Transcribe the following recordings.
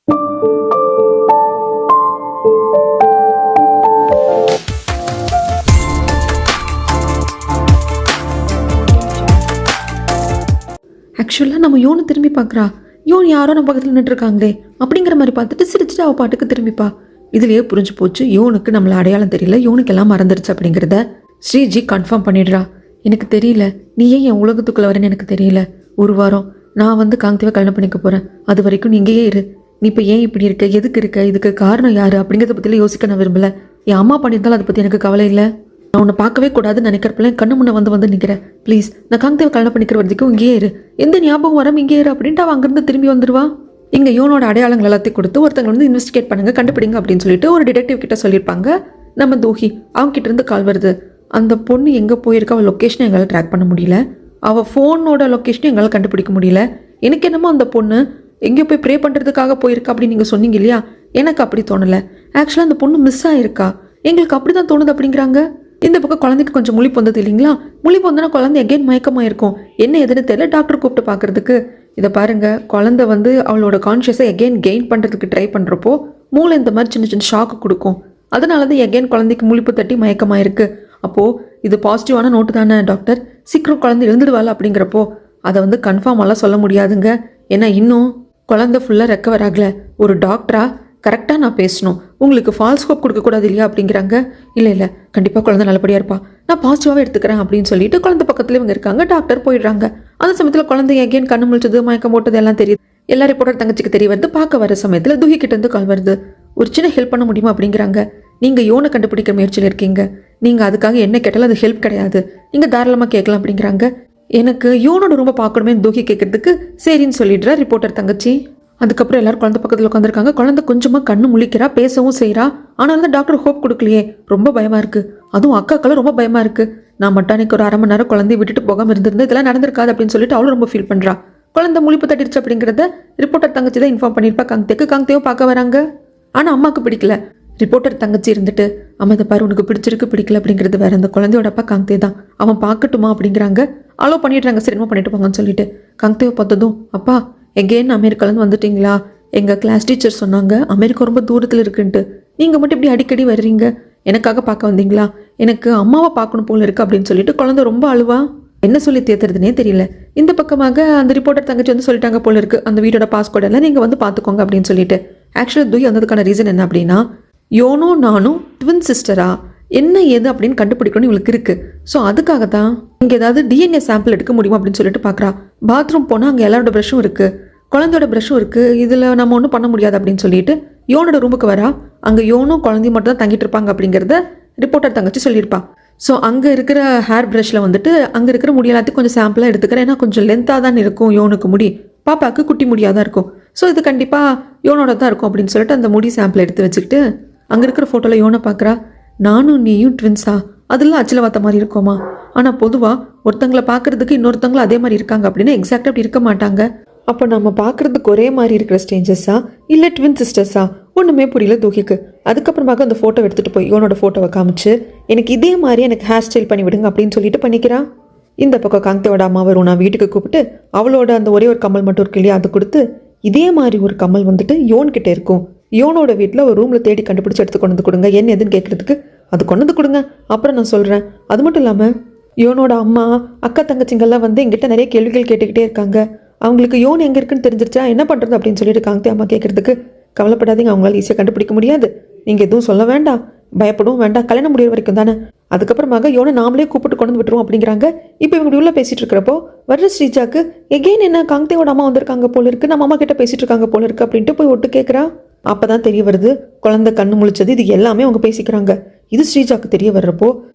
ஆக்சுவலாக நம்ம யோனை திரும்பி பார்க்குறா. யோன் யாரோ நம்ம பக்கத்தில் நின்றுருக்காங்களே அப்படிங்கிற மாதிரி பார்த்துட்டு சிரிச்சுட்டு அவள் பாட்டுக்கு திரும்பிப்பா. இதுலேயே புரிஞ்சு போச்சு யோனுக்கு நம்மளை அடையாளம் தெரியல, யோனுக்கு எல்லாம் மறந்துருச்சு அப்படிங்கிறத. ஸ்ரீஜி கன்ஃபார்ம் பண்ணிடுறா. எனக்கு தெரியல, நீ ஏன் என் உலகத்துக்குள்ளே வரேன்னு எனக்கு தெரியல. ஒரு வாரம் நான் வந்து காந்திவை கல்யாணம் பண்ணிக்க போகிறேன். அது வரைக்கும் நீ இங்கேயே இரு. நீ இப்போ ஏன் இப்படி இருக்க, எதுக்கு இருக்க, இதுக்கு காரணம் யார் அப்படிங்கிறத பற்றிலாம் யோசிக்க நான் விரும்பல. என் அம்மா பண்ணியிருந்தாலும் அதை பற்றி எனக்கு கவலை இல்லை. நான் உன்னை பார்க்கவே கூடாதுன்னு நினைக்கிறப்பெல்லாம் கண்ணு முன்னே வந்து நிற்கிறேன். ப்ளீஸ், நான் காந்திவை கல்யாணம் பண்ணிக்கிற வரைக்கும் இங்கேயே இரு. எந்த ஞாபகம் வராம இங்கே இரு அப்படின்ட்டு அவன் அங்கேருந்து திரும்பி வந்துடுவா. இங்கே யோனோட அடையாளங்கள் எல்லாத்தையும் கொடுத்து ஒருத்தங்க வந்து இன்வெஸ்டிகேட் பண்ணுங்க, கண்டுபிடிங்க அப்படின்னு சொல்லிட்டு ஒரு டிடெக்டிவ் கிட்ட சொல்லியிருப்பாங்க. நம்ம தூஹி அவங்க கிட்ட இருந்து கால் வருது. அந்த பொண்ணு எங்கே போயிருக்கா, அவள் லொக்கேஷனை எங்களால் ட்ராக் பண்ண முடியல, அவள் ஃபோனோட லொக்கேஷனை எங்களால் கண்டுபிடிக்க முடியல. எனக்கு என்னமோ அந்த பொண்ணு எங்கேயோ போய் ப்ரே பண்ணுறதுக்காக போயிருக்கா அப்படின்னு நீங்கள் சொன்னீங்க இல்லையா, எனக்கு அப்படி தோணலை. ஆக்சுவலாக அந்த பொண்ணு மிஸ் ஆகிருக்கா, எங்களுக்கு அப்படி தான் தோணுது அப்படிங்கிறாங்க. இந்த பக்கம் குழந்தைக்கு கொஞ்சம் முழிப்பு வந்தது இல்லைங்களா, முழிப்பு வந்தோன்னா குழந்தை எகெயின் மயக்கமாக இருக்கும். என்ன எதுன்னு தெரியல, டாக்டர் கூப்பிட்டு பார்க்குறதுக்கு. இதை பாருங்கள், குழந்தை வந்து அவளோட கான்ஷியஸை எகெயின் கெயின் பண்ணுறதுக்கு ட்ரை பண்ணுறப்போ மூளை இந்த மாதிரி சின்ன சின்ன ஷாக்கு கொடுக்கும். அதனால தான் எகெயின் குழந்தைக்கு முழிப்பு தட்டி மயக்கமாக இருக்குது. அப்போது இது பாசிட்டிவான நோட்டு தானே டாக்டர், சீக்கிரம் குழந்தை எழுந்துடுவாள் அப்படிங்கிறப்போ அதை வந்து கன்ஃபார்மெல்லாம் சொல்ல முடியாதுங்க. ஏன்னா இன்னும் குழந்தை ஃபுல்லாக ரெக்கவர் ஆகலை. ஒரு டாக்டரா கரெக்டாக நான் பேசணும், உங்களுக்கு ஃபால்ஸ் ஹோப் கொடுக்கக்கூடாது இல்லையா அப்படிங்கிறாங்க. இல்லை கண்டிப்பாக குழந்தை நல்லபடியாக இருப்பா, நான் பாசிட்டிவாகவே எடுத்துக்கிறேன் அப்படின்னு சொல்லிட்டு குழந்தை பக்கத்தில் இவங்க இருக்காங்க. டாக்டர் போயிடுறாங்க. அந்த சமயத்தில் குழந்தை எகெயின் கண்ணு முழிச்சது, மயக்கம் போட்டது எல்லாம் தெரியுது. எல்லா ரிப்போர்ட்டர் தங்கச்சிக்கு தெரிய வருது. பார்க்க வர சமயத்தில் தூஹி கிட்ட இருந்து கால் வருது. ஒரு சின்ன ஹெல்ப் பண்ண முடியுமா அப்படிங்கிறாங்க. நீங்கள் யோனை கண்டுபிடிக்க முயற்சியில் இருக்கீங்க, நீங்கள் அதுக்காக என்ன கேட்டாலும் அது ஹெல்ப் கிடையாது, நீங்கள் தாராளமாக கேட்கலாம் அப்படிங்கிறாங்க. எனக்கு யோனோட ரொம்ப பார்க்கணுமே தூஹி கேட்கறதுக்கு சரின்னு சொல்லிடுறா ரிப்போர்ட்டர் தங்கச்சி. அதுக்கப்புறம் எல்லாரும் குழந்தை பக்கத்தில் உட்காந்துருக்காங்க. குழந்தை கொஞ்சமாக கண்ணு முழிக்கிறா, பேசவும் செய்கிறா. ஆனாலும் தான் டாக்டர் ஹோப் கொடுக்கலையே, ரொம்ப பயமாக இருக்குது. அதுவும் அக்காக்கெல்லாம் ரொம்ப பயமாக இருக்குது. நான் மட்டும் அன்றைக்கி ஒரு 1/2 மணி நேரம் குழந்தைய விட்டுட்டு போகாமல் இருந்திருந்து இதெல்லாம் நடந்திருக்காது அப்படின்னு சொல்லிட்டு அவளும் ரொம்ப ஃபீல் பண்ணுறா. குழந்தை முழிப்பு தட்டிடுச்சு அப்படிங்கிறத ரிப்போர்ட்டர் தங்கச்சி தான் இன்ஃபார்ம் பண்ணியிருப்பா காங்தேக்கு. காங்தேவும் பார்க்க வராங்க. ஆனால் அம்மாவுக்கு பிடிக்கல. ரிப்போர்ட்டர் தங்கச்சி இருந்துட்டு, அம்மா இதை பாரு, உனக்கு பிடிச்சிருக்கு பிடிக்கல அப்படிங்கிறது வேற, அந்த குழந்தையோட அப்பா காங்தே தான், அவன் பார்க்கட்டுமா அப்படிங்கிறாங்க. அலோ பண்ணிடுறாங்க. சரிமா பண்ணிட்டு போங்கன்னு சொல்லிட்டு காங்தேவை பார்த்ததும், அப்பா எகெயின் அமெரிக்காலேருந்து வந்துட்டிங்களா, எங்கள் கிளாஸ் டீச்சர் சொன்னாங்க அமெரிக்கா ரொம்ப தூரத்தில் இருக்குன்ட்டு, நீங்கள் மட்டும் இப்படி அடிக்கடி வர்றீங்க, எனக்காக பார்க்க வந்தீங்களா, எனக்கு அம்மாவை பார்க்கணும் போல இருக்குது அப்படின்னு சொல்லிட்டு குழந்தை ரொம்ப அழுவா. என்ன சொல்லி தேத்துறதுனே தெரியல. இந்த பக்கமாக அந்த ரிப்போர்ட்டர் தங்கச்சி வந்து சொல்லிட்டாங்க போல இருக்குது, அந்த வீட்டோட பாஸ்கோட் எல்லாம் நீங்கள் வந்து பார்த்துக்கோங்க அப்படின்னு சொல்லிட்டு. ஆக்சுவலாக தூய் வந்ததுக்கான ரீசன் என்ன அப்படின்னா, யோனோ நானும் ட்வின் சிஸ்டரா என்ன ஏது அப்படின்னு கண்டுபிடிக்கணும்னு இவளுக்கு இருக்குது. ஸோ அதுக்காக தான் இங்கே ஏதாவது டிஎன்ஏ சாம்பிள் எடுக்க முடியுமா அப்படின்னு சொல்லிட்டு பார்க்குறா. பாத்ரூம் போனால் அங்கே எல்லாரோட ப்ரஷ்ஷும் இருக்குது, குழந்தையோட ப்ரஷ்ஷும் இருக்குது, இதில் நம்ம ஒன்றும் பண்ண முடியாது அப்படின்னு சொல்லிட்டு யோனோட ரூமுக்கு வரா. அங்கே யோனும் குழந்தையும் மட்டும் தான் தங்கிட்டு இருப்பாங்க அப்படிங்கிறத ரிப்போர்ட்டர் தங்கச்சி சொல்லியிருப்பா. ஸோ அங்கே இருக்கிற ஹேர் ப்ரஷில் வந்துட்டு அங்கே இருக்கிற முடி எல்லாத்தையும் கொஞ்சம் சாம்பிளாக எடுத்துக்கிறேன், ஏன்னா கொஞ்சம் லென்த்தாக தான் இருக்கும் யோனுக்கு முடி, பாப்பாவுக்கு குட்டி முடியாக தான் இருக்கும், ஸோ இது கண்டிப்பாக யோனோட தான் இருக்கும் அப்படின்னு சொல்லிட்டு அந்த முடி சாம்பிள் எடுத்து வச்சுக்கிட்டு அங்கே இருக்கிற ஃபோட்டோவில் யோனை பார்க்குறா. நானும் நீயும் ட்வின்ஸா, அதெல்லாம் அச்சில் வாத்த மாதிரி இருக்கோமா, ஆனால் பொதுவாக ஒருத்தங்களை பார்க்குறதுக்கு இன்னொருத்தங்களும் அதே மாதிரி இருக்காங்க அப்படின்னா எக்ஸாக்டாக அப்படி இருக்க மாட்டாங்க. அப்போ நம்ம பார்க்குறதுக்கு ஒரே மாதிரி இருக்கிற ஸ்ட்ரேஞ்சர்ஸா இல்லை ட்வின் சிஸ்டர்ஸா, ஒன்றுமே புரியல தூக்கிக்கு. அதுக்கப்புறமாக அந்த ஃபோட்டோ எடுத்துகிட்டு போய் யோனோட ஃபோட்டோவை காமிச்சு, எனக்கு இதே மாதிரி எனக்கு ஹேர் ஸ்டைல் பண்ணி விடுங்க அப்படின்னு சொல்லிட்டு பண்ணிக்கிறான். இந்த பக்கம் காங்தேவோட அம்மா வரும், நான் வீட்டுக்கு கூப்பிட்டு அவளோட அந்த ஒரே ஒரு கம்மல் மட்டும் இருக்கு இல்லையா, அது கொடுத்து இதே மாதிரி ஒரு கம்மல் வந்துட்டு யோன்கிட்ட இருக்கும், யோனோட வீட்டில் ஒரு ரூமில் தேடி கண்டுபிடிச்சி எடுத்து கொண்டு வந்து கொடுங்க, என்ன எதுன்னு கேட்குறதுக்கு அது கொண்டு வந்து கொடுங்க, அப்புறம் நான் சொல்கிறேன். அது மட்டும் இல்லாமல் யோனோட அம்மா அக்கா தங்கச்சிங்கெல்லாம் வந்து எங்கிட்ட நிறைய கேள்விகள் கேட்டுக்கிட்டே இருக்காங்க, அவங்களுக்கு யோன் எங்கே இருக்குன்னு தெரிஞ்சிருச்சா என்ன பண்ணுறது அப்படின்னு சொல்லிட்டு காங்தே அம்மா கேட்குறதுக்கு, கவலைப்படாதீங்க, அவங்களால ஈஸியாக கண்டுபிடிக்க முடியாது, நீங்கள் எதுவும் சொல்ல வேண்டாம், பயப்படவும் வேண்டாம், கல்யாணம் முடிகிற வரைக்கும் தானே, அதுக்கப்புறமாக யோனை நாமளே கூப்பிட்டு கொண்டு வந்து விட்டுருவோம் அப்படிங்கிறாங்க. இப்போ இவங்க உள்ள பேசிகிட்டு இருக்கிறப்போ வர்ற ஸ்ரீஜாக்கு எகெயின் என்ன காங்தேவோட அம்மா வந்திருக்காங்க போல இருக்குது, நம்ம அம்மா கிட்ட பேசிகிட்டு இருக்காங்க போல இருக்குது அப்படின்ட்டு போய் ஒட்டு கேட்குறா. அப்போ தான் தெரிய வருது குழந்தை கண்ணு முழிச்சது இது எல்லாமே அவங்க பேசிக்கிறாங்க. இது ஸ்ரீஜாக்கு தெரிய வர்றப்போ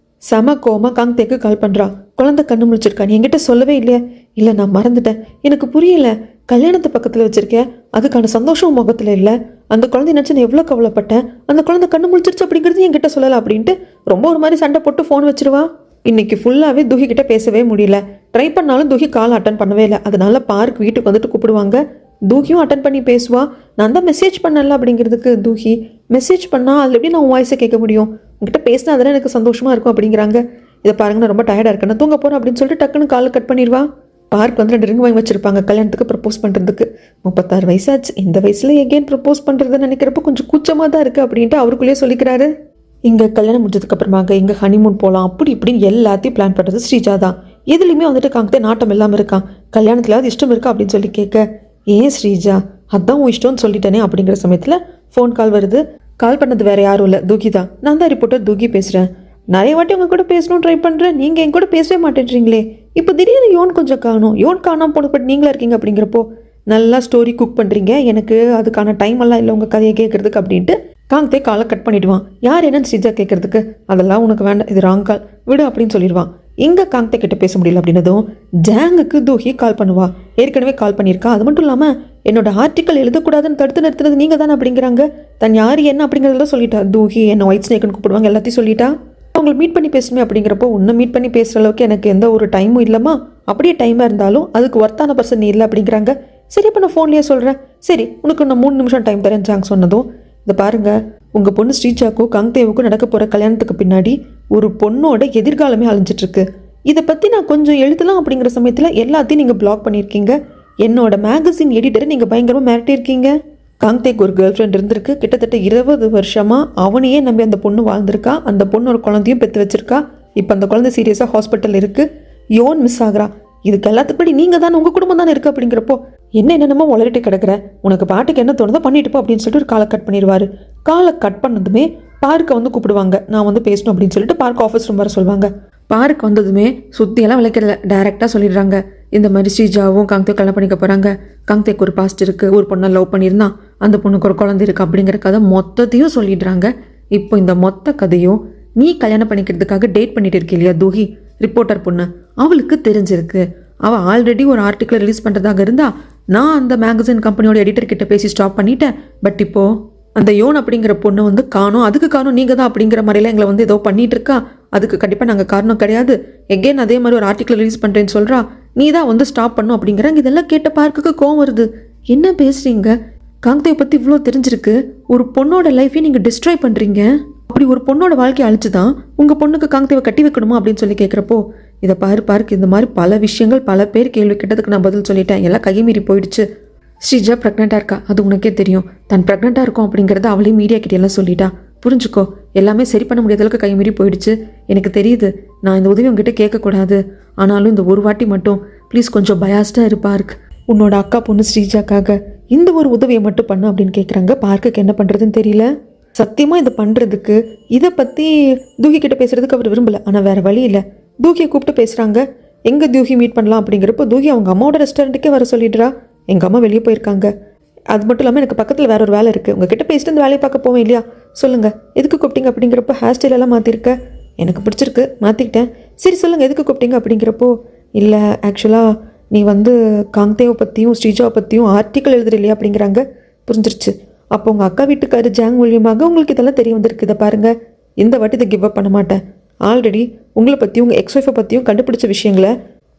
செம கோமா காங்தேக்கு கால் பண்ணுறா. குழந்தை கண்ணு முழிச்சிருக்கா, நீ என்கிட்ட சொல்லவே இல்லையா, இல்லை நான் மறந்துட்டேன், எனக்கு புரியல, கல்யாணத்தை பக்கத்தில் வச்சுருக்கேன், அதுக்கான சந்தோஷம் முகத்தில் இல்லை, அந்த குழந்தை நினச்சி நான் எவ்வளோ கவலைப்பட்டேன், அந்த குழந்தை கண்ணு முழிச்சிருச்சு அப்படிங்கிறது என்கிட்ட சொல்லலை அப்படின்ட்டு ரொம்ப ஒரு மாதிரி சண்டை போட்டு ஃபோன் வச்சிருவா. இன்னைக்கு ஃபுல்லாகவே துஹி கிட்ட பேசவே முடியல, ட்ரை பண்ணாலும் துஹி கால் அட்டன் பண்ணவே இல்லை. அதனால பார்க் வீட்டுக்கு வந்துட்டு கூப்பிடுவாங்க, தூஹியும் அட்டன் பண்ணி பேசுவா. நான் தான் மெசேஜ் பண்ணல அப்படிங்கிறதுக்கு தூஹி மெசேஜ் பண்ணால் அதில் எப்படி நான் வாய்ஸை கேட்க முடியும், உங்ககிட்ட பேசினா அதெல்லாம் எனக்கு சந்தோஷமாக இருக்கும் அப்படிங்கிறாங்க. இதை பாருங்க, நான் ரொம்ப டயர்டாக இருக்கேன், நான் தூங்க போகிறேன் அப்படின்னு சொல்லிட்டு டக்குன்னு கால் கட் பண்ணிடுவா. பார்க் வந்து 2 ரிங் வாங்கி வச்சுருப்பாங்க கல்யாணத்துக்கு ப்ரப்போஸ் பண்ணுறதுக்கு. 36 வயசாச்சு, இந்த வயசில் எகெயின் ப்ரப்போஸ் பண்ணுறதுன்னு நினைக்கிறப்போ கொஞ்சம் கூச்சமாக தான் இருக்குது அப்படின்ட்டு அவருக்குள்ளேயே சொல்லிக்கிறாரு. இங்கே கல்யாணம் முடிஞ்சதுக்கப்புறமாங்க இங்கே ஹனிமூன் போகலாம் அப்படி இப்படின்னு எல்லாத்தையும் பிளான் பண்ணுறது ஸ்ரீஜா தான். எதுலையுமே வந்துட்டு காங்கிட்டே நாட்டம் இல்லாமல் இருக்கான். கல்யாணத்துலையாவது இஷ்டம் இருக்கா அப்படின்னு சொல்லி கேட்க, ஏன் ஸ்ரீஜா அதான் உன் இஷ்டம்னு சொல்லிட்டேனே அப்படிங்கிற சமயத்தில் ஃபோன் கால் வருது. கால் பண்ணது வேறு யாரும் இல்லை, தூகி தான். நான் தான் ரிப்போர்ட்டர் தூகி பேசுகிறேன். நிறைய வாட்டி உங்கள் கூட பேசணும்னு ட்ரை பண்ணுறேன், நீங்கள் என் கூட பேசவே மாட்டேன்றீங்களே. இப்போ திடீர்னு யோன் கொஞ்சம் காணும், யோன் காணாமல் போனப்பட்டு நீங்களா இருக்கீங்க அப்படிங்கிறப்போ நல்லா ஸ்டோரி குக் பண்ணுறீங்க, எனக்கு அதுக்கான டைம் எல்லாம் இல்லை உங்கள் கதையை கேட்குறதுக்கு அப்படின்ட்டு காங்தே காலை கட் பண்ணிவிடுவான். யார் என்னன்னு ஸ்ரீஜா கேட்குறதுக்கு, அதெல்லாம் உனக்கு வேண்டாம், இது ராங் கால் விடு அப்படின்னு சொல்லிடுவான். இங்கே காங்தே கிட்ட பேச முடியல அப்படின்னதும் ஜாங்குக்கு தூஹி கால் பண்ணுவா. ஏற்கனவே கால் பண்ணியிருக்கா. அது மட்டும் இல்லாமல் என்னோட ஆர்டிக்கல் எழுதக்கூடாதுன்னு தடுத்து நிறுத்துறது நீங்கள் தானே அப்படிங்கிறாங்க. தன் யார் என்ன அப்படிங்கிறதெல்லாம் சொல்லிட்டா. தூஹி என்ன ஒயிட் ஸ்னேக்குன்னு கூப்பிடுவாங்க எல்லாத்தையும் சொல்லிட்டா. அவங்களை மீட் பண்ணி பேசணுமே அப்படிங்கிறப்போ உன்னை மீட் பண்ணி பேசுகிற அளவுக்கு எனக்கு எந்த ஒரு டைமும் இல்லைம்மா, அப்படியே டைமாக இருந்தாலும் அதுக்கு ஒர்த்தான பர்சன் நீ இல்லை அப்படிங்கிறாங்க. சரி அப்போ நான் ஃபோன்லேயே சொல்கிறேன், சரி உனக்கு நான் 3 நிமிஷம் டைம் தரேன் ஜாங் சொன்னதும், இதை பாருங்கள் உங்கள் பொண்ணு ஸ்ரீஜாக்கும் காங்தேவுக்கும் நடக்க போகிற கல்யாணத்துக்கு பின்னாடி ஒரு பொண்ணோட எதிர்காலமே அழிஞ்சிட்ருக்கு. இதை பற்றி நான் கொஞ்சம் எழுதலாம் அப்படிங்கிற சமயத்தில் எல்லாத்தையும் நீங்கள் பிளாக் பண்ணியிருக்கீங்க. என்னோட மேகசின் எடிட்டரை நீங்கள் பயங்கரமாக மிரட்டியிருக்கீங்க. காங்தேக்கு ஒரு கேர்ள் ஃப்ரெண்ட் இருந்திருக்கு, கிட்டத்தட்ட 20 வருஷமாக அவனையே நம்பி அந்த பொண்ணு வாழ்ந்திருக்கா. அந்த பொண்ணு ஒரு குழந்தையும் பெற்று வச்சிருக்கா. இப்போ அந்த குழந்தை சீரியஸாக ஹாஸ்பிட்டல் இருக்குது. யோன் மிஸ் ஆகிறா. இதுக்கு எல்லாத்துக்குப்படி நீங்கள் தானே, உங்கள் குடும்பம் தானே இருக்குது அப்படிங்கிறப்போ என்னென்னமோ உளறிட்டு கிடக்குற, உனக்கு பாட்டுக்கு என்ன தோணுதோ பண்ணிட்டு போ அப்படின்னு சொல்லிட்டு ஒரு காலை கட் பண்ணிடுவார். காலை கட் பண்ணதுமே பார்க்கை வந்து கூப்பிடுவாங்க. நான் வந்து பேசணும் அப்படின்னு சொல்லிட்டு பார்க் ஆஃபீஸ் ரூம் வர சொல்லுவாங்க. பார்க் வந்ததுமே சுற்றியெல்லாம் விளக்கிறதில்ல, டைரெக்டாக சொல்லிடுறாங்க இந்த மாதிரி ஸ்ரீஜாவும் காங்தே கல்யாணம் பண்ணிக்க போகிறாங்க. காங்தேக்கு ஒரு பாஸ்ட் இருக்குது, ஒரு பொண்ணை லவ் பண்ணியிருந்தான், அந்த பொண்ணுக்கு ஒரு குழந்தை இருக்குது அப்படிங்கிற கதை மொத்தத்தையும் சொல்லிடுறாங்க. இப்போ இந்த மொத்த கதையும் நீ கல்யாணம் பண்ணிக்கிறதுக்காக டேட் பண்ணிட்டு இருக்கே இல்லையா தூஹி, ரிப்போர்ட்டர் பொண்ணு, அவளுக்கு தெரிஞ்சிருக்கு. அவள் ஆல்ரெடி ஒரு ஆர்டிக்கிள் ரிலீஸ் பண்ணுறதாக இருந்தா நான் அந்த மேகசின் கம்பெனியோட எடிட்டர் கிட்ட பேசி ஸ்டாப் பண்ணிட்டேன். பட் இப்போது அந்த யோன் அப்படிங்கிற பொண்ணு வந்து காணும், அதுக்கு காணும் நீங்கள் தான் அப்படிங்கிற மாதிரிலாம் எங்களை வந்து ஏதோ பண்ணிகிட்டு இருக்கா. அதுக்கு கண்டிப்பாக நாங்கள் காரணம் கிடையாது. எகெயின் அதே மாதிரி ஒரு ஆர்டிக்கிள் ரிலீஸ் பண்ணுறேன்னு சொல்கிறா, நீ தான் வந்து ஸ்டாப் பண்ணும் அப்படிங்கிறாங்க. இதெல்லாம் கேட்ட பார்க்குக்கு கோவம் வருது. என்ன பேசுகிறீங்க, காங்தேவை பற்றி இவ்வளோ தெரிஞ்சிருக்கு, ஒரு பொண்ணோட லைஃபையும் நீங்கள் டிஸ்ட்ராய் பண்ணுறீங்க. அப்படி ஒரு பொண்ணோட வாழ்க்கையை அழிச்சு தான் உங்கள் பொண்ணுக்கு காங்தேவை கட்டி வைக்கணுமா அப்படின்னு சொல்லி கேட்குறப்போ, இதை பார்க்கு இந்த மாதிரி பல விஷயங்கள் பல பேர் கேள்வி கேட்டதுக்கு நான் பதில் சொல்லிட்டேன், எல்லாம் கைமீறி போயிடுச்சு. ஸ்ரீஜா ப்ரெக்னெண்ட்டாக இருக்கா, அது உனக்கே தெரியும். தான் ப்ரெக்னெண்ட்டாக இருக்கும் அப்படிங்கிறத அவளே மீடியா கிட்டேலாம் சொல்லிட்டா. புரிஞ்சுக்கோ, எல்லாமே சரி பண்ண முடியாத அளவுக்கு கைமீறி போயிடுச்சு. எனக்கு தெரியுது நான் இந்த உதவி உங்ககிட்ட கேட்கக்கூடாது, ஆனாலும் இந்த ஒரு வாட்டி மட்டும் ப்ளீஸ் கொஞ்சம் பயாஸ்டாக இரு பார்க். உன்னோட அக்கா பொண்ணு ஸ்ரீஜாக்காக இந்த ஒரு உதவியை மட்டும் பண்ணு அப்படின்னு கேட்குறாங்க. பார்க்குக்கு என்ன பண்ணுறதுன்னு தெரியல. சத்தியமாக இதை பண்ணுறதுக்கு இதை பற்றி தூகி கிட்ட பேசுகிறதுக்கு அவர் விரும்பலை. ஆனால் வேறு வழி இல்லை. தூகியை கூப்பிட்டு பேசுகிறாங்க. எங்கே தூகி மீட் பண்ணலாம் அப்படிங்கிறப்போ தூகி அவங்க அம்மாவோட ரெஸ்டாரண்ட்டுக்கே வர சொல்லிடுறா. எங்கள் அம்மா வெளியே போயிருக்காங்க, அது மட்டும் இல்லாமல் எனக்கு பக்கத்தில் வேற ஒரு வேலை இருக்குது, உங்ககிட்ட பேசிட்டு இந்த வேலையை பார்க்க போவேன் இல்லையா, சொல்லுங்கள் எதுக்கு கூப்பிட்டீங்க அப்படிங்கிறப்போ ஹேர் ஸ்டைலெல்லாம் மாற்றிருக்க, எனக்கு பிடிச்சிருக்கு மாற்றிக்கிட்டேன். சரி சொல்லுங்கள் எதுக்கு கூப்பிட்டீங்க அப்படிங்கிறப்போ, இல்லை ஆக்சுவலாக நீ வந்து காங்தேவை பற்றியும் ஸ்ரீஜாவை பற்றியும் ஆர்டிக்கல் எழுதுற இல்லையா அப்படிங்கிறாங்க. புரிஞ்சிருச்சு, அப்போ உங்கள் அக்கா வீட்டுக்காரு ஜாங் மூலியமாக உங்களுக்கு இதெல்லாம் தெரிய வந்திருக்கு. இதை பாருங்கள், இந்த வாட்டி இதை கிவ் அப் பண்ண மாட்டேன். ஆல்ரெடி உங்களை பற்றியும் உங்கள் எக்ஸ்-ஒய்ஃபை பற்றியும் கண்டுபிடிச்ச விஷயங்களை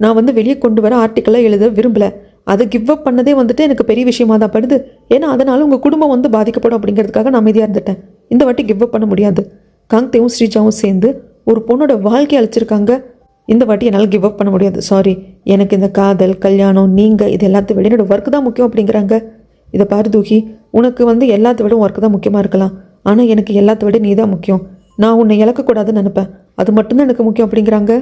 நான் வந்து வெளியே கொண்டு வர ஆர்டிக்கலாக எழுத விரும்பலை. அதை கிவ் அப் பண்ணதே வந்துட்டு எனக்கு பெரிய விஷயமா தான் படுது. ஏன்னா அதனால் உங்கள் குடும்பம் வந்து பாதிக்கப்படும் அப்படிங்கிறதுக்காக நான் அமைதியாக இருந்துட்டேன். இந்த வாட்டி கிவ் அப் பண்ண முடியாது. காங்தேவும் ஸ்ரீஜாவும் சேர்ந்து ஒரு பொண்ணோட வாழ்க்கையை அழிச்சிருக்காங்க. இந்த வாட்டி என்னால் கிவ் அப் பண்ண முடியாது, சாரி. எனக்கு இந்த காதல் கல்யாணம் நீங்கள் இது எல்லாத்தையும் விட என்னோட ஒர்க்கு தான் முக்கியம் அப்படிங்கிறாங்க. இதை பாரு தூகி, உனக்கு வந்து எல்லாத்த விட ஒர்க்கு தான் முக்கியமாக இருக்கலாம், ஆனால் எனக்கு எல்லாத்த விட நீ தான் முக்கியம். நான் உன்னை இழக்கக்கூடாதுன்னு நினைப்பேன், அது மட்டும்தான் எனக்கு முக்கியம் அப்படிங்கிறாங்க.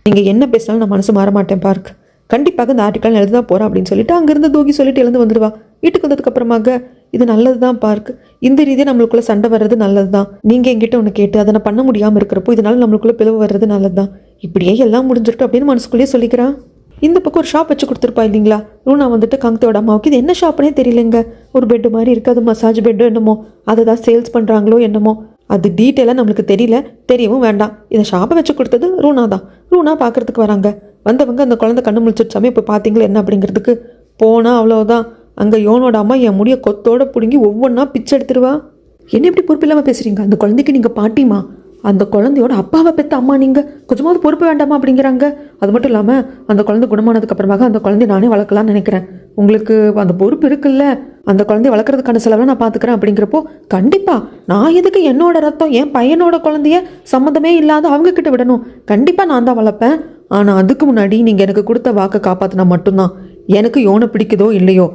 நீங்கள் என்ன பேசினாலும் நான் மனசு மாற மாட்டேன் பார்க், கண்டிப்பாக இந்த ஆர்டிக்கல் எழுத தான் போகிறேன் அப்படின்னு சொல்லிட்டு அங்கேருந்து தூக்கி சொல்லிட்டு எழுந்து வந்துடுவா. வீட்டுக்கு வந்ததுக்கு அப்புறமாக இது நல்லது தான் பார்க், இந்த ரீதியாக நம்மளுக்குள்ளே சண்டை வர்றது நல்லது தான். நீங்கள் என்கிட்ட ஒன்று கேட்டு அதை நான் பண்ண முடியாமல் இருக்கிறப்போ இதனால் நம்மளுக்குள்ளே பிளவு வர்றது நல்லது தான். இப்படியே எல்லாம் முடிஞ்சிட்டு அப்படின்னு மனசுக்குள்ளேயே சொல்லிக்கிறான். இந்த பக்கம் ஒரு ஷாப் வச்சு கொடுத்துருப்பா இல்லைங்களா ரூனா வந்துட்டு காங்தேவோட அம்மாவுக்கு. இது என்ன ஷாப்னே தெரியலங்க, ஒரு பெட்டு மாதிரி இருக்குது, அது மசாஜ் பெட்டு என்னமோ, அதை தான் சேல்ஸ் பண்ணுறாங்களோ என்னமோ, அது டீட்டெயிலாக நம்மளுக்கு தெரியல, தெரியவும் வேண்டாம். இதை ஷாப்பை வச்சு கொடுத்தது ரூனா தான். ரூனா பார்க்குறதுக்கு வராங்க. வந்தவங்க அந்த குழந்தை கண்ணு முழிச்சிருச்சாமே இப்போ பார்த்தீங்களா என்ன அப்படிங்கிறதுக்கு போனால் அவ்வளோதான். அங்கே யோனோட அம்மா என் முடிய கொத்தோடு பிடுங்கி ஒவ்வொன்றா பிச்சை எடுத்துருவா. என்ன எப்படி பொறுப்பு இல்லாமல் பேசுகிறீங்க, அந்த குழந்தைக்கு நீங்கள் பாட்டிமா, அந்த குழந்தையோட அப்பாவை பெற்ற அம்மா, நீங்கள் கொஞ்சமாவது பொறுப்பு வேண்டாமா அப்படிங்கிறாங்க. அது மட்டும் இல்லாமல் அந்த குழந்தை குணமானதுக்கு அப்புறமாக அந்த குழந்தைய நானே வளர்க்கலான்னு நினைக்கிறேன், உங்களுக்கு அந்த பொறுப்பு இருக்குல்ல, அந்த குழந்தைய வளர்க்குறதுக்கான செலவை நான் பார்த்துக்கிறேன் அப்படிங்கிறப்போ, கண்டிப்பாக நான் எதுக்கு என்னோட ரத்தம் என் பையனோட குழந்தைய சம்மந்தமே இல்லாத அவங்கக்கிட்ட விடணும், கண்டிப்பாக நான் தான் வளர்ப்பேன். ஆனால் அதுக்கு முன்னாடி நீங்கள் எனக்கு கொடுத்த வாக்கை காப்பாற்றினா மட்டும்தான் எனக்கு யோனை பிடிக்குதோ இல்லையோ,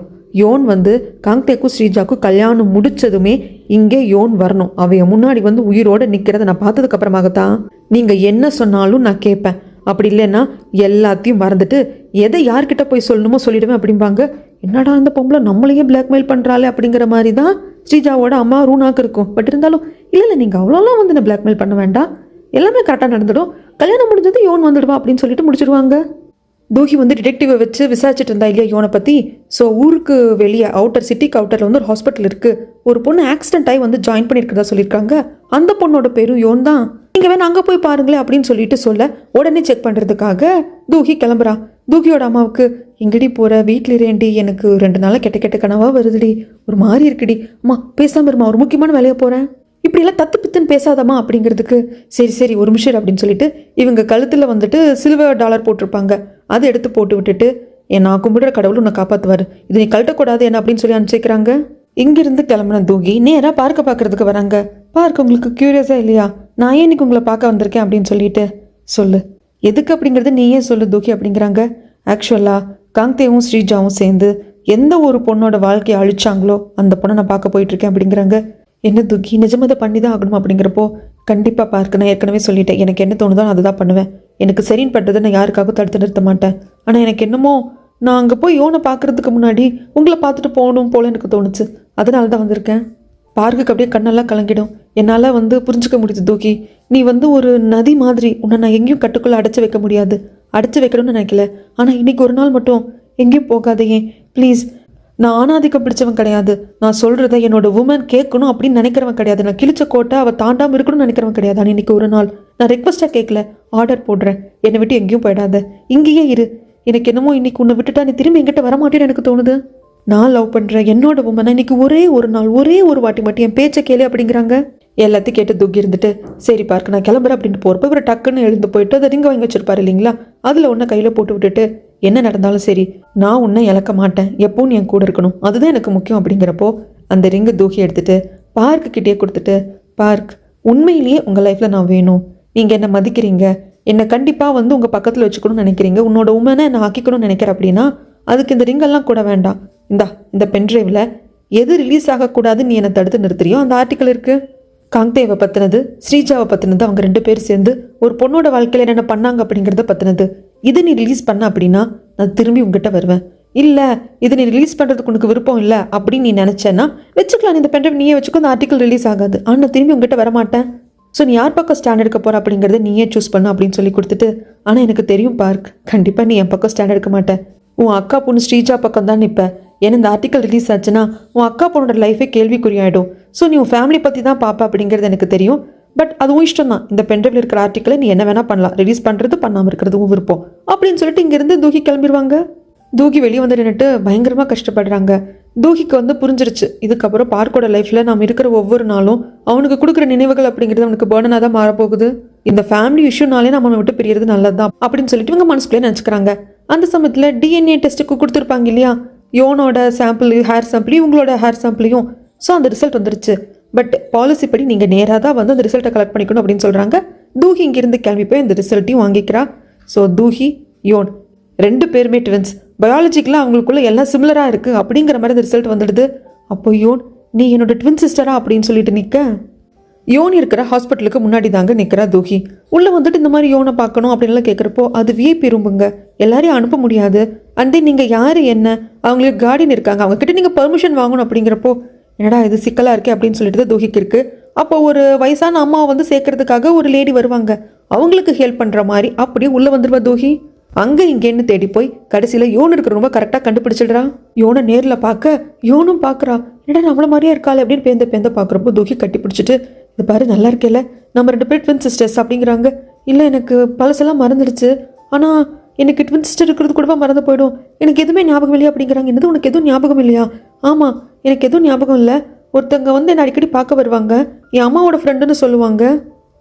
யோன் வந்து காங்தேக்கும் ஸ்ரீஜாக்கும் கல்யாணம் முடிச்சதுமே இங்கே யோன் வரணும். அவைய முன்னாடி வந்து உயிரோடு நிற்கிறத நான் பார்த்ததுக்கு அப்புறமாகத்தான் நீங்கள் என்ன சொன்னாலும் நான் கேட்பேன். அப்படி இல்லைன்னா எல்லாத்தையும் மறந்துட்டு எதை யார்கிட்ட போய் சொல்லணுமோ சொல்லிடுவேன் அப்படிம்பாங்க. என்னடா அந்த பொம்பளை நம்மளையே பிளாக்மெயில் பண்ணுறாளே அப்படிங்கிற மாதிரி தான் ஸ்ரீஜாவோட அம்மா ரூனாக்கு இருக்கும். பட் இருந்தாலும் இல்லை நீங்கள் அவ்வளோலாம் வந்து நான் பிளாக்மெயில் பண்ண வேண்டாம், எல்லாமே கரெக்டாக நடந்துடும், கல்யாணம் முடிஞ்சது யோன் வந்துடுவா அப்படின்னு சொல்லிட்டு முடிச்சிடுவாங்க. தூகி வந்து டிடெக்டிவை வச்சு விசாரிச்சுட்டு இருந்தா இல்லையா யோனை பற்றி. ஸோ ஊருக்கு வெளியே அவுட்டர் சிட்டிக்கு அவுட்டரில் வந்து ஒரு ஹாஸ்பிட்டல் இருக்குது. ஒரு பொண்ணு ஆக்சிடென்ட் ஆகி வந்து ஜாயின் பண்ணியிருக்கிறதா சொல்லியிருக்காங்க. அந்த பொண்ணோட பேரும் யோன் தான். நீங்கள் வேணா அங்கே போய் பாருங்களேன் அப்படின்னு சொல்லிட்டு சொல்ல உடனே செக் பண்ணுறதுக்காக தூகி கிளம்புறா. தூகியோட அம்மாவுக்கு எங்கடி போகிற, வீட்டில் இரேண்டி, எனக்கு 2 நாளாக கெட்ட கெட்ட கனவாக வருதுடி, ஒரு மாதிரி இருக்குடி, அம்மா பேசாமல் இருமா, ஒரு முக்கியமான வேலையை போகிறேன், இப்படியெல்லாம் தத்து பித்துன்னு பேசாதம்மா அப்படிங்கிறதுக்கு சரி சரி ஒரு நிமிஷம் அப்படின்னு சொல்லிட்டு இவங்க கழுத்தில் வந்துட்டு சில்வர் டாலர் போட்டிருப்பாங்க, அதை எடுத்து போட்டு விட்டுட்டு நான் கும்பிடுற கடவுள் உன்னை காப்பாற்றுவார், இது நீ கழட்டக்கூடாது என்ன அப்படின்னு சொல்லி அனுப்பிச்சிக்கிறாங்க. இங்கிருந்து கிளம்புன தூகி நேராக பார்க்க பார்க்கறதுக்கு வராங்க. பார்க்க உங்களுக்கு க்யூரியஸாக இல்லையா, நான் ஏன் இன்னைக்கு உங்களை பார்க்க வந்திருக்கேன் அப்படின்னு சொல்லிட்டு சொல்லு, எதுக்கு அப்படிங்கிறது நீயே சொல்லு தூகி அப்படிங்கிறாங்க. ஆக்சுவலாக காங்தேவும் ஸ்ரீஜாவும் சேர்ந்து எந்த ஒரு பொண்ணோட வாழ்க்கையை அழிச்சாங்களோ அந்த பொண்ணை நான் பார்க்க போயிட்டுருக்கேன் அப்படிங்கிறாங்க. என்ன தூக்கி நிஜமாக அதை பண்ணி தான் ஆகணும் அப்படிங்கிறப்போ கண்டிப்பாக பார்க்க நான் ஏற்கனவே சொல்லிட்டேன், எனக்கு என்ன தோணுதோ நான் அதை தான் பண்ணுவேன், எனக்கு சரின்னு பட்டதை நான் யாருக்காகவும் தடுத்து நிறுத்த மாட்டேன். ஆனால் எனக்கு என்னமோ நான் அங்கே போய் யோனை பார்க்குறதுக்கு முன்னாடி உங்களை பார்த்துட்டு போகணும் போல எனக்கு தோணுச்சு, அதனால தான் வந்திருக்கேன். பார்க்குக்கு அப்படியே கண்ணெல்லாம் கலங்கிடும். என்னால் வந்து புரிஞ்சுக்க முடியுது தூக்கி, நீ வந்து ஒரு நதி மாதிரி, உன்னை நான் எங்கேயும் கட்டுக்குள்ளே அடைச்சி வைக்க முடியாது, அடைச்சி வைக்கணும்னு நினைக்கல. ஆனால் இன்றைக்கி ஒரு நாள் மட்டும் எங்கேயும் போகாதே ப்ளீஸ். நான் ஆணாதிக்கம் பிடிச்சவன் கிடையாது, நான் சொல்கிறத என்னோட உமன் கேட்கணும் அப்படின்னு நினைக்கிறவன் கிடையாது, நான் கிழிச்ச கோட்டை அவள் தாண்டாமல் இருக்கணும்னு நினைக்கிறவன் கிடையாது. ஆனால் இன்றைக்கி ஒரு நாள் நான் ரெக்வஸ்ட்டாக கேட்கல, ஆர்டர் போடுறேன், என்னை விட்டு எங்கேயும் போயிடாத, இங்கேயே இரு. எனக்கு என்னமோ இன்றைக்கி உன்னை விட்டுட்டா நீ திரும்பி எங்கிட்ட வரமாட்டேன்னு எனக்கு தோணுது. நான் லவ் பண்ணுறேன் என்னோட உமனை இன்றைக்கி ஒரே ஒரு நாள் ஒரே ஒரு வாட்டி மட்டும் என் பேச்சை கேளு அப்படிங்கிறாங்க. எல்லாத்தையும் கேட்டு தூக்கி இருந்துட்டு சரி பார்க்க நான் கிளம்புறேன் அப்படின்ட்டு போகிறப்ப இவர் டக்குன்னு எழுந்து போயிட்டு அதை ரிங்க வாங்கி வச்சிருப்பாரு இல்லைங்களா, அதில் ஒன்றை கையில் போட்டு விட்டுட்டு என்ன நடந்தாலும் சரி நான் உன்னை இழக்க மாட்டேன், எப்பவும் நீ என் கூட இருக்கணும், அதுதான் எனக்கு முக்கியம் அப்படிங்கிறப்போ அந்த ரிங்கை தூக்கி எடுத்துட்டு பார்க்கு கிட்டே கொடுத்துட்டு, பார்க் உண்மையிலேயே உங்கள் லைஃப்பில் நான் வேணும், நீங்கள் என்னை மதிக்கிறீங்க, என்னை கண்டிப்பாக வந்து உங்கள் பக்கத்தில் வச்சுக்கணும்னு நினைக்கிறீங்க, உன்னோட உமனை நான் ஆக்கிக்கணும்னு நினைக்கிறேன் அப்படின்னா அதுக்கு இந்த ரிங்கெல்லாம் கூட வேண்டாம், இந்த பென்ட்ரைவில் எது ரிலீஸ் ஆகக்கூடாதுன்னு நீ என்னை தடுத்து நிறுத்துறியோ அந்த ஆர்டிக்கல் இருக்குது. காங்தேவை பற்றினது, ஸ்ரீஜாவை பற்றினது, அவங்க 2 பேர் சேர்ந்து ஒரு பொண்ணோட வாழ்க்கையில் என்னென்ன பண்ணாங்க அப்படிங்கிறத பற்றினது. இது நீ ரிலீஸ் பண்ண அப்படின்னா நான் திரும்பி உங்ககிட்ட வருவேன். இல்லை இது நீ ரிலீஸ் பண்ணுறதுக்கு உனக்கு விருப்பம் இல்லை அப்படின்னு நீ நினச்சேன்னா வச்சுக்கலாம், இந்த பென்ட்ரைவ் நீயே வச்சுக்கோ, அந்த ஆர்டிக்கல் ரிலீஸ் ஆகாது, ஆனால் திரும்பி உங்ககிட்ட வரமாட்டேன். ஸோ நீ யார் பக்கம் ஸ்டாண்ட் எடுக்க போகிற அப்படிங்கிறத நீயே சூஸ் பண்ண அப்படின்னு சொல்லி கொடுத்துட்டு, ஆனால் எனக்கு தெரியும் பார்க் கண்டிப்பாக நீ என் பக்கம் ஸ்டாண்ட் எடுக்க மாட்டேன், உன் அக்கா பொண்ணு ஸ்ரீஜா பக்கம் தான் நிற்ப. ஏன்னா இந்த ஆர்டிக்கல் ரிலீஸ் ஆச்சுன்னா உன் அக்கா பொண்ணோட லைஃபே கேள்விக்குறியாயிடும். ஸோ நீ உன் ஃபேமிலி பற்றி தான் பார்ப்ப அப்படிங்கிறது எனக்கு தெரியும். பட் அதுவும் இஷ்டம் தான், இந்த பென்ட்ரைவில் இருக்கிற ஆர்டிக்கலை நீ என்ன வேணால் பண்ணலாம், ரிலீஸ் பண்ணுறது பண்ணாமல் இருக்கிறதும் விருப்பம் அப்படின்னு சொல்லிட்டு இங்கேருந்து தூக்கி கிளம்பிடுவாங்க. தூக்கி வெளியே வந்து நின்றுட்டு பயங்கரமாக கஷ்டப்படுறாங்க. தூகிக்கு வந்து புரிஞ்சிருச்சு இதுக்கப்புறம் பார்க்கோட லைஃப்பில் நம்ம இருக்கிற ஒவ்வொரு நாளும் அவனுக்கு கொடுக்குற நினைவுகள் அப்படிங்கிறது அவனுக்கு பேர்டனாக தான் மாறப்போகுது. இந்த ஃபேமிலி இஷ்யூனாலே நம்ம விட்டு பிரியறது நல்லது தான் அப்படின்னு சொல்லிட்டு இவங்க மனசுக்குள்ளே நினச்சிக்கிறாங்க. அந்த சமயத்தில் டிஎன்ஏ டெஸ்ட்டுக்கு கொடுத்துருப்பாங்க இல்லையா, யோனோட சாம்பிள், ஹேர் சாம்பிள், இவங்களோட ஹேர் சாம்பிளையும். ஸோ அந்த ரிசல்ட் வந்துருச்சு. பட் பாலிசி படி நீங்கள் நேராக தான் வந்து அந்த ரிசல்ட்டை கலெக்ட் பண்ணிக்கணும் அப்படின்னு சொல்கிறாங்க. தூகி இங்கேருந்து கிளம்பி போய் அந்த ரிசல்ட்டையும் வாங்கிக்கிறா. ஸோ தூகி யோன் 2 பேருமே ட்வின்ஸ், பயாலஜிக்கெலாம் அவங்களுக்குள்ள எல்லாம் சிமிலராக இருக்குது அப்படிங்கிற மாதிரி அந்த ரிசல்ட் வந்துடுது. அப்போ யோன் நீ என்னோட ட்வின் சிஸ்டரா அப்படின்னு சொல்லிட்டு நிற்க, யோன் இருக்கிற ஹாஸ்பிட்டலுக்கு முன்னாடி தாங்க நிற்கிறா தூகி. உள்ளே வந்துட்டு இந்த மாதிரி யோனை பார்க்கணும் அப்படின்லாம் கேட்குறப்போ அது விஐபி ரூமுங்க, எல்லாரையும் அனுப்ப முடியாது. அண்ட் தென் நீங்கள் யார் என்ன, அவங்களுக்கு கார்டியன் இருக்காங்க, அவங்கக்கிட்ட நீங்கள் பர்மிஷன் வாங்கணும் அப்படிங்கிறப்போ என்னடா இது சிக்கலாக இருக்கே அப்படின்னு சொல்லிட்டு தான் தூகிக்கு இருக்குது. அப்போ ஒரு வயசான அம்மாவை வந்து சேர்க்கறதுக்காக ஒரு லேடி வருவாங்க, அவங்களுக்கு ஹெல்ப் பண்ணுற மாதிரி அப்படியே உள்ளே வந்துடுவா தூகி. அங்கே இங்கேன்னு தேடி போய் கடைசியில் யோன் இருக்கிற ரொம்ப கரெக்டாக கண்டுபிடிச்சிடுறா. யோனை நேரில் பார்க்க யோனும் பார்க்குறா, என்னடா நம்மள மாதிரியே இருக்காள் அப்படின்னு பேந்த பார்க்குறப்போ தூக்கி கட்டி பிடிச்சிட்டு, இது பாரு நல்லா இருக்கேல்ல, நம்ம 2 பேர் ட்வின் சிஸ்டர்ஸ் அப்படிங்கிறாங்க. இல்லை எனக்கு பழசெல்லாம் மறந்துடுச்சு, ஆனால் எனக்கு ட்வின் சிஸ்டர் இருக்கிறது கூடவா மறந்து போயிடும், எனக்கு எதுவுமே ஞாபகம் இல்லையா அப்படிங்கிறாங்க. என்னது உனக்கு எதுவும் ஞாபகம் இல்லையா? ஆமாம் எனக்கு எதுவும் ஞாபகம் இல்லை. ஒருத்தங்க வந்து என்னை அடிக்கடி பார்க்க வருவாங்க, என் அம்மாவோட ஃப்ரெண்டுன்னு சொல்லுவாங்க,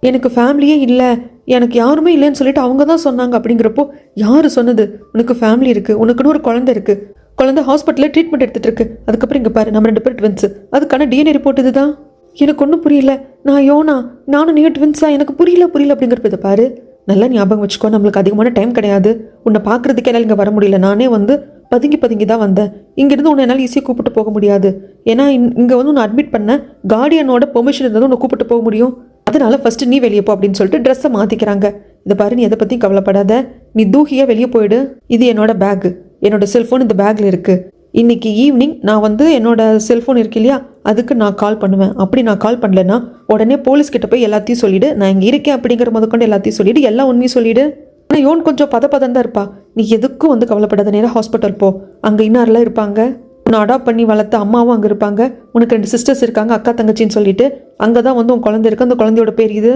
எனக்கு ஃபேமிலியே இல்லை, எனக்கு யாருமே இல்லைன்னு சொல்லிட்டு அவங்க தான் சொன்னாங்க அப்படிங்கிறப்போ யார் சொன்னது, உனக்கு ஃபேமிலி இருக்குது, உனக்குன்னு ஒரு குழந்தை இருக்குது, குழந்தை ஹாஸ்பிட்டலில் ட்ரீட்மெண்ட் எடுத்துகிட்டு இருக்கு, அதுக்கப்புறம் இங்கே பாரு நம்ம 2 பேர் ட்வின்ஸு, அதுக்கான டிஎன்ஏ ரிப்போர்ட் இதுதான். எனக்கு ஒன்றும் புரியல, நான் யோனா நானும் நீ ட்வின்ஸா, எனக்கு புரியல அப்படிங்கிறப்ப இதை பாரு, நல்லா ஞாபகம் வச்சுக்கோ, நம்மளுக்கு அதிகமான டைம் கிடையாது. உன்னை பார்க்கறதுக்கு என்னால் இங்கே வர முடியல. நானே வந்து பதுங்கி தான் வந்தேன். இங்கேருந்து உன்னை என்னால் ஈஸியாக கூப்பிட்டு போக முடியாது. ஏன்னா இங்கே வந்து உன்னை அட்மிட் பண்ண கார்டியனோட பெர்மிஷன் இருந்தாலும் உன்னை கூப்பிட்டு போக முடியும். அதனால ஃபஸ்ட்டு நீ வெளியே போ அப்படின்னு சொல்லிட்டு ட்ரெஸ்ஸை மாற்றிக்கிறாங்க. இதை பாரு, நீ எதை பற்றியும் கவலைப்படாத. நீ தூக்கியாக வெளியே போயிடு. இது என்னோட பேக்கு, என்னோட செல்ஃபோன் இந்த பேக்கில் இருக்குது. இன்னைக்கு ஈவினிங் நான் வந்து என்னோட செல்ஃபோன் இருக்கு இல்லையா, அதுக்கு நான் கால் பண்ணுவேன். அப்படி நான் கால் பண்ணலன்னா உடனே போலீஸ்கிட்ட போய் எல்லாத்தையும் சொல்லிவிடு. நான் இங்கே இருக்கேன் அப்படிங்கிற முதற்கொண்டு எல்லாத்தையும் சொல்லிவிடு, எல்லாம் உண்மையும் சொல்லிவிடு. ஆனால் யோன் கொஞ்சம் பதப்பதம் தான் இருப்பா. நீ எதுக்கும் வந்து கவலைப்படாத, நேராக ஹாஸ்பிட்டல் போ. அங்கே இன்னாரெல்லாம் இருப்பாங்க. உன்னை அடாப்ட் பண்ணி வளர்த்த அம்மாவும் அங்கே இருப்பாங்க. உனக்கு 2 சிஸ்டர்ஸ் இருக்காங்க, அக்கா தங்கச்சின்னு சொல்லிட்டு. அங்கே தான் வந்து உன் குழந்தை இருக்கு. அந்த குழந்தையோட பேர் இது.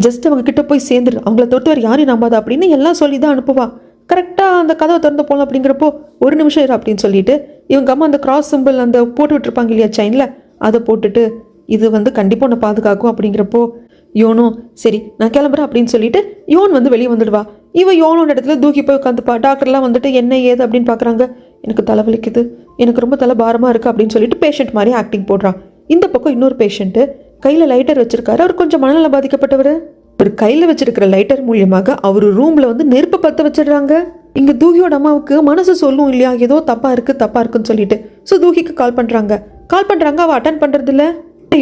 ஜஸ்ட் அவங்க கிட்ட போய் சேர்ந்துரு. அவங்கள தவிர்த்து யாரையும் நம்பாத அப்படின்னு எல்லாம் சொல்லி தான் அனுப்புவா. கரெக்டாக அந்த கதவை திறந்து போகலாம் அப்படிங்கிறப்போ ஒரு நிமிஷம் இரு அப்படின்னு சொல்லிட்டு இவங்க அம்மா அந்த கிராஸ் சிம்பிள் அந்த போட்டு விட்டுருப்பாங்க இல்லையா செயினில், அதை போட்டுட்டு இது வந்து கண்டிப்பாக உன்னை பாதுகாக்கும் அப்படிங்கிறப்போ யோனும் சரி நான் கிளம்புறேன் அப்படின்னு சொல்லிட்டு யோன் வந்து வெளியே வந்துடுவா. இவன் யோனோட இடத்துல தூக்கி போய் உட்காந்துப்பா. டாக்டர்லாம் வந்துட்டு என்ன ஏது அப்படின்னு பார்க்குறாங்க. எனக்கு தலை வலிக்குது, எனக்கு ரொம்ப தலை பாரமாக இருக்குது அப்படின்னு சொல்லிட்டு பேஷண்ட் மாதிரி ஆக்டிங் போடுறான். இந்த பக்கம் இன்னொரு பேஷண்ட்டு கையில் லைட்டர் வச்சிருக்காரு. அவர் கொஞ்சம் மனநலம் பாதிக்கப்பட்டவர். ஒரு கையில் வச்சிருக்கிற லைட்டர் மூலியமாக அவர் ரூமில் வந்து நெருப்பு பற்ற வச்சிடுறாங்க. இங்கே தூகியோட அம்மாவுக்கு மனசு சொல்லும் இல்லையா, ஏதோ தப்பாக இருக்குன்னு சொல்லிட்டு. ஸோ தூகிக்கு கால் பண்ணுறாங்க. அவள் அட்டன் பண்ணுறது இல்லை.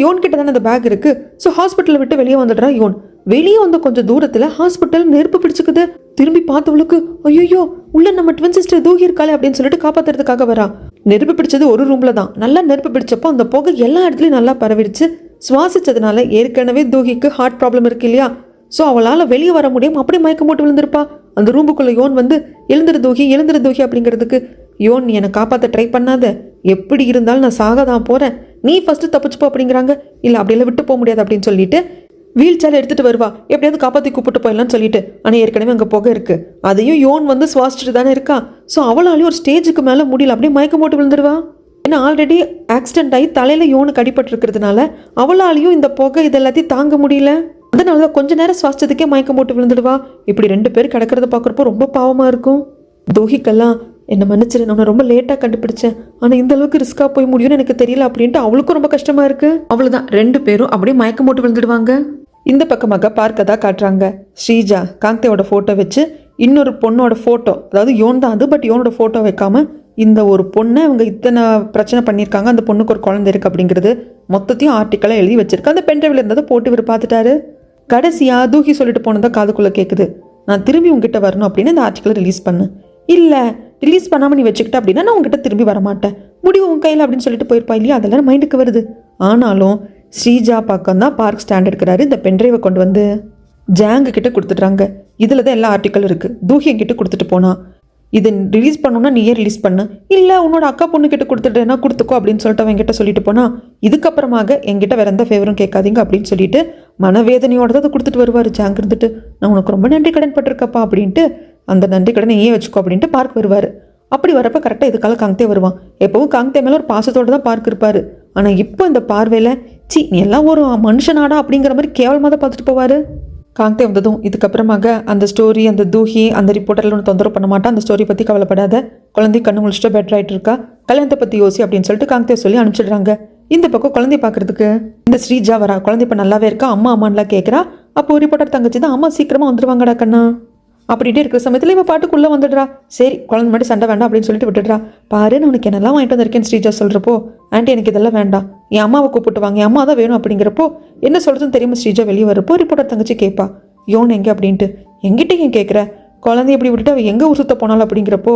யோன் கிட்ட தானே அந்த பேக் இருக்குது. ஸோ ஹாஸ்பிட்டலை விட்டு வெளியே வந்துடுறா யோன். வெளியே வந்து கொஞ்சம் தூரத்தில் ஹாஸ்பிட்டல் நெருப்பு பிடிச்சிக்குது. திரும்பி பார்த்தவளுக்கு ஐயோ உள்ள நம்ம ட்வின் சிஸ்டர் தூகி இருக்காளே அப்படின்னு சொல்லிட்டு காப்பாற்றுறதுக்காக வரா. நெருப்பு பிடிச்சது ஒரு ரூமில் தான். நல்லா நெருப்பு பிடிச்சப்போ அந்த புகை எல்லா இடத்துலையும் நல்லா பரவிடுச்சு. சுவாசிச்சதுனால ஏற்கனவே தூகிக்கு ஹார்ட் ப்ராப்ளம் இருக்கு இல்லையா, ஸோ அவளால் வெளியே வர முடியும். அப்படியே மயக்கம் போட்டு விழுந்திருப்பா. அந்த ரூமுக்குள்ளே யோன் வந்து எழுந்திரு தூகி அப்படிங்கிறதுக்கு யோன் நீ என்னை காப்பாற்ற ட்ரை பண்ணாத, எப்படி இருந்தாலும் நான் சாக தான் போகிறேன், நீ ஃபஸ்ட்டு தப்பிச்சுப்போ அப்படிங்கிறாங்க. இல்லை அப்படியெல்லாம் விட்டு போக முடியாது அப்படின்னு சொல்லிட்டு வீல் சேர் எடுத்துகிட்டு வருவா. எப்படியாவது காப்பாற்றி கூப்பிட்டு போயிடலான்னு சொல்லிட்டு. ஆனால் ஏற்கனவே அங்கே புகை இருக்குது. அதையும் யோன் வந்து சுவாசிச்சுட்டு தானே இருக்கா. ஸோ அவளாலையும் ஒரு ஸ்டேஜுக்கு மேலே முடியல, அப்படியே மயக்கம் போட்டு விழுந்துருவா. ஏன்னா ஆல்ரெடி ஆக்சிடென்ட் ஆகி தலையில் யோனுக்கு அடிபட்டுருக்கிறதுனால அவளாலையும் இந்த புகை இது எல்லாத்தையும் தாங்க முடியல. அதனால தான் கொஞ்ச நேரம் சுவாசத்துக்கே மயக்கம் போட்டு விழுந்துடுவா. இப்படி 2 பேர் கிடக்கிறத பார்க்குறப்போ ரொம்ப பாவமாக இருக்கும். தூகிக்கெல்லாம் என்னை மன்னிச்சிரு, நான் ரொம்ப லேட்டாக கண்டுபிடிச்சேன், ஆனால் இந்த அளவுக்கு ரிஸ்க்காக போய் முடியும்னு எனக்கு தெரியல அப்படின்ட்டு அவளுக்கும் ரொம்ப கஷ்டமாக இருக்குது. அவ்வளோதான், 2 பேரும் அப்படியே மயக்கம் போட்டு விழுந்துடுவாங்க. இந்த பக்கமாக பார்க்க தான் காட்டுறாங்க. ஸ்ரீஜா காந்தேவோட ஃபோட்டோ வச்சு இன்னொரு பொண்ணோட ஃபோட்டோ, அதாவது யோன் தான் அது, பட் யோனோட ஃபோட்டோ வைக்காம இந்த ஒரு பொண்ணை அவங்க இத்தனை பிரச்சனை பண்ணியிருக்காங்க, அந்த பொண்ணுக்கு ஒரு குழந்தை இருக்குது அப்படிங்கிறது மொத்தத்தையும் ஆர்டிக்கலாக எழுதி வச்சிருக்கு. அந்த பென்ட்ரைவில் இருந்ததை போட்டு இவர் பார்த்துட்டாரு. கடைசியாக தூக்கி சொல்லிட்டு போனதான் காதுக்குள்ளே கேட்குது. நான் திரும்பி உங்ககிட்ட வரணும் அப்படின்னு இந்த ஆர்டிக்கலை ரிலீஸ் பண்ணு. இல்லை ரிலீஸ் பண்ணாமல் நீ வச்சுக்கிட்ட அப்படின்னா நான் உங்ககிட்ட திரும்பி வரமாட்டேன், முடிவு உன் கையில் அப்படின்னு சொல்லிட்டு போயிருப்பா இல்லையா. அதெல்லாம் மைண்டுக்கு வருது. ஆனாலும் ஸ்ரீஜா பக்கம் தான் பார்க் ஸ்டாண்ட் எடுக்கிறாரு. இந்த பென்ட்ரைவை கொண்டு வந்து ஜாங்கு கிட்ட கொடுத்துட்றாங்க. இதில் தான் எல்லா ஆர்டிக்கலும் இருக்குது. தூகி என்கிட்ட கொடுத்துட்டு போனா, இதை ரிலீஸ் பண்ணணும்னா நீயே ரிலீஸ் பண்ணு, இல்லை உன்னோட அக்கா பொண்ணு கிட்ட கொடுத்துட்டேன்னா கொடுத்துக்கோ அப்படின்னு சொல்லிட்டு அவன் என்கிட்ட சொல்லிட்டு போனா, இதுக்கப்புறமாக என்கிட்ட வேற எந்த ஃபேவரும் கேட்காதீங்க அப்படின்னு சொல்லிட்டு மனவேதனையோட தான் அதை கொடுத்துட்டு வருவார். ஜாங் இருந்துட்டு நான் உனக்கு ரொம்ப நன்றி கடன் பட்டிருக்கப்பா அப்படின்ட்டு, அந்த நன்றி கடனை ஏன் வச்சுக்கோ அப்படின்ட்டு பார்க் வருவார். அப்படி வரப்போ கரெக்டாக இதுக்காக காங்தே வருவான். எப்பவும் காங்தே மேலே ஒரு பாசத்தோடு தான் பார்க் இருப்பார். ஆனால் இப்போ இந்த பார்வையில் சி நீ எல்லாம் ஒரு மனுஷனாடா அப்படிங்கிற மாதிரி கேவலமாக தான் பார்த்துட்டு போவார். காங்தே வந்ததும் இதுக்கப்புறமாக அந்த ஸ்டோரி, அந்த தூஹி, அந்த ரிப்போர்ட்டரில் ஒன்று தொந்தரவு பண்ண மாட்டான். அந்த ஸ்டோரி பற்றி கவலைப்படாத, குழந்தை கண்ணு முழிச்சிட்டு பெட்டர் ஆகிட்டு இருக்கா, கல்யாணத்தை பற்றி யோசி அப்படின்னு சொல்லிட்டு காங்தே சொல்லி அனுப்பிச்சிடுறாங்க. இந்த பக்கம் குழந்தை பார்க்கறதுக்கு இந்த ஸ்ரீஜா வரா. குழந்தை இப்போ நல்லாவே இருக்கா, அம்மான்லாம் கேட்குறா. அப்போ ரிப்போர்ட்டர் தங்கச்சி தான் அம்மா சீக்கிரமாக வந்துடுவாங்கடா கண்ணா அப்படின்ட்டு இருக்கிற சமயத்தில் இவன் பாட்டுக்குள்ளே வந்துடுறா. சரி குழந்தை மட்டும் சண்டை வேண்டாம் அப்படின்னு சொல்லிட்டு விட்டுடுறா. பாரு நான் உனக்கு என்னெல்லாம் வாங்கிட்டு வந்திருக்கேன்னு ஸ்ரீஜா சொல்கிறப்போ, ஆண்டி எனக்கு இதெல்லாம் வேண்டாம், என் அம்மாவை கூப்பிட்டு வாங்க, என் அம்மா தான் வேணும் அப்படிங்கிறப்போ என்ன சொல்கிறதுன்னு தெரியுமா ஸ்ரீஜா வெளியே வரப்போ ரிப்போர்ட்டர் தங்கச்சி கேட்பா யோன் எங்கே அப்படின்ட்டு. எங்கிட்ட ஏன் கேட்குற, குழந்தைய எப்படி விட்டுட்டு அவள் எங்கே ஊர் சுத்த போனாலும் அப்படிங்கிறப்போ,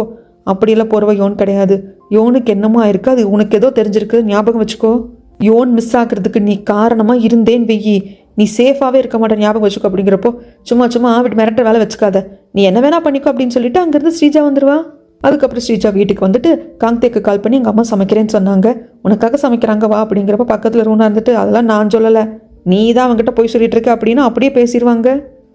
அப்படியெல்லாம் போகிறவ யோன் கிடையாது, யோனுக்கு என்னமோ ஆயிருக்கு, அது உனக்கு ஏதோ தெரிஞ்சிருக்கு, ஞாபகம் வச்சுக்கோ. யோன் மிஸ் ஆகிறதுக்கு நீ காரணமாக இருந்தேன்னு வெய்யி, நீ சேஃபாகவே இருக்க மாட்டேன், ஞாபகம் வச்சுக்கோ அப்படிங்கிறப்போ, சும்மா விட்டு மிரட்ட வேலை வச்சுக்காத, நீ என்ன வேணா பண்ணிக்கோ அப்படின்னு சொல்லிட்டு அங்கேருந்து ஸ்ரீஜா வந்துடுவா. அதுக்கப்புறம் ஸ்ரீஜா வீட்டுக்கு வந்துட்டு காங்தேக்கு கால் பண்ணி எங்கள் அம்மா சமைக்கிறேன்னு சொன்னாங்க, உனக்காக சமைக்கிறாங்க வா அப்படிங்கிறப்ப பக்கத்தில் ரூனா இருந்துட்டு அதெல்லாம் நான் சொல்லலை, நீ தான் அவங்ககிட்ட போய் சொல்லிட்டு இருக்க அப்படின்னு அப்படியே பேசிடுவாங்க.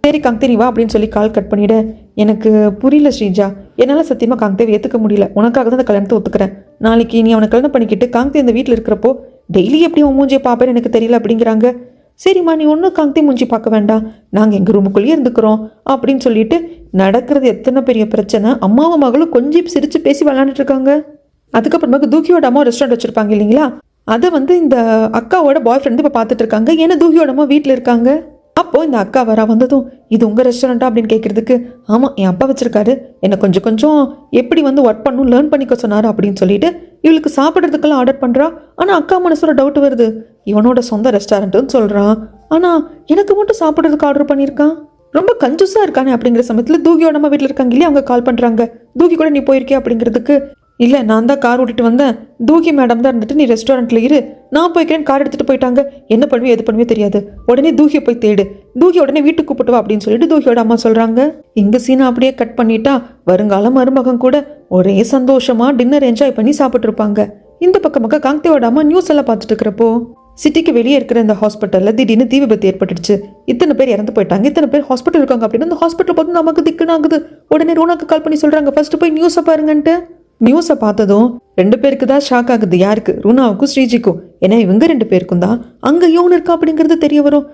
சரி காங்தே நீ வா அப்படின்னு சொல்லி கால் கட் பண்ணிவிட. எனக்கு புரியல ஸ்ரீஜா, என்னால் சத்தியமாக காங்தேவை ஏற்றுக்க முடியல, உனக்காக தான் அந்த கல்யாணத்தை ஒத்துக்கிறேன், நாளைக்கு நீ அவனை கல்யாணம் பண்ணிக்கிட்டு காங்தே இந்த வீட்டில் இருக்கிறப்போ டெய்லி எப்படி உன் மூஞ்சியை பார்ப்பேன்னு எனக்கு தெரியல அப்படிங்கிறாங்க. சரிம்மா நீ ஒன்றும் காங்தே மூஞ்சி பார்க்க வேண்டாம், நாங்கள் எங்கள் ரூமுக்குள்ளேயே இருந்துக்கிறோம் அப்படின்னு சொல்லிட்டு நடக்கிறது எத்தனை பெரிய பிரச்சனை. அம்மாவும் மகளும் கொஞ்சம் சிரித்து பேசி விளாண்டுட்டு இருக்காங்க. அதுக்கப்புறமா தூக்கியோட அம்மா ரெஸ்டாரண்ட் வச்சுருப்பாங்க இல்லைங்களா, அதை வந்து இந்த அக்காவோட பாய் ஃப்ரெண்டு இப்போ பார்த்துட்டு இருக்காங்க. ஏன்னா தூக்கியோட அம்மா வீட்டில் இருக்காங்க. அப்போ இந்த அக்கா வரா வந்ததும் இது உங்க ரெஸ்டாரண்டா அப்படின்னு கேட்கறதுக்கு ஆமா என் அப்பா வச்சிருக்காரு, என்னை கொஞ்சம் கொஞ்சம் எப்படி வந்து ஒர்க் பண்ணும் லேர்ன் பண்ணிக்க சொன்னாரு அப்படின்னு சொல்லிட்டு இவளுக்கு சாப்பிட்றதுக்கெல்லாம் ஆர்டர் பண்றா. ஆனா அக்கா மனசுல டவுட் வருது, இவனோட சொந்த ரெஸ்டாரண்ட்னு சொல்றான், ஆனா எனக்கு மட்டும் சாப்பிட்றதுக்கு ஆர்டர் பண்ணியிருக்கான், ரொம்ப கஞ்சூஸா இருக்கானே. அப்படிங்கிற சமயத்துல தூகியோட அம்மா வீட்டில் இருக்காங்க இல்லையா, அவங்க கால் பண்றாங்க. தூகி கூட நீ போயிருக்கே அப்படிங்கிறதுக்கு இல்லை நான் தான் கார் ஓட்டிட்டு வந்தேன், தூகி மேடம் தான் இருந்துட்டு நீ ரெஸ்டாரண்ட்டில் இரு, நான் போய்க்கிறேன் கார் எடுத்துகிட்டு போயிட்டாங்க, என்ன பண்ணுவே எது பண்ணுவே தெரியாது, உடனே தூகியை போய் தேடு, தூகி உடனே வீட்டுக்கு கூப்பிட்டு வா அப்படின்னு சொல்லிட்டு தூகியோட அம்மா சொல்கிறாங்க. இந்த சீனை அப்படியே கட் பண்ணிட்டா வருங்கால மருமகன் கூட ஒரே சந்தோஷமாக டின்னர் என்ஜாய் பண்ணி சாப்பிட்ருப்பாங்க. இந்த பக்கமாக காங்தேவோட அம்மா நியூஸ் எல்லாம் பார்த்துட்டு இருக்கிறப்போ சிட்டிக்கு வெளியே இருக்கிற இந்த ஹாஸ்பிட்டலில் திடீர்னு தீ விபத்து ஏற்பட்டுடுச்சு, இத்தனை பேர் இறந்து போயிட்டாங்க, இத்தனை பேர் ஹாஸ்பிட்டல் இருக்காங்க அப்படின்னு அந்த ஹாஸ்பிட்டல் பார்த்து நமக்கு திக்குனாகுது. உடனே ரூனாக்கு கால் பண்ணி சொல்கிறாங்க ஃபர்ஸ்ட் போய் நியூஸை பாருங்கன்ட்டு. நியூஸை பார்த்ததும் 2 பேருக்கு தான் ஷாக் ஆகுது. யாருக்கு? ரூனாவுக்கும் ஸ்ரீஜிக்கும். ஏன்னா இவங்க 2 பேருக்கும் தான் அங்கே யோன் இருக்கா அப்படிங்கிறது தெரிய வரும்.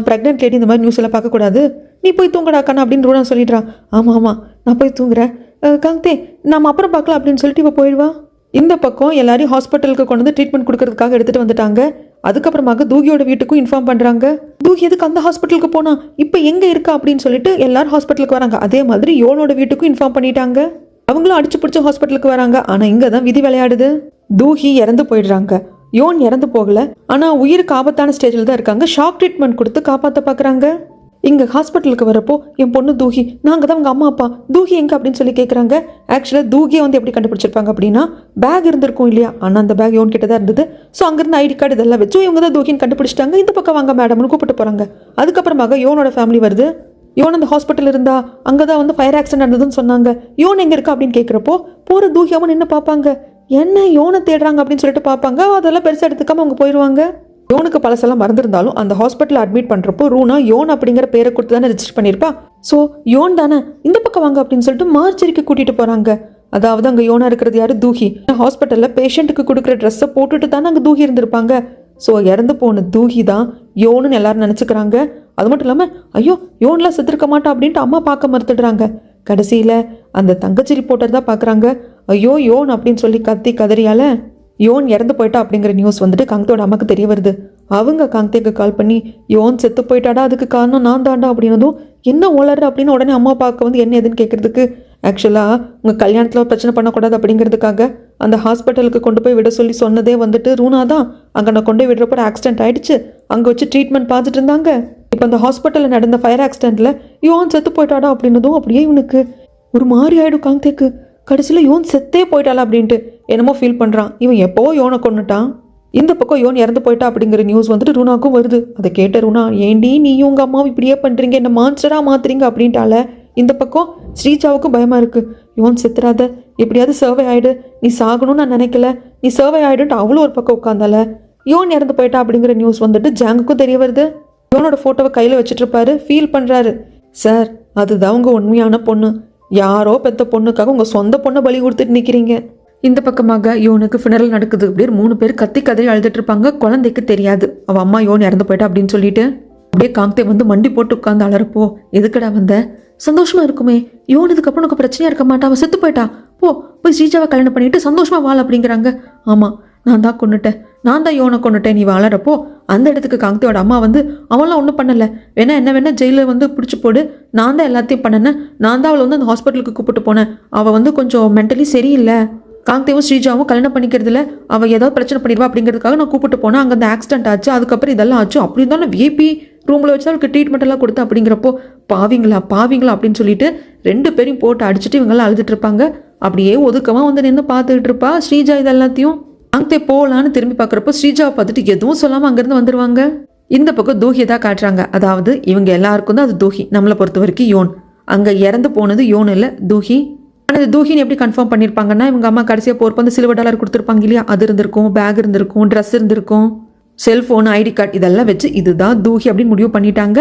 ப்ரெக்னென்ட் லேடி இந்த மாதிரி நியூஸ் எல்லாம் பார்க்கக்கூடாது, நீ போய் தூங்கடா கண்ணா அப்படின்னு ரூனா சொல்லிடுறான். ஆமாம் ஆமாம் நான் போய் தூங்குறேன், காங்தே நம்ம அப்புறம் பார்க்கலாம் அப்படின்னு சொல்லிட்டு இவ போயிடுவா. இந்த பக்கம் எல்லாரையும் ஹாஸ்பிட்டலுக்கு கொண்டு வந்து ட்ரீட்மெண்ட் கொடுக்கறதுக்காக எடுத்துகிட்டு வந்துட்டாங்க. அதுக்கப்புறமாக தூகியோட வீட்டுக்கும் இன்ஃபார்ம் பண்ணுறாங்க. தூகி எதுக்கு அந்த ஹாஸ்பிட்டலுக்கு போனா, இப்போ எங்கே இருக்கா அப்படின்னு சொல்லிட்டு எல்லாரும் ஹாஸ்பிட்டலுக்கு வராங்க. அதே மாதிரி யோனோட வீட்டுக்கும் இன்ஃபார்ம் பண்ணிட்டாங்க. அவங்களும் அடிச்சு பிடிச்ச ஹாஸ்பிட்டலுக்கு வராங்க. ஆனா இங்க தான் விதி விளையாடுது. தூகி இறந்து போயிடுறாங்க. யோன் இறந்து போகல, ஆனா உயிருக்கு ஆபத்தான ஸ்டேஜில் தான் இருக்காங்க. ஷாக் ட்ரீட்மெண்ட் கொடுத்து காப்பாற்ற பார்க்குறாங்க. இங்க ஹாஸ்பிட்டலுக்கு வரப்போ என் பொண்ணு தூகி, நாங்கள் தான் உங்க அம்மா அப்பா, தூகி எங்க அப்படின்னு சொல்லி கேட்குறாங்க. ஆக்சுவலாக தூகியை வந்து எப்படி கண்டுபிடிச்சிருப்பாங்க அப்படின்னா பேக் இருந்திருக்கும் இல்லையா, ஆனால் அந்த பேக் யோன் கிட்ட தான் இருந்தது. ஸோ அங்கிருந்து ஐடி கார்டு இதெல்லாம் வச்சு இவங்க தான் தூகின்னு கண்டுபிடிச்சிட்டாங்க. இந்த பக்கம் வாங்க மேடம்னு கூப்பிட்டு போறாங்க. அதுக்கப்புறமாக யோனோட ஃபேமிலி வருது. யோன் அந்த ஹாஸ்பிட்டல் இருந்தா அங்கே தான் வந்து ஃபயர் ஆக்சிடென்ட் நடந்ததுன்னு சொன்னாங்க. யோன் எங்கே இருக்கா அப்படின்னு கேட்குறப்போ போகிற தூகியாமல் நின்று பார்ப்பாங்க. என்ன யோனை தேடுறாங்க அப்படின்னு சொல்லிட்டு பார்ப்பாங்க. அதெல்லாம் பெருசாக எடுத்துக்காம அவங்க போயிடுவாங்க. யோனுக்கு பழசெல்லாம் மறந்துருந்தாலும் அந்த ஹாஸ்பிட்டலில் அட்மிட் பண்ணுறப்போ ரூனா யோன் அப்படிங்கிற பேரை கொடுத்து தானே ரெஜிஸ்டர் பண்ணியிருப்பா. ஸோ யோன் தானே, இந்த பக்கம் வாங்க அப்படின்னு சொல்லிட்டு மார்ச்சரிக்கு கூட்டிகிட்டு போகிறாங்க. அதாவது அங்கே யோனா இருக்கிறது யாரு? தூகி. ஹாஸ்பிட்டலில் பேஷண்ட்டுக்கு கொடுக்குற ட்ரெஸ்ஸை போட்டுட்டு தானே அங்கே தூகி இருந்திருப்பாங்க. ஸோ இறந்து போன தூகி தான் யோனுன்னு எல்லாரும் நினச்சிக்கிறாங்க. அது மட்டும் இல்லாமல் ஐயோ யோன்லாம் செத்துருக்க மாட்டா அப்படின்ட்டு அம்மா பார்க்க மறுத்துடுறாங்க. கடைசியில் அந்த தங்கச்சி ரிப்போர்ட்டர் தான் பார்க்குறாங்க. ஐயோ யோன் அப்படின்னு சொல்லி கத்தி கதறியால யோன் இறந்து போயிட்டா அப்படிங்கிற நியூஸ் வந்துட்டு காங்தேயோட அம்மாக்கு தெரிய வருது. அவங்க காங்தேக்கு கால் பண்ணி யோன் செத்து போயிட்டாடா, அதுக்கு காரணம் நான் தாண்டா அப்படின்னதும் என்ன ஓலர் அப்படின்னு உடனே அம்மா பார்க்க வந்து என்ன எதுன்னு கேட்குறதுக்கு ஆக்சுவலாக உங்கள் கல்யாணத்தில் பிரச்சனை பண்ணக்கூடாது அப்படிங்கிறதுக்காக அந்த ஹாஸ்பிட்டலுக்கு கொண்டு போய் விட சொல்லி சொன்னதே வந்துட்டு ரூனா தான். அங்கே நான் கொண்டு போய் விடுறப்போ ஆக்சிடென்ட் ஆகிடுச்சு, அங்கே வச்சு ட்ரீட்மெண்ட் பார்த்துட்டு இருந்தாங்க. இப்போ அந்த ஹாஸ்பிட்டலில் நடந்த ஃபயர் ஆக்சிடென்ட்டில் யோன் செத்து போயிட்டாடா அப்படின்னதும் அப்படியே இவனுக்கு ஒரு மாதிரி ஆகிடும் காங்தேக்கு. கடைசியில் யோன் செத்தே போயிட்டாளா அப்படின்ட்டு என்னமோ ஃபீல் பண்ணுறான். இவன் எப்போ யோனை கொண்டுட்டான். இந்த பக்கம் யோன் இறந்து போயிட்டா அப்படிங்கிற நியூஸ் வந்துட்டு ரூனாக்கும் வருது. அதை கேட்ட ரூனா ஏண்டி நீயும் உங்கள் அம்மாவும் இப்படியே பண்ணுறீங்க, என்ன மான்ஸ்டராக மாற்றுறீங்க அப்படின்ட்டால. இந்த பக்கம் ஸ்ரீஜாவுக்கும் பயமாக இருக்குது. யோன் செத்துறாத, எப்படியாவது சர்வை ஆகிடு, நீ சாகணும்னு நான் நினைக்கல, நீ சர்வை ஆகிடுன்ட்டு அவ்வளோ ஒரு பக்கம் உட்காந்தால. யோன் இறந்து போயிட்டா அப்படிங்கிற நியூஸ் வந்துட்டு ஜாங்குக்கும் தெரிய வருது. யோனோட ஃபோட்டோவை கையில் வச்சுட்டு இருப்பாரு. ஃபீல் பண்ணுறாரு. சார் அதுதான் உங்கள் உண்மையான பொண்ணு, யாரோ பெத்த பொண்ணுக்காக உங்கள் சொந்த பொண்ணை பலி கொடுத்துட்டு நிற்கிறீங்க. இந்த பக்கமாக யோனுக்கு ஃபினரல் நடக்குது. அப்படியே 3 பேர் கத்தி கதறி அழுதுட்டு இருப்பாங்க. குழந்தைக்கு தெரியாது அவள் அம்மா யோன் இறந்து போயிட்டா அப்படின்னு சொல்லிட்டு. அப்படியே காங்தே வந்து மண்டி போட்டு உட்காந்து அலறப்போ எதுக்கடா வந்த, சந்தோஷமா இருக்குமே, யோன் இதுக்கப்புறம் உனக்கு பிரச்சனையா இருக்க மாட்டா, அவன் செத்து போயிட்டா, போய் ஸ்ரீஜாவை கல்யாணம் பண்ணிட்டு சந்தோஷமா வாழ அப்படிங்கிறாங்க. ஆமாம் நான் தான் கொண்டுட்டேன், நான் தான் யோனை கொண்டுட்டேன், நீ வாழறப்போ அந்த இடத்துக்கு காங்தேயோட அம்மா வந்து அவன்லாம் ஒன்றும் பண்ணலை, என்ன வேணா ஜெயிலில் வந்து பிடிச்சி போடு, நான் தான் எல்லாத்தையும் பண்ணினேன், நான் தான் அவளை வந்து அந்த ஹாஸ்பிட்டலுக்கு கூப்பிட்டு போனேன், அவள் வந்து கொஞ்சம் மென்டலி சரியில்லை, காங்தேவும் ஸ்ரீஜாவும் கல்யாணம் பண்ணிக்கிறதுல அவள் ஏதாவது பிரச்சனை பண்ணிடுவா அப்படிங்கிறதுக்காக நான் கூப்பிட்டு போனேன், அங்கே அந்த ஆக்சிடென்ட் ஆச்சு, அதுக்கப்புறம் இதெல்லாம் ஆச்சு, அப்படி இருந்தாலும் விஐபி ரூமில் வச்சு அவளுக்கு ட்ரீட்மெண்ட் எல்லாம் கொடுத்து அப்படிங்கிறப்போ பாவிங்களா அப்படின்னு சொல்லிட்டு 2 பேரையும் போட்டு அடிச்சுட்டு இவங்கெல்லாம் அழுதுட்டு இருப்பாங்க. அப்படியே ஒதுக்கமாக வந்து நின்று பார்த்துக்கிட்டு இருப்பா ஸ்ரீஜா. இது எல்லாத்தையும் காங்தே போகலான்னு திரும்பி பார்க்குறப்போ ஸ்ரீஜாவை பார்த்துட்டு எதுவும் சொல்லாமல் அங்கேருந்து வந்துடுவாங்க. இந்த பக்கம் தூகியை தான் காட்டுறாங்க. அதாவது இவங்க எல்லாருக்கும் தான் அது தூகி, நம்மளை பொறுத்த வரைக்கும் யோன். அங்கே இறந்து போனது யோன் இல்லை, தூகி. ஆனால் இது தூகின்னு எப்படி கன்ஃபார்ம் பண்ணியிருப்பாங்கன்னா இவங்க அம்மா கடைசியாக போகிறப்ப வந்து $1 கொடுத்துருப்பாங்க இல்லையா, அது இருந்திருக்கும், பேக் இருந்திருக்கும், ட்ரெஸ் இருந்திருக்கும், செல்ஃபோன், ஐடி கார்டு இதெல்லாம் வச்சு இதுதான் தூகி அப்படின்னு முடிவு பண்ணிட்டாங்க.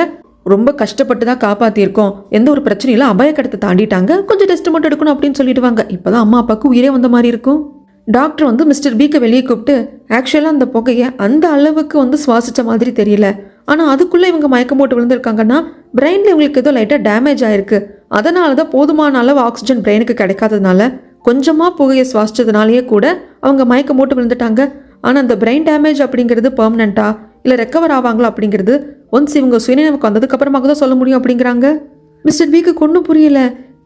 ரொம்ப கஷ்டப்பட்டு தான் காப்பாற்றிருக்கோம், எந்த ஒரு பிரச்சனையும் அபாயக்கடத்தை தாண்டிட்டாங்க, கொஞ்சம் டெஸ்ட் மட்டும் எடுக்கணும் அப்படின்னு சொல்லிடுவாங்க. இப்போ தான் அம்மா அப்பாவுக்கு உயிரே வந்த மாதிரி இருக்கும். டாக்டர் வந்து மிஸ்டர் பிக்கு வெளியே கூப்பிட்டு ஆக்சுவலாக அந்த புகையை அந்த அளவுக்கு வந்து சுவாசித்த மாதிரி தெரியல, ஆனால் அதுக்குள்ளே இவங்க மயக்கம் போட்டு விழுந்திருக்காங்கன்னா பிரெயினில் இவங்களுக்கு ஏதோ லைட்டாக டேமேஜ் ஆயிருக்கு, அதனால தான் போதுமான அளவு ஆக்சிஜன் பிரெயினுக்கு கிடைக்காததுனால கொஞ்சமாக புகையை சுவாசிச்சதுனாலேயே கூட அவங்க மயக்கம் போட்டு விழுந்துட்டாங்க. ஆனால் அந்த பிரெயின் டேமேஜ் அப்படிங்கிறது பெர்மனண்ட்டா இல்லை ரெக்கவர் ஆவாங்களா அப்படிங்கிறது ஒன்ஸ் இவங்க சுயநினைவுக்கு வந்ததுக்கு அப்புறமாக தான் சொல்ல முடியும் அப்படிங்கிறாங்க. மிஸ்டர் விக்கு ஒன்றும் புரியல.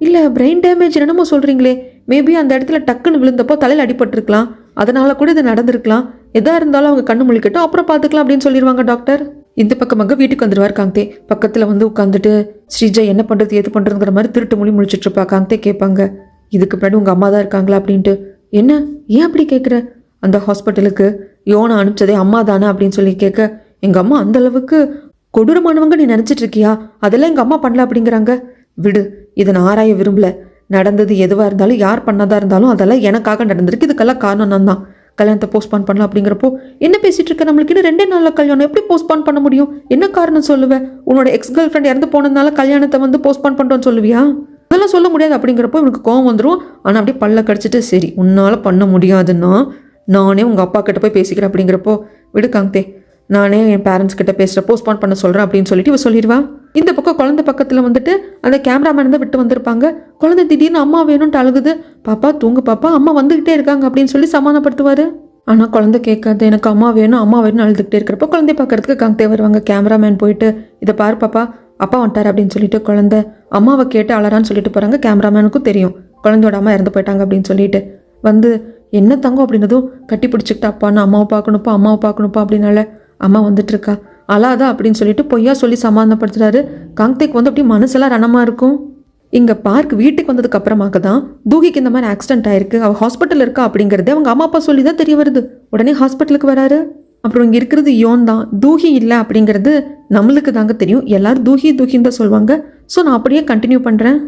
இல்லை பிரெயின் டேமேஜ் என்னமோ சொல்கிறீங்களே, மேபி அந்த இடத்துல டக்குன்னு விழுந்தப்போ தலையில் அடிபட்டிருக்கலாம், அதனால கூட இது நடந்திருக்கலாம். எதாக இருந்தாலும் அவங்க கண்ணு முழிக்கட்டும், அப்புறம் பார்த்துக்கலாம் அப்படின்னு சொல்லிடுவாங்க டாக்டர். இந்த பக்கமாக வீட்டுக்கு வந்துடுவார் காந்தே. பக்கத்தில் வந்து உட்காந்துட்டு ஸ்ரீஜா என்ன பண்ணுறது எது பண்ணுறதுங்கிற மாதிரி திருட்டு மொழி முழிச்சிட்டு இருப்பா. காந்தே கேட்பாங்க, இதுக்கு பின்னாடி உங்கள் அம்மா தான் இருக்காங்களா அப்படின்ட்டு. என்ன ஏன் அப்படி கேட்குற? அந்த ஹாஸ்பிட்டலுக்கு யோனை அனுப்பிச்சதே அம்மா தானே அப்படின்னு சொல்லி கேட்க, எங்கள் அம்மா அந்த அளவுக்கு கொடூரமானவங்க நீ நினச்சிட்டு இருக்கியா? அதெல்லாம் எங்கள் அம்மா பண்ணல அப்படிங்கிறாங்க. விடு, இதை நான் ஆராய விரும்பல. நடந்தது எதுவாக இருந்தாலும் யார் பண்ணதாக இருந்தாலும் அதெல்லாம் எனக்காக நடந்திருக்கு. இதுக்கெல்லாம் காரணம் நான் தான். கல்யாணத்தை போஸ்ட்பான் பண்ணலாம் அப்படிங்கிறப்போ என்ன பேசிட்டு இருக்க? நம்மளுக்கு இன்னும் 2 நாளில் கல்யாணம், எப்படி போஸ்ட்பான் பண்ண முடியும்? என்ன காரணம் சொல்லுவேன்? உன்னோட எக்ஸ் கேர்ள் ஃப்ரெண்ட் இறந்து போனதுனால கல்யாணத்தை வந்து போஸ்ட்பான் பண்ணுறோன்னு சொல்லுவியா? அதெல்லாம் சொல்ல முடியாது அப்படிங்கிறப்போ இவனுக்கு கோவம் வந்துடும். ஆனால் அப்படியே பல்ல கடிச்சிட்டு, சரி உன்னால் பண்ண முடியாதுன்னா நானே உங்கள் அப்பா கிட்ட போய் பேசிக்கிறேன் அப்படிங்கிறப்போ, விடு காந்தே, நானே என் பேரண்ட்ஸ் கிட்ட பேசுகிறேன், போஸ்ட்பான் பண்ண சொல்கிறேன் அப்படின்னு சொல்லிட்டு இவ சொல்லிடுவா. இந்த பக்கம் குழந்தை பக்கத்தில் வந்துட்டு அந்த கேமராமேன் தான் விட்டு வந்திருப்பாங்க. குழந்தை திடீர்னு அம்மா வேணும்ட்டு அழுகுது. பாப்பா தூங்கு பாப்பா, அம்மா வந்துக்கிட்டே இருக்காங்க அப்படின்னு சொல்லி சமாதானப்படுத்துவார். ஆனால் குழந்தை கேட்காது, எனக்கு அம்மா வேணும் அம்மா வேணும்னு அழுதுகிட்டே இருக்கிறப்போ குழந்தை பார்க்கறதுக்கு காந்தே வருவாங்க. கேமராமேன் போயிட்டு, இதை பாரு பாப்பா அப்பா வந்துட்டார் அப்படின்னு சொல்லிட்டு குழந்தை அம்மாவை கேட்டு அழறான்னு சொல்லிட்டு போகிறாங்க. கேமராமேனுக்கும் தெரியும் குழந்தையோட அம்மா இறந்து போயிட்டாங்க அப்படின்னு சொல்லிட்டு வந்து, என்ன தங்கம் அப்படின்னதும் கட்டி பிடிச்சிக்கிட்டு, அப்பா நான் அம்மாவை பார்க்கணுப்பா அப்படின்னால, அம்மா வந்துட்டு இருக்கா அழாதா அப்படின்னு சொல்லிட்டு பொய்யா சொல்லி சமாதானப்படுத்துறாரு. காங்தேக்கு வந்து அப்படி மனசெல்லாம் ரணமாக இருக்கும். இங்கே பார்க் வீட்டுக்கு வந்ததுக்கு அப்புறமாக தான் தூகிக்கு இந்த மாதிரி ஆக்சிடென்ட் ஆயிருக்கு, அவள் ஹாஸ்பிட்டல் இருக்கா அப்படிங்கிறது அவங்க அம்மா அப்பா சொல்லி தான் தெரிய வருது. உடனே ஹாஸ்பிட்டலுக்கு வராரு. அப்புறம் இங்கே இருக்கிறது யோன் தான், தூகி இல்லை அப்படிங்கிறது நம்மளுக்கு தாங்க தெரியும். எல்லாரும் தூகின்னு தான் சொல்லுவாங்க. ஸோ நான் அப்படியே கண்டினியூ பண்ணுறேன்.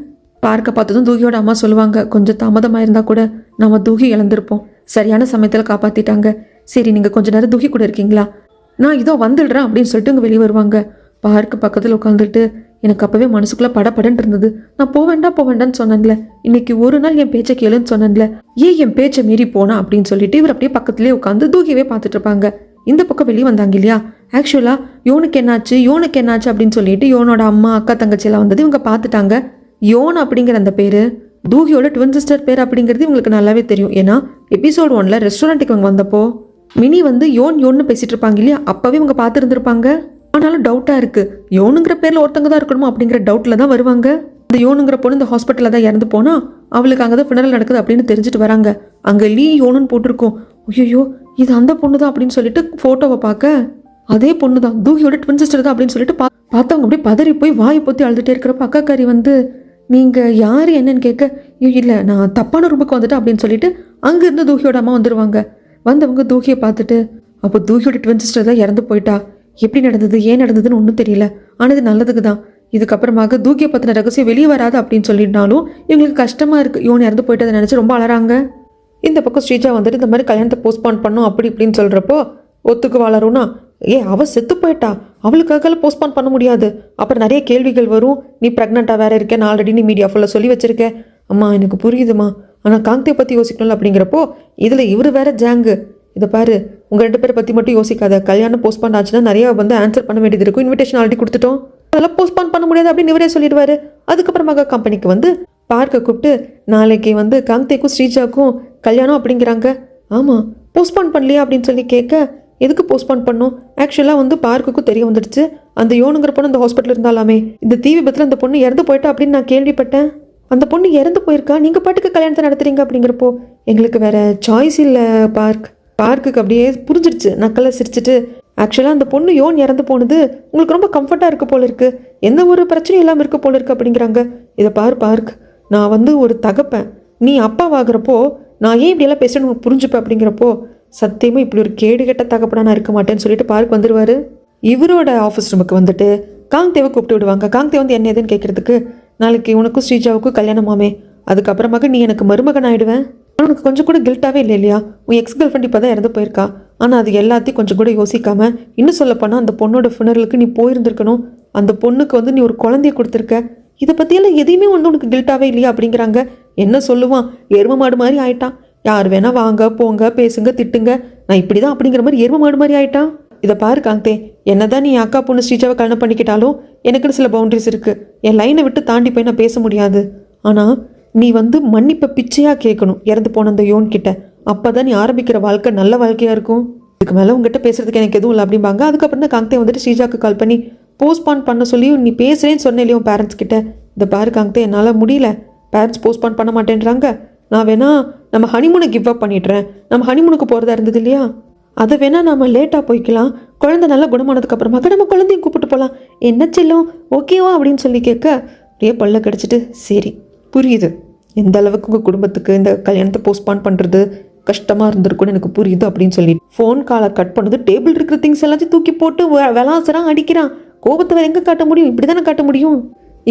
பார்க்க பார்த்ததும் தூகியோட அம்மா சொல்லுவாங்க, கொஞ்சம் தாமதமாக இருந்தால் கூட நம்ம தூகி இழந்திருப்போம், சரியான சமயத்தில் காப்பாற்றிட்டாங்க. சரி நீங்கள் கொஞ்ச நேரம் தூகி கூட இருக்கீங்களா, நான் இதோ வந்துடுறேன் அப்படின்னு சொல்லிட்டு இங்கே வெளியே வருவாங்க. பார்க்கு பக்கத்தில் உட்காந்துட்டு, எனக்கு அப்போவே மனசுக்குள்ளே படப்படன்னு இருந்தது. நான் போவேண்டான்னு சொன்னேன்ல, இன்னைக்கு ஒரு நாள் என் பேச்சை கேளுன்னு சொன்னேன்ல, ஏன் என் பேச்சை மீறி போனா அப்படின்னு சொல்லிட்டு இவர் அப்படியே பக்கத்துலேயே உட்காந்து தூகியவே பார்த்துட்டு இருப்பாங்க. இந்த பக்கம் வெளியே வந்தாங்க இல்லையா, ஆக்சுவலாக யோனுக்கு என்னாச்சு அப்படின்னு சொல்லிட்டு யோனோட அம்மா அக்கா தங்கச்சியெல்லாம் வந்தது இவங்க பார்த்துட்டாங்க. யோன் அப்படிங்கிற அந்த பேர் தூகியோட ட்வின் சிஸ்டர் பேர் அப்படிங்கிறது இவங்களுக்கு நல்லாவே தெரியும். ஏன்னா எபிசோட் 1 ரெஸ்டாரண்ட்டுக்கு இவங்க வந்தப்போ மினி வந்து யோன்னு பேசிட்டு இருப்பாங்க இல்லையா, அப்பவே இவங்க பார்த்துருந்துருப்பாங்க. ஆனாலும் டவுட்டாக இருக்குது, யோனுங்கிற பேரில் ஒருத்தங்க தான் இருக்கணுமோ அப்படிங்கிற டவுட்டில் தான் வருவாங்க. இந்த யோனுங்கிற பொண்ணு இந்த ஹாஸ்பிட்டலில் தான் இறந்து போனால் அவளுக்கு அங்கே தான் ஃபினரல் நடக்குது அப்படின்னு தெரிஞ்சுட்டு வராங்க. அங்கே லீ யோனுன்னு போட்டிருக்கோம். ஐயோ இது அந்த பொண்ணு தான் அப்படின்னு சொல்லிட்டு ஃபோட்டோவை பார்க்க, அதே பொண்ணு தான், தூகியோட ட்வின் சிஸ்டர் தான் அப்படின்னு சொல்லிட்டு பார்த்தவங்க அப்படியே பதறி போய் வாயை பொத்தி அழுதுகிட்டே இருக்கிறப்ப அக்காக்காரி வந்து, நீங்கள் யார் என்னன்னு கேட்க, ஐயோ இல்லை நான் தப்பான ரூமுக்கு வந்துட்டேன் அப்படின்னு சொல்லிட்டு அங்கேருந்து தூகியோட அம்மா வந்துடுவாங்க. வந்தவங்க தூகியை பார்த்துட்டு, அப்போ தூகியோட ட்வின் சிஸ்டர் தான் இறந்து போயிட்டா, எப்படி நடந்தது ஏன் நடந்ததுன்னு ஒன்றும் தெரியல, ஆனால் இது நல்லதுக்கு தான், இதுக்கப்புறமாக தூக்கியை பற்றின ரகசியம் வெளியே வராது அப்படின்னு சொல்லிட்டாலும் இவங்களுக்கு கஷ்டமாக இருக்குது. யோன் இறந்து போயிட்டு அதை நினச்சி ரொம்ப அழறாங்க. இந்த பக்கம் ஸ்ரீஜா வந்துட்டு இந்த மாதிரி கல்யாணத்தை போஸ்ட்பான் பண்ணோம் அப்படி இப்படின்னு சொல்கிறப்போ, ஒத்துக்கு வளரும்னா, அவள் செத்து போயிட்டா, அவளுக்காக போஸ்ட்பான் பண்ண முடியாது, அப்புறம் நிறைய கேள்விகள் வரும், நீ ப்ரெக்னெண்ட்டாக வேற இருக்கேன், நான் ஆல்ரெடி நீ மீடியா ஃபுல்லாக சொல்லி வச்சிருக்கேன். அம்மா எனக்கு புரியுதுமா, ஆனால் காங்தியை பற்றி யோசிக்கணும்ல அப்படிங்கிறப்போ, இதில் இவர் வேற ஜாங்கு, இதை பாரு உங்கள் 2 பேரை பற்றி மட்டும் யோசிக்காத, கல்யாணம் போஸ்ட்பான் ஆச்சுன்னா நிறையா வந்து ஆன்சர் பண்ண வேண்டியது இருக்கும், இன்விடேஷன் ஆல்ரெடி கொடுத்துட்டோம், அதெல்லாம் போஸ்ட்பான் பண்ண முடியாது அப்படின்னு இவரே சொல்லிடுவார். அதுக்கப்புறமாக கம்பெனிக்கு வந்து பார்க்க கூப்பிட்டு, நாளைக்கு வந்து காங்தேக்கும் ஸ்ரீஜாக்கும் கல்யாணம் அப்படிங்கிறாங்க. ஆமாம் போஸ்ட்பான் பண்ணலையா அப்படின்னு சொல்லி கேட்க, எதுக்கு போஸ்ட்பான் பண்ணோம், ஆக்சுவலாக வந்து பார்க்குக்கும் தெரிய வந்துடுச்சு அந்த யோனுங்கிற பொண்ணு அந்த ஹாஸ்பிட்டல் இருந்தாலாமே, இந்த தீ விபத்தில் அந்த பொண்ணு இறந்து போயிட்டா அப்படின்னு நான் கேள்விப்பட்டேன், அந்த பொண்ணு இறந்து போயிருக்கா, நீங்கள் பாட்டுக்கு கல்யாணத்தை நடத்துறீங்க அப்படிங்கிறப்போ, எங்களுக்கு வேற சாய்ஸ் இல்லை பார்க்குக்கு அப்படியே புரிஞ்சிடுச்சு, நக்கலை சிரிச்சிட்டு, ஆக்சுவலாக அந்த பொண்ணு யோன் இறந்து போனது உங்களுக்கு ரொம்ப கம்ஃபர்ட்டாக இருக்க போல இருக்குது, எந்த ஒரு பிரச்சனையும் இல்லாமல் இருக்க போல இருக்குது அப்படிங்கிறாங்க. இதை பார்க், நான் வந்து ஒரு தகப்பேன், நீ அப்பாவாகிறப்போ நான் ஏன் இப்படியெல்லாம் பேசுகிறேன்னு உங்களுக்கு புரிஞ்சுப்பேன் அப்படிங்கிறப்போ, சத்தியமாக இப்படி ஒரு கேடுகட்ட தகப்பனா நான் இருக்க மாட்டேன்னு சொல்லிட்டு பார்க் வந்துடுவார். இவரோட ஆஃபீஸ் ரூமுக்கு வந்துட்டு காங்தேவை கூப்பிட்டு விடுவாங்க. காங்தே வந்து என்ன ஏதுன்னு கேட்குறதுக்கு, நாளைக்கு உனக்கும் ஸ்ரீஜாவுக்கும் கல்யாணமாமே, அதுக்கப்புறமாக நீ எனக்கு மருமகன் ஆகிடுவேன், உனக்கு கொஞ்சம் கூட கில்ட்டாகவே இல்லை இல்லையா, உன் எக்ஸ் கேர்ள் ஃப்ரெண்ட் இப்போ தான் இறந்து போயிருக்கா, ஆனால் அது எல்லாத்தையும் கொஞ்சம் கூட யோசிக்காமல், இன்னும் சொல்லப்போனால் அந்த பொண்ணோட ஃபினரலுக்கு நீ போயிருந்திருக்கணும், அந்த பொண்ணுக்கு வந்து நீ ஒரு குழந்தைய கொடுத்துருக்க, இதை பற்றியெல்லாம் எதையுமே வந்து உனக்கு கில்ட்டாகவே இல்லையா அப்படிங்கிறாங்க. என்ன சொல்லுவான், எரும மாடு மாதிரி ஆயிட்டான், யார் வேணா வாங்க போங்க பேசுங்க திட்டுங்க, நான் இப்படி தான் அப்படிங்கிற மாதிரி எரும மாடு மாதிரி ஆயிட்டான். இதை பாரு காங்தே, என்னதான் நீ அக்கா பொண்ணு ஸ்ரீஜாவை கல்யாணம் பண்ணிக்கிட்டாலும் எனக்குன்னு சில பவுண்டரிஸ் இருக்குது, என் லைனை விட்டு தாண்டி போய் நான் பேச முடியாது, ஆனால் நீ வந்து மன்னிப்பை பிச்சையாக கேட்கணும் இறந்து போன அந்த யோன் கிட்ட, அப்போ தான் நீ ஆரம்பிக்கிற வாழ்க்கை நல்ல வாழ்க்கையாக இருக்கும், இதுக்கு மேலே உங்ககிட்ட பேசுறதுக்கு எனக்கு எதுவும் இல்லை அப்படிம்பாங்க. அதுக்கப்புறம் தான் காங்தே வந்துட்டு ஸ்ரீஜாவுக்கு கால் பண்ணி, போஸ்ட்பான் பண்ண சொல்லி நீ பேசுகிறேன்னு சொன்னேன் இல்லையோ பேரண்ட்ஸ் கிட்ட. இந்த பாரு காங்கத்தை, என்னால் முடியல, பேரண்ட்ஸ் போஸ்ட்பான் பண்ண மாட்டேன்றாங்க. நான் வேணா நம்ம ஹனிமூனை கிவ் அப் பண்ணிடுறேன். நம்ம ஹனிமூனுக்கு போகிறதா இருந்தது இல்லையா, அதை வேணா நம்ம லேட்டாக போய்க்கலாம். குழந்தை நல்லா குணமானதுக்கு அப்புறமாக்க நம்ம குழந்தையும் கூப்பிட்டு போகலாம். என்ன செல்லும், ஓகேவா அப்படின்னு சொல்லி கேட்க அப்படியே பல்ல கிடச்சிட்டு, சரி புரியுது, எந்த அளவுக்கு உங்கள் குடும்பத்துக்கு இந்த கல்யாணத்தை போஸ்ட்பான் பண்ணுறது கஷ்டமாக இருந்திருக்குன்னு எனக்கு புரியுது அப்படின்னு சொல்லி ஃபோன் காலை கட் பண்ணது. டேபிள் இருக்கிற திங்ஸ் எல்லாத்தையும் தூக்கி போட்டு விளாசுறான், அடிக்கிறான். கோபத்தை வேறு எங்கே காட்ட முடியும், இப்படி தானே காட்ட முடியும்.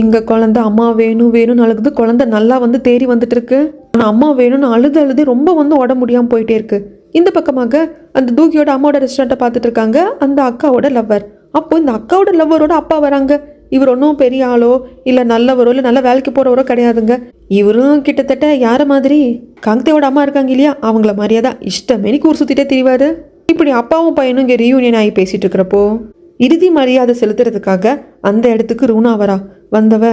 இங்கே குழந்தை அம்மா வேணும் வேணும்னு அழுகுது. குழந்தை நல்லா வந்து தேறி வந்துட்டு இருக்கு. ஆனால் அம்மா வேணும்னு அழுது ரொம்ப வந்து உடம்பு முடியாமல் போயிட்டே இருக்கு. இந்த பக்கமாக அந்த தூக்கியோட அம்மாவோட ரெஸ்டாரண்ட்டை பார்த்துட்டு இருக்காங்க அந்த அக்காவோட லவ்வர். அப்போ இந்த அக்காவோட லவ்வரோட அப்பா வராங்க. இவர் ஒன்றும் பெரிய ஆளோ இல்லை நல்லவரோ இல்லை நல்ல வேலைக்கு போகிறவரோ கிடையாதுங்க. இவரும் கிட்டத்தட்ட யார மாதிரி, காங்கத்தையோட அம்மா இருக்காங்க இல்லையா, அவங்கள மாதிரியே தான் இஷ்டமேனிக்கு ஊர் சுற்றிட்டே திரிவார். இப்படி அப்பாவும் பையனும் இங்கே ரீயூனியன் ஆகி பேசிகிட்டு இருக்கிறப்போ இறுதி மரியாதை செலுத்துறதுக்காக அந்த இடத்துக்கு ரூனா வரா. வந்தவ,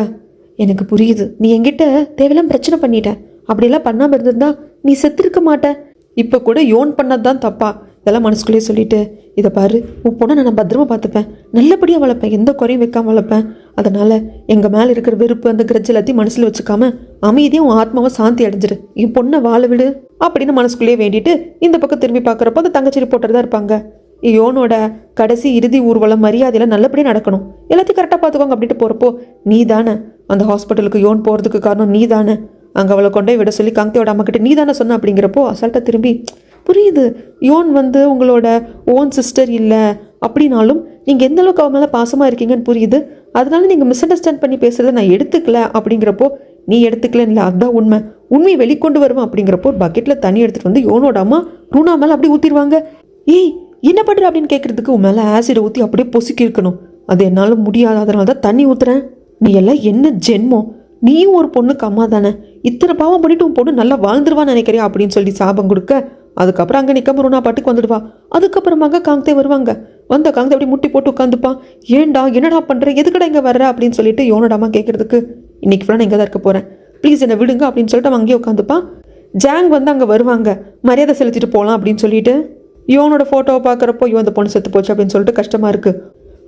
எனக்கு புரியுது, நீ என்கிட்ட தேவையெல்லாம் பிரச்சனை பண்ணிட்ட, அப்படியெல்லாம் பண்ணாமல் இருந்திருந்தா நீ செத்துருக்க மாட்ட. இப்போ கூட யோன் பண்ணது தான் தப்பா, இதெல்லாம் மனசுக்குள்ளேயே சொல்லிட்டு, இதை பாரு, உன் பொண்ணை நான் பத்திரமா பார்த்துப்பேன், நல்லபடியாக வளர்ப்பேன், எந்த குறையும் வைக்காம வளர்ப்பேன். அதனால் எங்கள் மேலே இருக்கிற வெறுப்பு அந்த கிரட்ஜ் எல்லாத்தையும் மனசில் வச்சுக்காம அமைதியாக உன் ஆத்மாவை சாந்தி அடைஞ்சிரு, என் பொண்ணை வாழ விடு அப்படின்னு மனசுக்குள்ளேயே வேண்டிட்டு இந்த பக்கம் திரும்பி பார்க்குறப்போ அந்த தங்கச்சி ரிப்போர்ட்டர் தான் இருப்பாங்க. யோனோட கடைசி இறுதி ஊர்வலம் மரியாதையில் நல்லபடியாக நடக்கணும், எல்லாத்தையும் கரெக்டாக பார்த்துக்கோங்க அப்படின்ட்டு போகிறப்போ, நீ தானே அந்த ஹாஸ்பிட்டலுக்கு யோன் போகிறதுக்கு காரணம், நீ தானே அங்கே அவளை கொண்டே விட சொல்லி காங்கத்தையோட அம்மா கிட்ட நீ தானே சொன்ன அப்படிங்கிறப்போ அசால்ட்டாக திரும்பி, புரியுது யோன் வந்து உங்களோட ஓன் சிஸ்டர் இல்லை அப்படின்னாலும் நீங்கள் எந்த அளவுக்கு அவன் மேலே பாசமாக இருக்கீங்கன்னு புரியுது, அதனால நீங்கள் மிஸ் அண்டர்ஸ்டாண்ட் பண்ணி பேசுகிறத நான் எடுத்துக்கல அப்படிங்கிறப்போ, நீ எடுத்துக்கலன்னு இல்லை, அதுதான் உண்மையை வெளிக்கொண்டு வருவேன் அப்படிங்கிறப்போ ஒரு பக்கெட்டில் தண்ணி எடுத்துகிட்டு வந்து யோனோட அம்மா ரூனா மேலே அப்படியே ஊற்றிடுவாங்க. ஏய் என்ன பண்ணுற அப்படின்னு கேட்குறதுக்கு, உன் மேலே ஆசிடை ஊற்றி அப்படியே பொசுக்கி இருக்கணும், அது என்னால் முடியாது, அதனால தான் தண்ணி ஊற்றுறேன். நீ எல்லாம் என்ன ஜென்மம், நீயும் ஒரு பொண்ணுக்கு அம்மா தானே, இத்தனை பாவம் பண்ணிட்டு உன் பொண்ணு நல்லா வாழ்ந்துருவான்னு நினைக்கிறியா அப்படின்னு சொல்லி சாபம் கொடுக்க, அதுக்கப்புறம் அங்கே நிற்காம ரூனா பாட்டுக்கு வந்துடுவா. அதுக்கப்புறமாக காங்கத்தை வருவாங்க. வந்த காங்கத்தை அப்படி முட்டி போட்டு உட்காந்துப்பான். ஏன்டா என்னடா பண்ணுற, எதுக்கடா இங்கே வர்ற அப்படின்னு சொல்லிட்டு யோனோட அம்மா கேட்குறதுக்கு, இன்னைக்கு ஃபுல்லாக நான் இங்கே தான் இருக்க போகிறேன், ப்ளீஸ் என்னை விடுங்க அப்படின்னு சொல்லிட்டு அவன் அங்கேயே உட்காந்துப்பான். ஜாங் வந்து அங்கே வருவாங்க, மரியாதை செலுத்திட்டு போகலாம் அப்படின்னு சொல்லிட்டு. யோனோட ஃபோட்டோவை பார்க்குறப்போ இவன் அந்த பொண்ணு செத்து போச்சு அப்படின்னு சொல்லிட்டு கஷ்டமாக இருக்குது.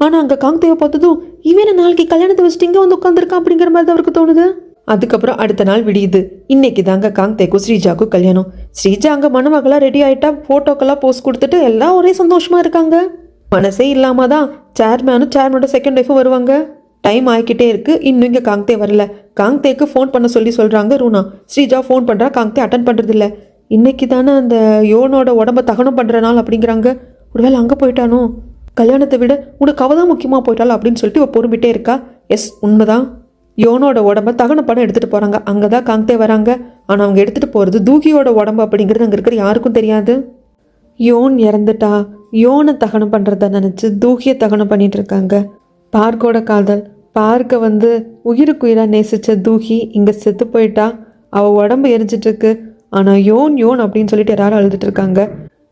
ஆனால் அங்கே காங்கத்தையை பார்த்ததும் இவன் நாளைக்கு கல்யாணத்தை வச்சுட்டு இங்கே வந்து உட்காந்துருக்கான் அப்படிங்கிற மாதிரி தான் அவருக்கு தோணுது. அதுக்கப்புறம் அடுத்த நாள் விடியுது. இன்னைக்கு தாங்க காங்கத்தைக்கும் ஸ்ரீஜாக்கும் கல்யாணம். ஸ்ரீஜா அங்கே மணமகளாக ரெடி ஆகிட்டா, ஃபோட்டோக்கெல்லாம் போஸ்ட் கொடுத்துட்டு எல்லாம் ஒரே சந்தோஷமாக இருக்காங்க. மனசே இல்லாமல் தான் சேர்மனோட செகண்ட் ஒய்ஃபும் வருவாங்க. டைம் ஆகிக்கிட்டே இருக்குது, இன்னும் இங்கே காங்கத்தே வரல. காங்கத்தேக்கு ஃபோன் பண்ண சொல்லி சொல்கிறாங்க ரூனா. ஸ்ரீஜா ஃபோன் பண்ணுறா, காங்கத்தே அட்டன் பண்ணுறதில்ல. இன்னைக்கு தானே அந்த யோனோட உடம்ப தகனம் பண்ணுற நாள் அப்படிங்கிறாங்க. ஒருவேளை அங்கே போயிட்டானோ, கல்யாணத்தை விட உனக்கு அவ தான் முக்கியமாக போயிட்டாள் அப்படின்னு சொல்லிட்டு இவ பொறுமிட்டே இருக்கா. எஸ் உண்மைதான், யோனோட உடம்ப தகன படம் எடுத்துகிட்டு போகிறாங்க. அங்கே தான் காங்கத்தே வராங்க. ஆனால் அவங்க எடுத்துகிட்டு போகிறது தூகியோட உடம்பு அப்படிங்கிறது அங்கே இருக்கிற யாருக்கும் தெரியாது. யோன் இறந்துட்டா, யோனை தகனம் பண்ணுறத நினச்சி தூகியை தகனம் பண்ணிட்டு இருக்காங்க. பார்க்கோட காதல், பார்க்க வந்து உயிருக்குயிராக நேசித்த தூகி இங்கே செத்து போயிட்டா, அவள் உடம்பு எரிஞ்சிட்ருக்கு. ஆனால் யோன் அப்படின்னு சொல்லிட்டு யாரும் அழுதுட்டு இருக்காங்க.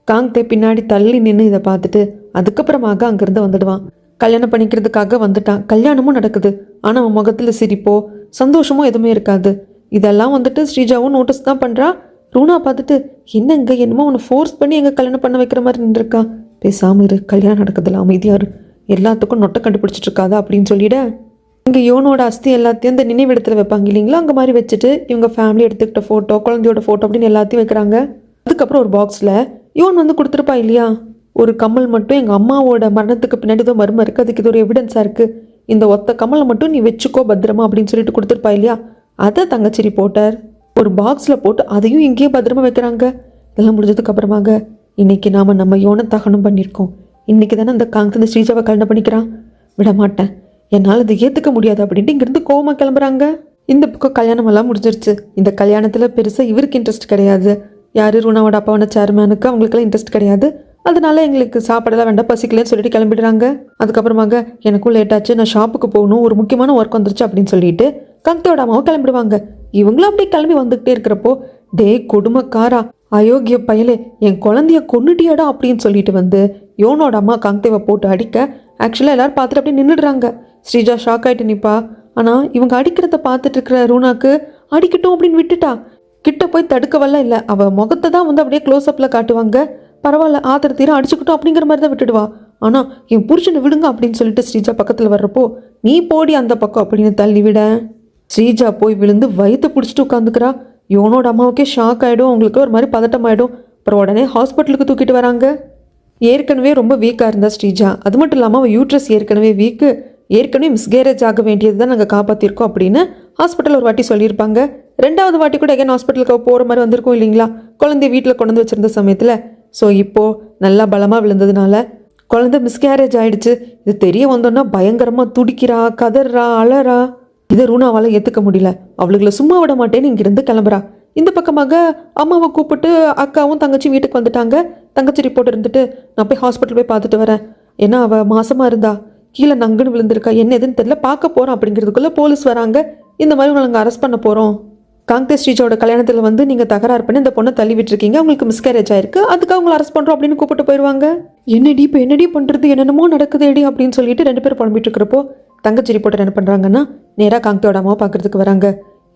காங்கத்தே பின்னாடி தள்ளி நின்று இதை பார்த்துட்டு அதுக்கப்புறமாக அங்கேருந்து வந்துடுவான். கல்யாணம் பண்ணிக்கிறதுக்காக வந்துட்டான். கல்யாணமும் நடக்குது. ஆனால் அவன் முகத்தில் சிரிப்போ சந்தோஷமோ எதுவுமே இருக்காது. இதெல்லாம் வந்துட்டு ஸ்ரீஜாவும் நோட்டீஸ் தான் பண்ணுறா. ரூனா பார்த்துட்டு, என்னங்க என்னமோ அவனை ஃபோர்ஸ் பண்ணி எங்கே கல்யாணம் பண்ண வைக்கிற மாதிரி நின்றுருக்கா, பேசாமல் இரு, கல்யாணம் நடக்குதுல்ல, அமைதியாரு, எல்லாத்துக்கும் நொட்டை கண்டுபிடிச்சிட்டு இருக்காதா அப்படின்னு சொல்லிட, இங்கே யோனோட அஸ்தி எல்லாத்தையும் இந்த நினைவிடத்தில் வைப்பாங்க இல்லைங்களா, அங்கே மாதிரி வச்சுட்டு இவங்க ஃபேமிலி எடுத்துக்கிட்ட ஃபோட்டோ, குழந்தையோட ஃபோட்டோ அப்படின்னு எல்லாத்தையும் வைக்கிறாங்க. அதுக்கப்புறம் ஒரு பாக்ஸில் யோன் வந்து கொடுத்துருப்பா இல்லையா, ஒரு கம்மல் மட்டும் எங்கள் அம்மாவோட மரணத்துக்கு பின்னாடி தான் மர்மம் இருக்குது, அதுக்கு இது ஒரு எவிடன்ஸாக இருக்குது, இந்த ஒத்த கம்மலை மட்டும் நீ வச்சுக்கோ பத்திரமா அப்படின்னு சொல்லிட்டு கொடுத்துருப்பா இல்லையா, அதை தங்கச்சி ரிப்போர்ட்டர் ஒரு பாக்ஸில் போட்டு அதையும் இங்கேயே பத்திரமா வைக்கிறாங்க. இதெல்லாம் முடிஞ்சதுக்கு அப்புறமாக, இன்னைக்கு நம்ம யோனை தகனம் பண்ணியிருக்கோம், இன்னைக்கு தானே அந்த காங்கத்தை ஸ்ரீஜாவை கல்யாணம் பண்ணிக்கிறான், விட மாட்டேன், என்னால் அதை ஏற்றுக்க முடியாது அப்படின்ட்டு இங்கேருந்து கோவமாக கிளம்புறாங்க. இந்த பக்கம் கல்யாணம் எல்லாம் முடிஞ்சிருச்சு. இந்த கல்யாணத்தில் பெருசாக இவருக்கு இன்ட்ரெஸ்ட் கிடையாது. யார் ரூனாவோட அப்பாவான சேர்மேனுக்கு அவங்களுக்கெல்லாம் இன்ட்ரெஸ்ட் கிடையாது. அதனால எங்களுக்கு சாப்பாடெல்லாம் வேண்டாம், பசிக்கலன்னு சொல்லிட்டு கிளம்பிடுறாங்க. அதுக்கப்புறமாக எனக்கும் லேட் ஆச்சு, நான் ஷாப்புக்கு போகணும், ஒரு முக்கியமான ஒர்க் வந்துருச்சு அப்படின்னு சொல்லிட்டு காங்கத்தையோட அம்மாவும் கிளம்பிடுவாங்க. இவங்களும் அப்படியே கிளம்பி வந்துகிட்டே இருக்கிறப்போ, டே கொடுமைக்காரா, அயோக்கிய பயலே, என் குழந்தைய கொன்னுட்டியாடா அப்படின்னு சொல்லிட்டு வந்து யோனோட அம்மா காங்கத்தேவை போட்டு அடிக்க, ஆக்சுவலாக எல்லாரும் பார்த்துட்டு அப்படியே நின்றுடுறாங்க. ஸ்ரீஜா ஷாக் ஆகிட்டு நிற்பா. ஆனால் இவங்க அடிக்கிறத பார்த்துட்டு இருக்கிற ரூனாக்கு அடிக்கட்டும் அப்படின்னு விட்டுட்டா. கிட்ட போய் தடுக்கவெல்லாம் இல்லை, அவள் முகத்தை தான் வந்து அப்படியே க்ளோஸ்அப்பில் காட்டுவாங்க. பரவாயில்ல, ஆத்திர தீர அடிச்சுக்கிட்டோம் அப்படிங்கிற மாதிரி தான் விட்டுடுவா. ஆனால் என் புருஷனை விடுங்க அப்படின்னு சொல்லிட்டு ஸ்ரீஜா பக்கத்தில் வர்றப்போ நீ போடி அந்த பக்கம் அப்படின்னு தள்ளி விட ஸ்ரீஜா போய் விழுந்து வயிற்ற பிடிச்சிட்டு உட்காந்துக்கிறா. யோனோட அம்மாவுக்கே ஷாக் ஆகிடும், அவங்களுக்கு ஒரு மாதிரி பதட்டம் ஆகிடும். அப்புறம் உடனே ஹாஸ்பிட்டலுக்கு தூக்கிட்டு வராங்க. ஏற்கனவே ரொம்ப வீக்காக இருந்தா ஸ்ரீஜா. அது மட்டும் இல்லாமல் அவள் யூட்ரஸ் ஏற்கனவே வீக்கு, ஏற்கனவே மிஸ்கேரேஜ் ஆக வேண்டியது தான் நாங்கள் காப்பாற்றிருக்கோம் அப்படின்னு ஹாஸ்பிட்டல் ஒரு வாட்டி சொல்லியிருப்பாங்க. 2வது வாட்டி கூட எகேன் ஹாஸ்பிட்டலுக்கு போகிற மாதிரி வந்திருக்கும் இல்லைங்களா, குழந்தைய வீட்டில் கொண்டு வந்து வச்சுருந்த சமயத்தில். ஸோ இப்போது நல்லா பலமாக விழுந்ததுனால குழந்தை மிஸ்கேரேஜ் ஆகிடுச்சு. இது தெரிய வந்தோன்னா பயங்கரமாக துடிக்கிறா, கதறா, அழறா. இதை ரூனாவால் ஏற்றுக்க முடியல. அவளுகளை சும்மா விட மாட்டேன்னு இங்கிருந்து கிளம்புறா. இந்த பக்கமாக அம்மாவை கூப்பிட்டு அக்காவும் தங்கச்சி வீட்டுக்கு வந்துட்டாங்க. தங்கச்சி ரிப்போர்ட் இருந்துட்டு நான் போய் ஹாஸ்பிட்டல் போய் பார்த்துட்டு வரேன், ஏன்னா அவள் மாசமாக இருந்தா, கீழே நங்குன்னு விழுந்திருக்கா, என்ன எதுன்னு தெரியல, பார்க்க போகிறோம் அப்படிங்கிறதுக்குள்ளே போலீஸ் வராங்க. இந்த மாதிரி உங்களை நாங்கள் அரெஸ்ட் பண்ண போகிறோம். காங்கே ஸ்ரீஜோட கல்யாணத்தில் வந்து நீங்கள் தகராறு பண்ணி இந்த பொண்ணை தள்ளி விட்டுருக்கீங்க, உங்களுக்கு மிஸ்கேரேஜ் ஆயிருக்கு, அதுக்காக உங்களை அரெஸ்ட் பண்ணுறோம் அப்படின்னு கூப்பிட்டு போயிடுவாங்க. என்னடி இப்போ என்னடி பண்ணுறது, என்னென்னமோ நடக்குதுடி அப்படின்னு சொல்லிட்டு 2 பேர் புலம்பிட்டு இருக்கிறப்போ தங்கச்சி ரிப்போர்ட்டர் என்ன பண்ணுறாங்கன்னா நேராக காங்கேயோட அம்மாவை பார்க்குறதுக்கு வராங்க.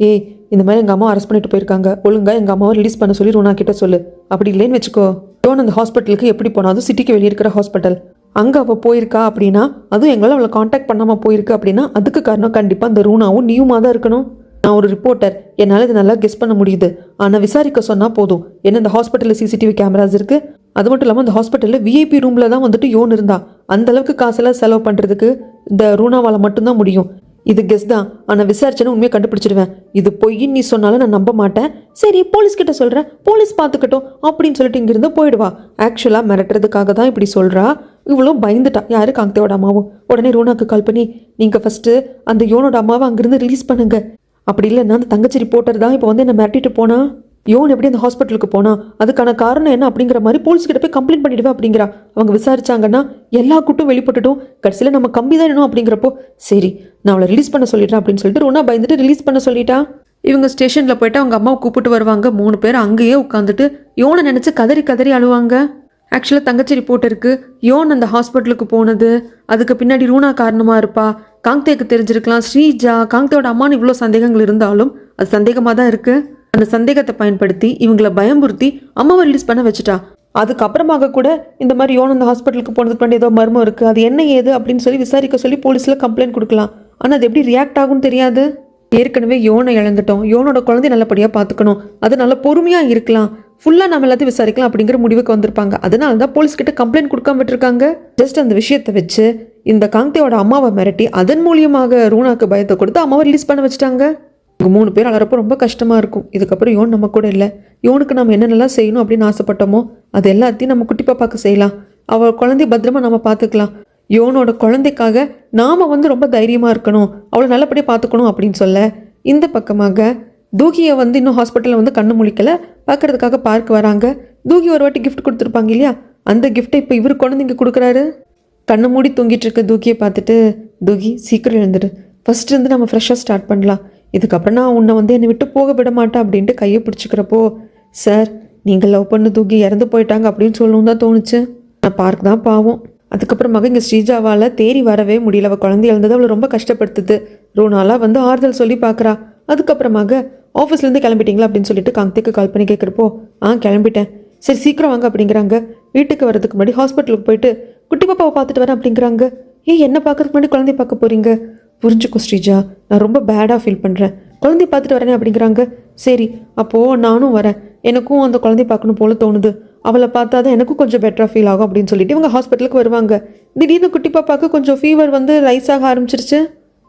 ஏய், இந்த மாதிரி எங்கள் அம்மா அரெஸ்ட் பண்ணிட்டு போயிருக்காங்க, ஒழுங்காக எங்கள் அம்மாவை ரிலீஸ் பண்ண சொல்லி ரூனா கிட்ட சொல்லு. அப்படி இல்லைன்னு வச்சுக்கோ, யோன் அந்த ஹாஸ்பிட்டலுக்கு எப்படி போனா, அதுவும் சிட்டிக்கு வெளியே இருக்கிற ஹாஸ்பிட்டல், அங்கே அவள் போயிருக்கா அப்படின்னா, அதுவும் எங்களால் அவளை காண்டாக்ட் பண்ணாமல் போயிருக்கு அப்படின்னா அதுக்கு காரணம் கண்டிப்பாக அந்த ரூனாவும் நீயுமா தான் இருக்கணும். நான் ஒரு ரிப்போர்ட்டர், என்னால் இது நல்லா கெஸ் பண்ண முடியுது. ஆனால் விசாரிக்க சொன்னால் போதும். ஏன்னா இந்த ஹாஸ்பிட்டலில் சிசிடிவி கேமராஸ் இருக்குது. அது மட்டும் இல்லாமல் அந்த ஹாஸ்பிட்டலில் விஐபி ரூமில் தான் வந்துட்டு யோன் இருந்தா. அந்தளவுக்கு காசெல்லாம் செலவு பண்ணுறதுக்கு இந்த ரூனாவால் மட்டும்தான் முடியும். இது கெஸ் தான், ஆனால் விசாரிச்சேன்னு உண்மையை கண்டுபிடிச்சிடுவேன். இது பொய்ன்னு நீ சொன்னாலும் நான் நம்ப மாட்டேன். சரி, போலீஸ்கிட்ட சொல்கிறேன், போலீஸ் பார்த்துக்கட்டும் அப்படின்னு சொல்லிட்டு இங்கிருந்து போயிடுவா. ஆக்சுவலாக மிரட்டுறதுக்காக தான் இப்படி சொல்கிறா. இவ்வளோ பயந்துட்டா. யாரு, காங்கேயோட அம்மாவும். உடனே ரூனாக்கு கால் பண்ணி நீங்கள் ஃபஸ்ட்டு அந்த யோனோட அம்மாவை அங்கேருந்து ரிலீஸ் பண்ணுங்க, அப்படி இல்லைன்னா அந்த தங்கச்சி ரிப்போர்ட்டர் தான் இப்போ வந்து என்னை மிரட்டிட்டு போனா, யோன் எப்படி அந்த ஹாஸ்பிட்டலுக்கு போனா, அதுக்கான காரணம் என்ன அப்படிங்கிற மாதிரி போலீஸ்கிட்ட போய் கம்ப்ளைண்ட் பண்ணிடுவேன் அப்படிங்கிறா. அவங்க விசாரிச்சாங்கன்னா எல்லா கூட்டும் வெளிப்பட்டுட்டும் கடைசியில் நம்ம கம்பி தான் வேணும் அப்படிங்கிறப்போ சரி நான் அவளை ரிலீஸ் பண்ண சொல்லிடுறேன் அப்படின்னு சொல்லிட்டு ரூனா பயந்துட்டு ரிலீஸ் பண்ண சொல்லிட்டா. இவங்க ஸ்டேஷனில் போயிட்டு அவங்க அம்மாவை கூப்பிட்டு வருவாங்க. 3 பேர் அங்கேயே உட்காந்துட்டு யோனை நினச்சி கதறி கதறி அழுவாங்க. ஆக்சுவலாக தங்கச்சி ரிப்போர்ட்டருக்கு யோன் அந்த ஹாஸ்பிட்டலுக்கு போனது, அதுக்கு பின்னாடி ரூனா காரணமாக இருப்பா, காங்கேக்கு தெரிஞ்சிருக்கலாம், ஸ்ரீஜா காங்கேயோட அம்மானு இவ்வளோ சந்தேகங்கள் இருந்தாலும் அது சந்தேகமாக தான் இருக்குது. அந்த சந்தேகத்தை பயன்படுத்தி இவங்களை பயமுறுத்தி அம்மாவை ரிலீஸ் பண்ண வச்சுட்டா. அதுக்கப்புறமாக கூட இந்த மாதிரி யோன் அந்த ஹாஸ்பிட்டலுக்கு போனதுக்கு பண்ணி ஏதோ மர்மம் இருக்குது, அது என்ன ஏது அப்படின்னு சொல்லி விசாரிக்க சொல்லி போலீஸில் கம்ப்ளைண்ட் கொடுக்கலாம். ஆனால் அது எப்படி ரியாக்ட் ஆகும்னு தெரியாது. ஏற்கனவே யோனை இழந்துட்டோம், யோனோட குழந்தை நல்லபடியாக பார்த்துக்கணும், அது நல்ல பொறுமையாக இருக்கலாம், ஃபுல்லாக நம்ம எல்லாத்தையும் விசாரிக்கலாம் அப்படிங்கிற முடிவுக்கு வந்திருப்பாங்க. அதனால தான் போலீஸ்கிட்ட கம்ப்ளைண்ட் கொடுக்காம விட்டுருக்காங்க. ஜஸ்ட் அந்த விஷயத்தை வச்சு இந்த காங்கேயோட அம்மாவை மிரட்டி அதன் மூலியமாக ரூனாக்கு பயத்தை கொடுத்து அம்மாவை ரிலீஸ் பண்ண வச்சுட்டாங்க. இவங்க 3 பேர் அலறப்போ ரொம்ப கஷ்டமாக இருக்கும். இதுக்கப்புறம் யோன் நம்ம கூட இல்லை, யோனுக்கு நம்ம என்னென்னலாம் செய்யணும் அப்படின்னு ஆசைப்பட்டோமோ அது எல்லாத்தையும் நம்ம குட்டி பாப்பாக்கு செய்யலாம், அவள் குழந்தை பத்திரமா நம்ம பார்த்துக்கலாம். யோனோட குழந்தைக்காக நாம் வந்து ரொம்ப தைரியமாக இருக்கணும், அவளை நல்லபடியாக பார்த்துக்கணும் அப்படின்னு சொல்ல இந்த பக்கமாக தூகியை வந்து இன்னும் ஹாஸ்பிட்டலில் வந்து கண்ணு முழிக்கலை, பார்க்குறதுக்காக பார்க் வராங்க. தூகி ஒரு வாட்டி கிஃப்ட் கொடுத்துருப்பாங்க இல்லையா, அந்த கிஃப்ட்டை இப்போ இவர் கொண்டு இங்கே கொடுக்குறாரு. கண்ணு மூடி தூங்கிட்டு இருக்க தூகியை பார்த்துட்டு, தூகி சீக்கிரம் எழுந்துடு, ஃபஸ்ட்டு இருந்து நம்ம ஃப்ரெஷ்ஷாக ஸ்டார்ட் பண்ணலாம், இதுக்கப்புறம் நான் உன்னை வந்து என்னை விட்டு போக விட மாட்டேன் அப்படின்ட்டு கையை பிடிச்சிக்கிறப்போ, சார் நீங்கள் லவ் பண்ண தூக்கி இறந்து போயிட்டாங்க அப்படின்னு சொல்லணும் தான் தோணுச்சு. நான் பார்க் தான் பாவம். அதுக்கப்புறமாக இங்கே ஸ்ரீஜாவால் தேறி வரவே முடியல, அவள் குழந்தை இழந்தது அவளை ரொம்ப கஷ்டப்படுத்துது. ரூனாலாம் வந்து ஆறுதல் சொல்லி பார்க்குறா. அதுக்கப்புறமாக ஆஃபீஸ்லேருந்து கிளம்பிட்டீங்களா அப்படின்னு சொல்லிட்டு காங்கேக்கு கால் பண்ணி கேட்குறப்போ கிளம்பிட்டேன், சரி சீக்கிரம் வாங்க அப்படிங்கிறாங்க. வீட்டுக்கு வரதுக்கு முன்னாடி ஹாஸ்பிட்டலுக்கு போயிட்டு குட்டி பாப்பாவை பார்த்துட்டு வரேன் அப்படிங்கிறாங்க. என்ன பார்க்கறதுக்கு முன்னாடி குழந்தைய பார்க்க போகிறீங்க, புரிஞ்சுக்கோ ஸ்ரீஜா, நான் ரொம்ப பேடாக ஃபீல் பண்ணுறேன், குழந்தைய பார்த்துட்டு வரேன் அப்படிங்கிறாங்க. சரி அப்போது நானும் வரேன், எனக்கும் அந்த குழந்தைய பார்க்கணும் போல தோணுது, அவளை பார்த்தா தான் எனக்கும் கொஞ்சம் பெட்டராக ஃபீல் ஆகும் அப்படின்னு சொல்லிட்டு இவங்க ஹாஸ்பிட்டலுக்கு வருவாங்க. திடீர்னு குட்டி பாப்பாவுக்கு கொஞ்சம் ஃபீவர் வந்து ரைஸ் ஆக ஆரம்பிச்சிருச்சு.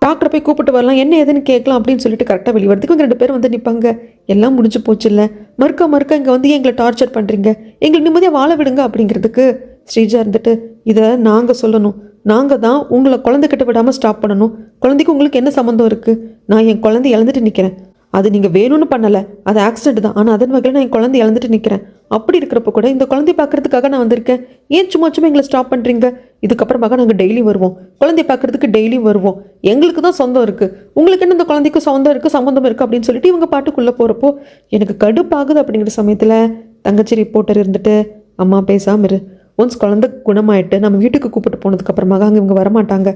டாக்டரை போய் கூப்பிட்டு வரலாம், என்ன ஏதுன்னு கேட்கலாம் அப்படின்னு சொல்லிட்டு கரெக்டாக வெளிவரதுக்கு இவங்க 2 பேர் வந்து நிற்பாங்க. எல்லாம் முடிஞ்சு போச்சு இல்லை, மறுக்க இங்கே வந்து எங்களை டார்ச்சர் பண்ணுறீங்க, எங்களை நிம்மதியாக வாழ விடுங்க அப்படிங்கிறதுக்கு ஸ்ரீஜா இருந்துட்டு, இதை நாங்கள் சொல்லணும், நாங்கள் தான் உங்களை குழந்தைகிட்ட விடாமல் ஸ்டாப் பண்ணணும், குழந்தைக்கு உங்களுக்கு என்ன சம்மந்தம் இருக்குது, நான் என் குழந்தை இழந்துட்டு நிற்கிறேன், அது நீங்கள் வேணும்னு பண்ணலை, அது ஆக்சிடென்ட் தான், ஆனால் அதன் வகையில் நான் என் குழந்தை இழந்துட்டு நிற்கிறேன், அப்படி இருக்கிறப்ப கூட இந்த குழந்தைய பார்க்கறதுக்காக நான் வந்திருக்கேன், ஏன் சும்மா எங்களை ஸ்டாப் பண்ணுறீங்க, இதுக்கப்புறமாக நாங்கள் டெய்லி வருவோம், குழந்தைய பார்க்கறதுக்கு டெய்லியும் வருவோம், எங்களுக்கு தான் சொந்தம் இருக்குது, உங்களுக்கு என்ன இந்த குழந்தைக்கு சொந்தம் இருக்குது சம்மந்தம் இருக்குது அப்படின்னு சொல்லிட்டு இவங்க பாட்டுக்குள்ளே போகிறப்போ எனக்கு கடுப்பாகுது. அப்படிங்கிற சமயத்தில் தங்கச்சி ரிப்போர்ட்டர் இருந்துட்டு, அம்மா பேசாமல் இரு, ஒன்ஸ் குழந்தை குணமாயிட்டு நம்ம வீட்டுக்கு கூப்பிட்டு போனதுக்கப்புறமாக அங்கே இவங்க வரமாட்டாங்க,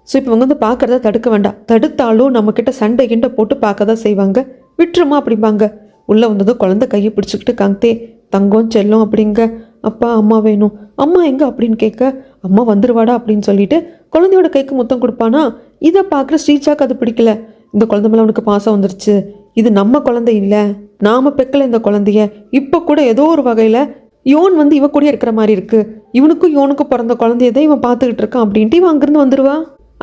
ஸோ இப்போ இவங்க வந்து பார்க்குறத தடுக்க வேண்டாம், தடுத்தாலும் நம்மக்கிட்ட சண்டை கிண்டை போட்டு பார்க்க தான் செய்வாங்க, விட்டுருமா அப்படிம்பாங்க. உள்ளே வந்ததும் குழந்தை கையை பிடிச்சிக்கிட்டு காங்கே தங்கம் செல்லும் அப்படிங்க, அப்பா அம்மா வேணும், அம்மா எங்கே அப்படின்னு கேட்க அம்மா வந்துருவாடா அப்படின்னு சொல்லிட்டு குழந்தையோட கைக்கு முத்தம் கொடுப்பானா. இதை பார்க்குற ஸ்ரீஜாக்கு அது பிடிக்கல. இந்த குழந்தை மேலே அவனுக்கு பாசம் வந்துருச்சு, இது நம்ம குழந்தை இல்லை, நாம பெக்கல இந்த குழந்தைய, இப்போ கூட ஏதோ ஒரு வகையில் யோன் வந்து இவ கூட இருக்கிற மாதிரி இருக்கு, இவனுக்கும் யோனுக்கும் பிறந்த குழந்தைய தான் இவன் பார்த்துக்கிட்டு இருக்கான் அப்படின்ட்டு இவன் அங்கிருந்து வந்துடுவா.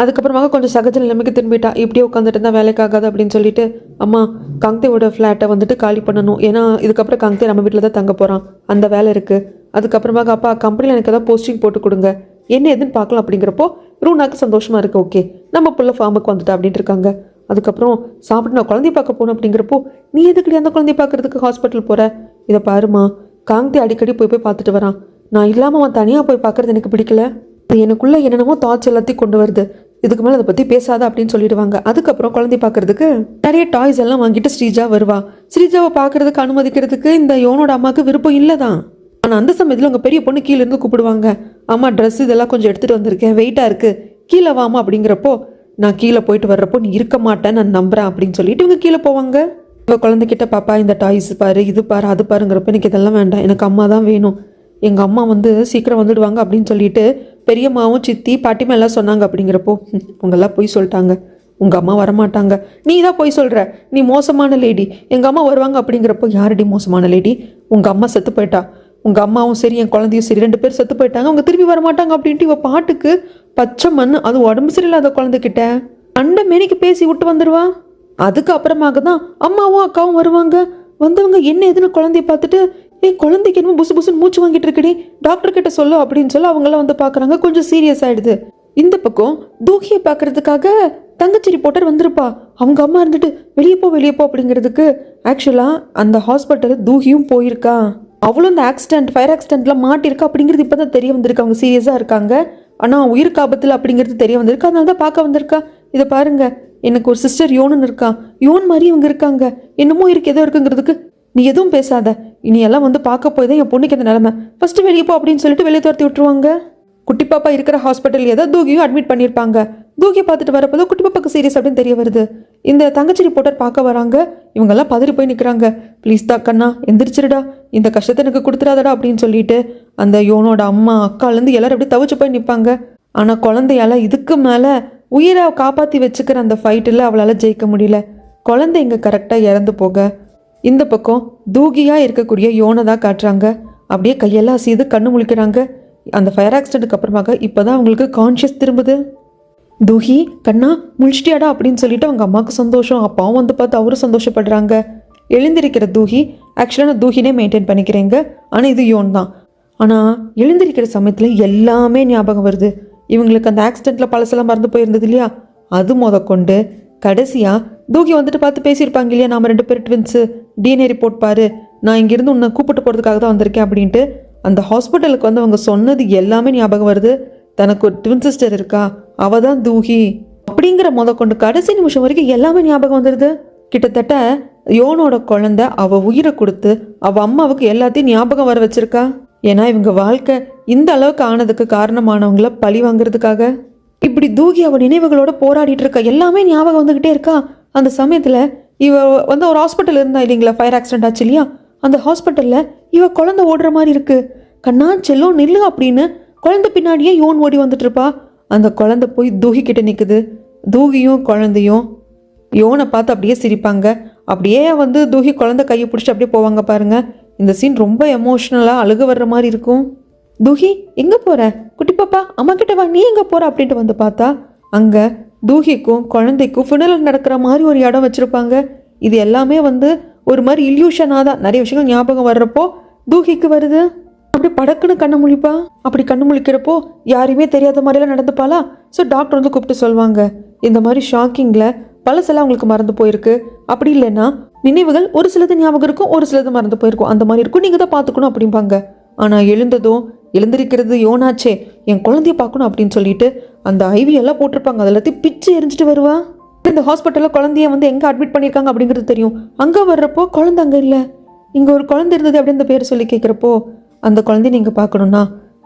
அதுக்கப்புறமாக கொஞ்சம் சகஜ நிலைமைக்கு திரும்பிட்டா. இப்படியே உட்காந்துட்டு இருந்தால் வேலைக்காகாது அப்படின்னு சொல்லிட்டு, அம்மா காங்தேவோட ஃப்ளாட்டை வந்துட்டு காலி பண்ணணும், ஏன்னா இதுக்கப்புறம் காங்தே நம்ம வீட்டில் தான் தங்க போகிறான், அந்த வேலை இருக்குது. அதுக்கப்புறமாக அப்பா கம்பெனியில் எனக்கு ஏதாவது போஸ்டிங் போட்டு கொடுங்க, என்ன எதுன்னு பார்க்கலாம் அப்படிங்கிறப்போ ரூனாக்கு சந்தோஷமாக இருக்குது. ஓகே நம்ம புள்ள ஃபார்முக்கு வந்துட்டா அப்படின்ட்டு இருக்காங்க. அதுக்கப்புறம் சாப்பிட்டு நான் குழந்தைய பார்க்க போகணும் அப்படிங்கிறப்போ, நீ எதுக்கடி அந்த குழந்தைய பார்க்கறதுக்கு ஹாஸ்பிட்டல் போகிற, இதை பாருமா காங்தே அடிக்கடி போய் பார்த்துட்டு வரான், நான் இல்லாமல் அவன் தனியாக போய் பார்க்குறது எனக்கு பிடிக்கல, இது எனக்குள்ளே என்னென்னமோ தாட்ஸ் எல்லாத்தையும் கொண்டு வருது, இதுக்கு மேலே அதை பற்றி பேசாத அப்படின்னு சொல்லிடுவாங்க. அதுக்கப்புறம் குழந்தைய பார்க்கறதுக்கு நிறைய டாய்ஸ் எல்லாம் வாங்கிட்டு ஸ்ரீஜா வருவா. ஸ்ரீஜாவை பார்க்கறதுக்கு அனுமதிக்கிறதுக்கு இந்த யோனோட அம்மாவுக்கு விருப்பம் இல்லை தான். ஆனால் அந்த சமயத்தில் உங்கள் பெரிய பொண்ணு கீழே இருந்து கூப்பிடுவாங்க, அம்மா ட்ரெஸ் இதெல்லாம் கொஞ்சம் எடுத்துகிட்டு வந்திருக்கேன், வெயிட்டாக இருக்குது, கீழே வாமா அப்படிங்கிறப்போ, நான் கீழே போயிட்டு வர்றப்போ நீ இருக்க மாட்டேன் நான் நம்புறேன் அப்படின்னு சொல்லிட்டு இவங்க கீழே போவாங்க. இவ குழந்தைகிட்ட பாப்பா இந்த டாய்ஸ் பாரு, இது பாரு, அது பாருங்கிறப்ப எனக்கு இதெல்லாம் வேண்டாம், எனக்கு அம்மா தான் வேணும், எங்கள் அம்மா வந்து சீக்கிரம் வந்துடுவாங்க அப்படின்னு சொல்லிட்டு பெரியம்மாவும் சித்தி பாட்டிமா எல்லாம் சொன்னாங்க. அப்படிங்கிறப்போ உங்கெல்லாம் போய் சொல்லிட்டாங்க, உங்கள் அம்மா வரமாட்டாங்க, நீ தான் போய் சொல்கிற, நீ மோசமான லேடி, எங்கள் அம்மா வருவாங்க அப்படிங்கிறப்போ, யாரடி மோசமான லேடி, உங்கள் அம்மா செத்து போயிட்டா, உங்கள் அம்மாவும் சரி என் குழந்தையும் சரி 2 பேர் செத்து போயிட்டாங்க, அவங்க திரும்பி வரமாட்டாங்க அப்படின்ட்டு இவ பாட்டுக்கு பச்சை மண், அது உடம்பு சரியில்லாத குழந்தைகிட்ட அண்டை மேனிக்கு பேசி விட்டு வந்துடுவா. அதுக்கு அப்புறமாக தான் அம்மாவும் அக்காவும் வருவாங்க. வந்தவங்க என்ன எதுன்னு குழந்தைய பார்த்துட்டு, என் குழந்தைக்கு என்னமோ புசு புசுன்னு மூச்சு வாங்கிட்டு இருக்கடி, டாக்டர் கிட்ட சொல்லு அப்படின்னு சொல்லி அவங்களாம் வந்து பார்க்குறாங்க. கொஞ்சம் சீரியஸ் ஆகிடுது. இந்த பக்கம் தூகியை பார்க்கறதுக்காக தங்கச்சி ரிப்போர்ட்டர் வந்திருப்பா. அவங்க அம்மா இருந்துட்டு வெளியே போ அப்படிங்கிறதுக்கு ஆக்சுவலாக அந்த ஹாஸ்பிட்டல் தூகியும் போயிருக்கா, அவளும் இந்த ஃபயர் ஆக்சிடென்ட்டில் மாட்டிருக்கா அப்படிங்கிறது இப்போ தான் தெரிய வந்திருக்கு. அவங்க சீரியஸாக இருக்காங்க, ஆனால் உயிருக்கு ஆபத்தில் அப்படிங்கிறது தெரிய வந்திருக்கு, அதனால தான் பார்க்க வந்திருக்கா. இதை பாருங்க, எனக்கு ஒரு சிஸ்டர் யோன்னு இருக்கா, யோன் மாதிரி இவங்க இருக்காங்க, என்னமோ இருக்கு ஏதோ இருக்குங்கிறதுக்கு நீ எதுவும் பேசாத, இனி எல்லாம் வந்து பார்க்க போய் தான் என் பொண்ணுக்கு இந்த நிலைமை, ஃபஸ்ட்டு வெளியே போ அப்படின்னு சொல்லிட்டு வெளியே துரத்தி விட்டுருவாங்க. குட்டி பாப்பா இருக்கிற ஹாஸ்பிட்டல் ஏதோ தூகியும் அட்மிட் பண்ணியிருப்பாங்க. தூகியை பார்த்துட்டு வரப்போ குட்டி பாப்பாக்கு சீரியஸ் அப்படின்னு தெரிய வருது. இந்த தங்கச்சி ரிப்போர்ட்டர் பார்க்க வராங்க. இவங்கெல்லாம் பதறி போய் நிற்கிறாங்க. ப்ளீஸ் தான் கண்ணா எந்திரிச்சிருடா, இந்த கஷ்டத்தை எனக்கு கொடுத்துடாதடா அப்படின்னு சொல்லிட்டு அந்த யோனோட அம்மா அக்காலேருந்து எல்லாரும் அப்படியே தவிச்சு போய் நிற்பாங்க. ஆனால் குழந்தையால் இதுக்கு மேலே உயிரை காப்பாற்றி வச்சுக்கிற அந்த ஃபைட்டில் அவளால் ஜெயிக்க முடியல. குழந்தை இங்கே கரெக்டாக இறந்து போக இந்த பக்கம் தூகியாக இருக்கக்கூடிய யோனை தான் காட்டுறாங்க. அப்படியே கையெல்லாம் அசைது கண்ணு முழிக்கிறாங்க. அந்த ஃபயர் ஆக்சிடென்ட்டுக்கு அப்புறமாக இப்போ தான் அவங்களுக்கு கான்ஷியஸ் திரும்புது. தூஹி கண்ணா முழிச்சிட்டியாடா அப்படின்னு சொல்லிட்டு அவங்க அம்மாவுக்கு சந்தோஷம், அப்பாவும் வந்து பார்த்து அவரும் சந்தோஷப்படுறாங்க. எழுந்திருக்கிற தூஹி, ஆக்சுவலாக நான் தூஹினே மெயின்டைன் பண்ணிக்கிறேங்க, ஆனால் இது யோன் தான். ஆனால் எழுந்திருக்கிற சமயத்தில் எல்லாமே ஞாபகம் வருது. இவங்களுக்கு அந்த ஆக்சிடெண்ட்டில் பழசெல்லாம் மறந்து போயிருந்தது இல்லையா, அது கொண்டு கடைசியாக தூகி வந்துட்டு பார்த்து பேசியிருப்பாங்க இல்லையா, நாம் 2 பேர் ட்வின்ஸு, டிஎன்ஏ ரிப்போர்ட் பாரு, நான் இங்கேருந்து உன்னை கூப்பிட்டு போகிறதுக்காக தான் வந்திருக்கேன் அப்படின்ட்டு அந்த ஹாஸ்பிட்டலுக்கு வந்து அவங்க சொன்னது எல்லாமே ஞாபகம் வருது. தனக்கு ஒரு ட்வின் சிஸ்டர் இருக்கா, அவள் தான் தூஹி அப்படிங்கிற கொண்டு கடைசி நிமிஷம் வரைக்கும் எல்லாமே ஞாபகம் வந்துடுது. கிட்டத்தட்ட யோனோட குழந்தை அவள் உயிரை கொடுத்து அவள் அம்மாவுக்கு எல்லாத்தையும் ஞாபகம் வர வச்சிருக்கா. ஏன்னா இவங்க வாழ்க்கை இந்த அளவுக்கு ஆனதுக்கு காரணமானவங்கள பழி வாங்குறதுக்காக. இப்படி தூகி அவள் நினைவுகளோட போராடிட்டு இருக்கா, எல்லாமே ஞாபகம் வந்துக்கிட்டே இருக்கா. அந்த சமயத்தில் இவ வந்து ஒரு ஹாஸ்பிட்டல் இருந்தா இல்லைங்களா, ஃபயர் ஆக்சிடென்ட் ஆச்சு இல்லையா, அந்த ஹாஸ்பிட்டலில் இவ குழந்தை ஓடுற மாதிரி இருக்கு. கண்ணா செல்லோ நில்லு அப்படின்னு குழந்தை பின்னாடியே யோன் ஓடி வந்துட்டு இருப்பா. அந்த குழந்தை போய் தூகி கிட்ட நிற்குது. தூகியும் குழந்தையும் யோனை பார்த்து அப்படியே சிரிப்பாங்க. அப்படியே வந்து தூகி குழந்தை கையை பிடிச்சிட்டு அப்படியே போவாங்க பாருங்க. இந்த சீன் ரொம்ப எமோஷ்னலாக அழுக வர்ற மாதிரி இருக்கும். தூஹி எங்கே போகிற, குட்டி பாப்பா அம்மா கிட்ட வா, நீ எங்கே போகிற அப்படின்ட்டு வந்து பார்த்தா அங்கே தூஹிக்கும் குழந்தைக்கும் ஃபினரல் நடக்கிற மாதிரி ஒரு இடம் வச்சுருப்பாங்க. இது எல்லாமே வந்து ஒரு மாதிரி இல்யூஷனாக தான் நிறைய விஷயங்கள் ஞாபகம் வர்றப்போ தூஹிக்கு வருது. அப்படி படக்குன்னு கண்ணை முழிப்பா. அப்படி கண்ணு முழிக்கிறப்போ யாரையுமே தெரியாத மாதிரிலாம் நடந்துப்பாளா. ஸோ டாக்டர் வந்து கூப்பிட்டு சொல்லுவாங்க, இந்த மாதிரி ஷாக்கிங்கில் பழசெல்லாம் அவங்களுக்கு மறந்து போயிருக்கு, அப்படி இல்லைன்னா நினைவுகள் ஒரு சிலது ஞாபகம் இருக்கும், ஒரு சிலது மறந்து போயிருக்கும், அந்த மாதிரி இருக்கும், நீங்கள் தான் பார்த்துக்கணும் அப்படிம்பாங்க. ஆனால் எழுந்திருக்கிறது யோனாச்சே, என் குழந்தைய பார்க்கணும் அப்படின்னு சொல்லிட்டு அந்த ஐவி எல்லாம் போட்டிருப்பாங்க, அது எல்லாத்தையும் பிச்சு எரிஞ்சிட்டு வருவா. இந்த ஹாஸ்பிட்டலில் குழந்தைய வந்து எங்கே அட்மிட் பண்ணியிருக்காங்க அப்படிங்கிறது தெரியும். அங்கே வர்றப்போ குழந்தை அங்கே இல்லை, இங்கே ஒரு குழந்தை இருந்தது அப்படின்னு அந்த பேர் சொல்லி கேட்குறப்போ, அந்த குழந்தைய நீங்கள் பார்க்கணுன்னா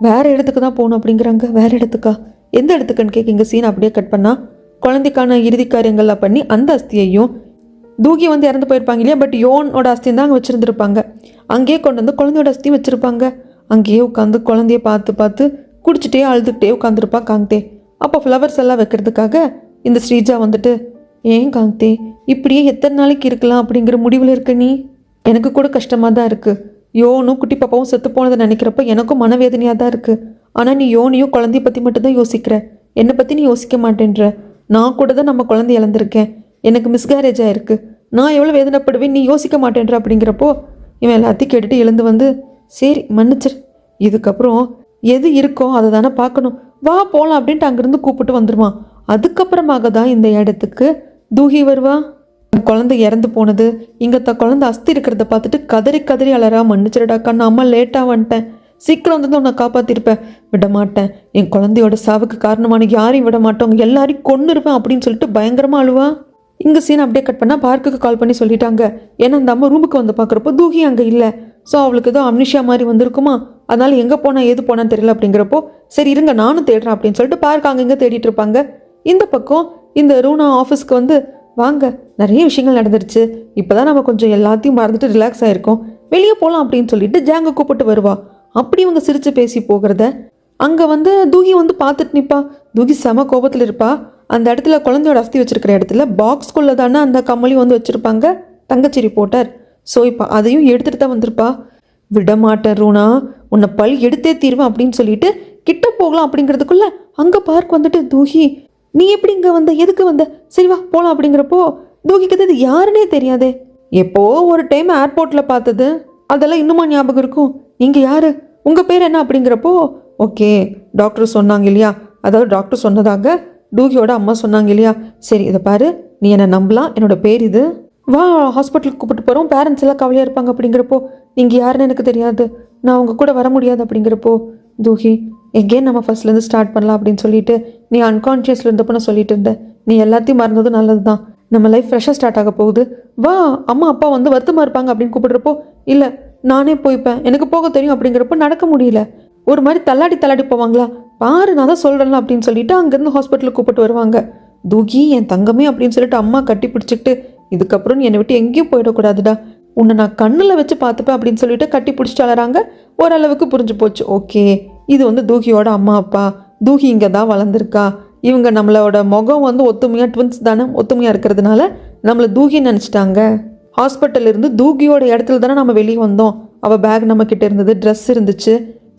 வேறு இடத்துக்கு தான் போகணும் அப்படிங்கிறாங்க. வேறு இடத்துக்கா, எந்த இடத்துக்குன்னு கேட்க இங்கே சீன் அப்படியே கட் பண்ணால் குழந்தைக்கான இறுதி காரியங்கள்லாம் பண்ணி அந்த அஸ்தியையும் தூகி வந்து இறந்து போயிருப்பாங்க இல்லையா, பட் யோனோட அஸ்தியும் தான் அங்கே வச்சுருந்துருப்பாங்க. அங்கேயே கொண்டு வந்து குழந்தையோட அஸ்தியும் வச்சுருப்பாங்க. அங்கேயே உட்காந்து குழந்தைய பார்த்து பார்த்து குடிச்சிட்டே அழுதுகிட்டே உட்காந்துருப்பா காங்தே. அப்போ ஃப்ளவர்ஸ் எல்லாம் வைக்கிறதுக்காக இந்த ஸ்ரீஜா வந்துட்டு, ஏன் காங்தே இப்படியே எத்தனை நாளைக்கு இருக்கலாம் அப்படிங்கிற முடிவில் இருக்க நீ? எனக்கு கூட கஷ்டமாக தான் இருக்குது. யோனும் குட்டி பாப்பாவும் செத்து போனதை நினைக்கிறப்ப எனக்கும் மனவேதனையாக தான் இருக்குது. ஆனால் நீ யோனையும் குழந்தைய பற்றி மட்டும்தான் யோசிக்கிற, என்னை பற்றி நீ யோசிக்க மாட்டேன்ற. நான் கூட தான் நம்ம குழந்தை இழந்திருக்கேன், எனக்கு மிஸ்கேரேஜ் ஆகிருக்கு, நான் எவ்வளோ வேதனைப்படுவேன், நீ யோசிக்க மாட்டேன்ற. அப்படிங்கிறப்போ இவன் எல்லாத்தையும் கேட்டுட்டு எழுந்து வந்து, சரி மன்னிச்சிரு, இதுக்கப்புறம் எது இருக்கோ அதை தானே பார்க்கணும், வா போகலாம் அப்படின்ட்டு அங்கேருந்து கூப்பிட்டு வந்துடுவான். அதுக்கப்புறமாக தான் இந்த இடத்துக்கு தூகி வருவா. குழந்தை இறந்து போனது, இங்கே குழந்தை அஸ்தி இருக்கிறத பார்த்துட்டு கதறி கதறி அலறா, மன்னிச்சிடடா கண்ணா, அம்மா லேட்டாக வந்துட்டேன், சீக்கிரம் வந்து உன்னை காப்பாற்றிருப்பேன், விட மாட்டேன், என் குழந்தையோட சாவுக்கு காரணமான யாரையும் விட மாட்டோங்க, எல்லாரையும் கொன்னுருவேன் அப்படின்னு சொல்லிட்டு பயங்கரமாக அழுவா. இங்கே சீன் அப்படியே கட் பண்ணால் பார்க்குக்கு கால் பண்ணி சொல்லிட்டாங்க. ஏன்னா அந்த அம்மா ரூமுக்கு வந்து பார்க்குறப்போ தூகி அங்கே இல்லை. ஸோ அவளுக்கு ஏதோ அம்னிஷா மாதிரி வந்திருக்குமா, அதனால் எங்கே போனால் ஏது போனான்னு தெரியல. அப்படிங்கிறப்போ சரி இருங்க நானும் தேடுறேன் அப்படின்னு சொல்லிட்டு பார்க்க அங்கங்கே தேடிட்டு இருப்பாங்க. இந்த பக்கம் இந்த ரூனா ஆஃபீஸ்க்கு வந்து, வாங்க நிறைய விஷயங்கள் நடந்துருச்சு, இப்போ தான் நம்ம கொஞ்சம் எல்லாத்தையும் மறந்துட்டு ரிலாக்ஸ் ஆகிருக்கோம், வெளியே போகலாம் அப்படின்னு சொல்லிட்டு ஜாங்க கூப்பிட்டு வருவா. அப்படி இவங்க சிரித்து பேசி போகிறத அங்கே வந்து தூகி வந்து பார்த்துட்டு நிற்பா. தூகி செம கோபத்தில் இருப்பா. அந்த இடத்துல குழந்தையோட அஸ்தி வச்சிருக்கிற இடத்துல பாக்ஸ்குள்ளே தானே அந்த கம்மலையும் வந்து வச்சுருப்பாங்க, தங்கச்சி ரிப்போர்ட்டர். ஸோ இப்போ அதையும் எடுத்துகிட்டு தான் வந்திருப்பா. விட மாட்டேன் ரூனா, உன்னை பழி எடுத்தே தீர்வேன் அப்படின்னு சொல்லிட்டு கிட்ட போகலாம். அப்படிங்கிறதுக்குள்ள அங்கே பார்க் வந்துட்டு, தூகி நீ எப்படி இங்கே வந்த, எதுக்கு வந்த, சரி வா போகலாம். அப்படிங்கிறப்போ தூகிக்கு இது யாருன்னே தெரியாதே, எப்போ ஒரு டைம் ஏர்போர்ட்டில் பார்த்தது, அதெல்லாம் இன்னுமா ஞாபகம் இருக்கும், நீங்கள் யார், உங்கள் பேர் என்ன? அப்படிங்கிறப்போ ஓகே டாக்டர் சொன்னாங்க இல்லையா, அதாவது டாக்டர் சொன்னதாக தூகியோட அம்மா சொன்னாங்க இல்லையா, சரி இதை பாரு, நீ என்னை நம்பலாம், என்னோட பேர் இது, வா ஹாஸ்பிட்டலுக்கு கூப்பிட்டு போகிறோம், பேரண்ட்ஸ் எல்லாம் கவலையாக இருப்பாங்க. அப்படிங்கிறப்போ நீங்கள் யாருன்னு எனக்கு தெரியாது, நான் அவங்க கூட வர முடியாது. அப்படிங்கிறப்போ தூகி எகேன் நம்ம ஃபர்ஸ்ட்லேருந்து ஸ்டார்ட் பண்ணலாம் அப்படின்னு சொல்லிட்டு, நீ அன்கான்ஷியஸில் இருந்தப்போ நான் சொல்லிட்டு இருந்தேன், நீ எல்லாத்தையும் மறந்தது நல்லது தான், நம்ம லைஃப் ஃப்ரெஷ்ஷாக ஸ்டார்ட் ஆக போகுது, வா அம்மா அப்பா வந்து வருத்தமாக இருப்பாங்க அப்படின்னு கூப்பிடுறப்போ, இல்லை நானே போய்ப்பேன், எனக்கு போக தெரியும். அப்படிங்கிறப்போ நடக்க முடியல, ஒரு மாதிரி தள்ளாடி போவாங்களா, பாரு நான் தான் சொல்கிறேன்ல அப்படின்னு சொல்லிட்டு அங்கேருந்து ஹாஸ்பிட்டலுக்கு கூப்பிட்டு வருவாங்க. தூகி என் தங்கமே அப்படின்னு சொல்லிட்டு அம்மா கட்டி பிடிச்சிக்கிட்டு, இதுக்கப்புறம் என்னை விட்டு எங்கேயும் போயிடக்கூடாதுடா, உன்னை நான் கண்ணில் வச்சு பார்த்துப்பேன் அப்படின்னு சொல்லிட்டு கட்டி பிடிச்சிட்டு அழறாங்க. ஓரளவுக்கு புரிஞ்சு போச்சு, ஓகே இது வந்து தூகியோட அம்மா அப்பா, தூகி இங்கே தான் வளர்ந்துருக்கா, இவங்க நம்மளோட முகம் வந்து ஒத்துமையாக ட்வின்ஸ் தானே, ஒத்துமையாக இருக்கிறதுனால நம்மளை தூகின்னு நினச்சிட்டாங்க. ஹாஸ்பிட்டல் இருந்து தூகியோட இடத்துல தானே நம்ம வெளியே வந்தோம், அவள் பேக் நம்மக்கிட்ட இருந்தது, ட்ரெஸ் இருந்துச்சு,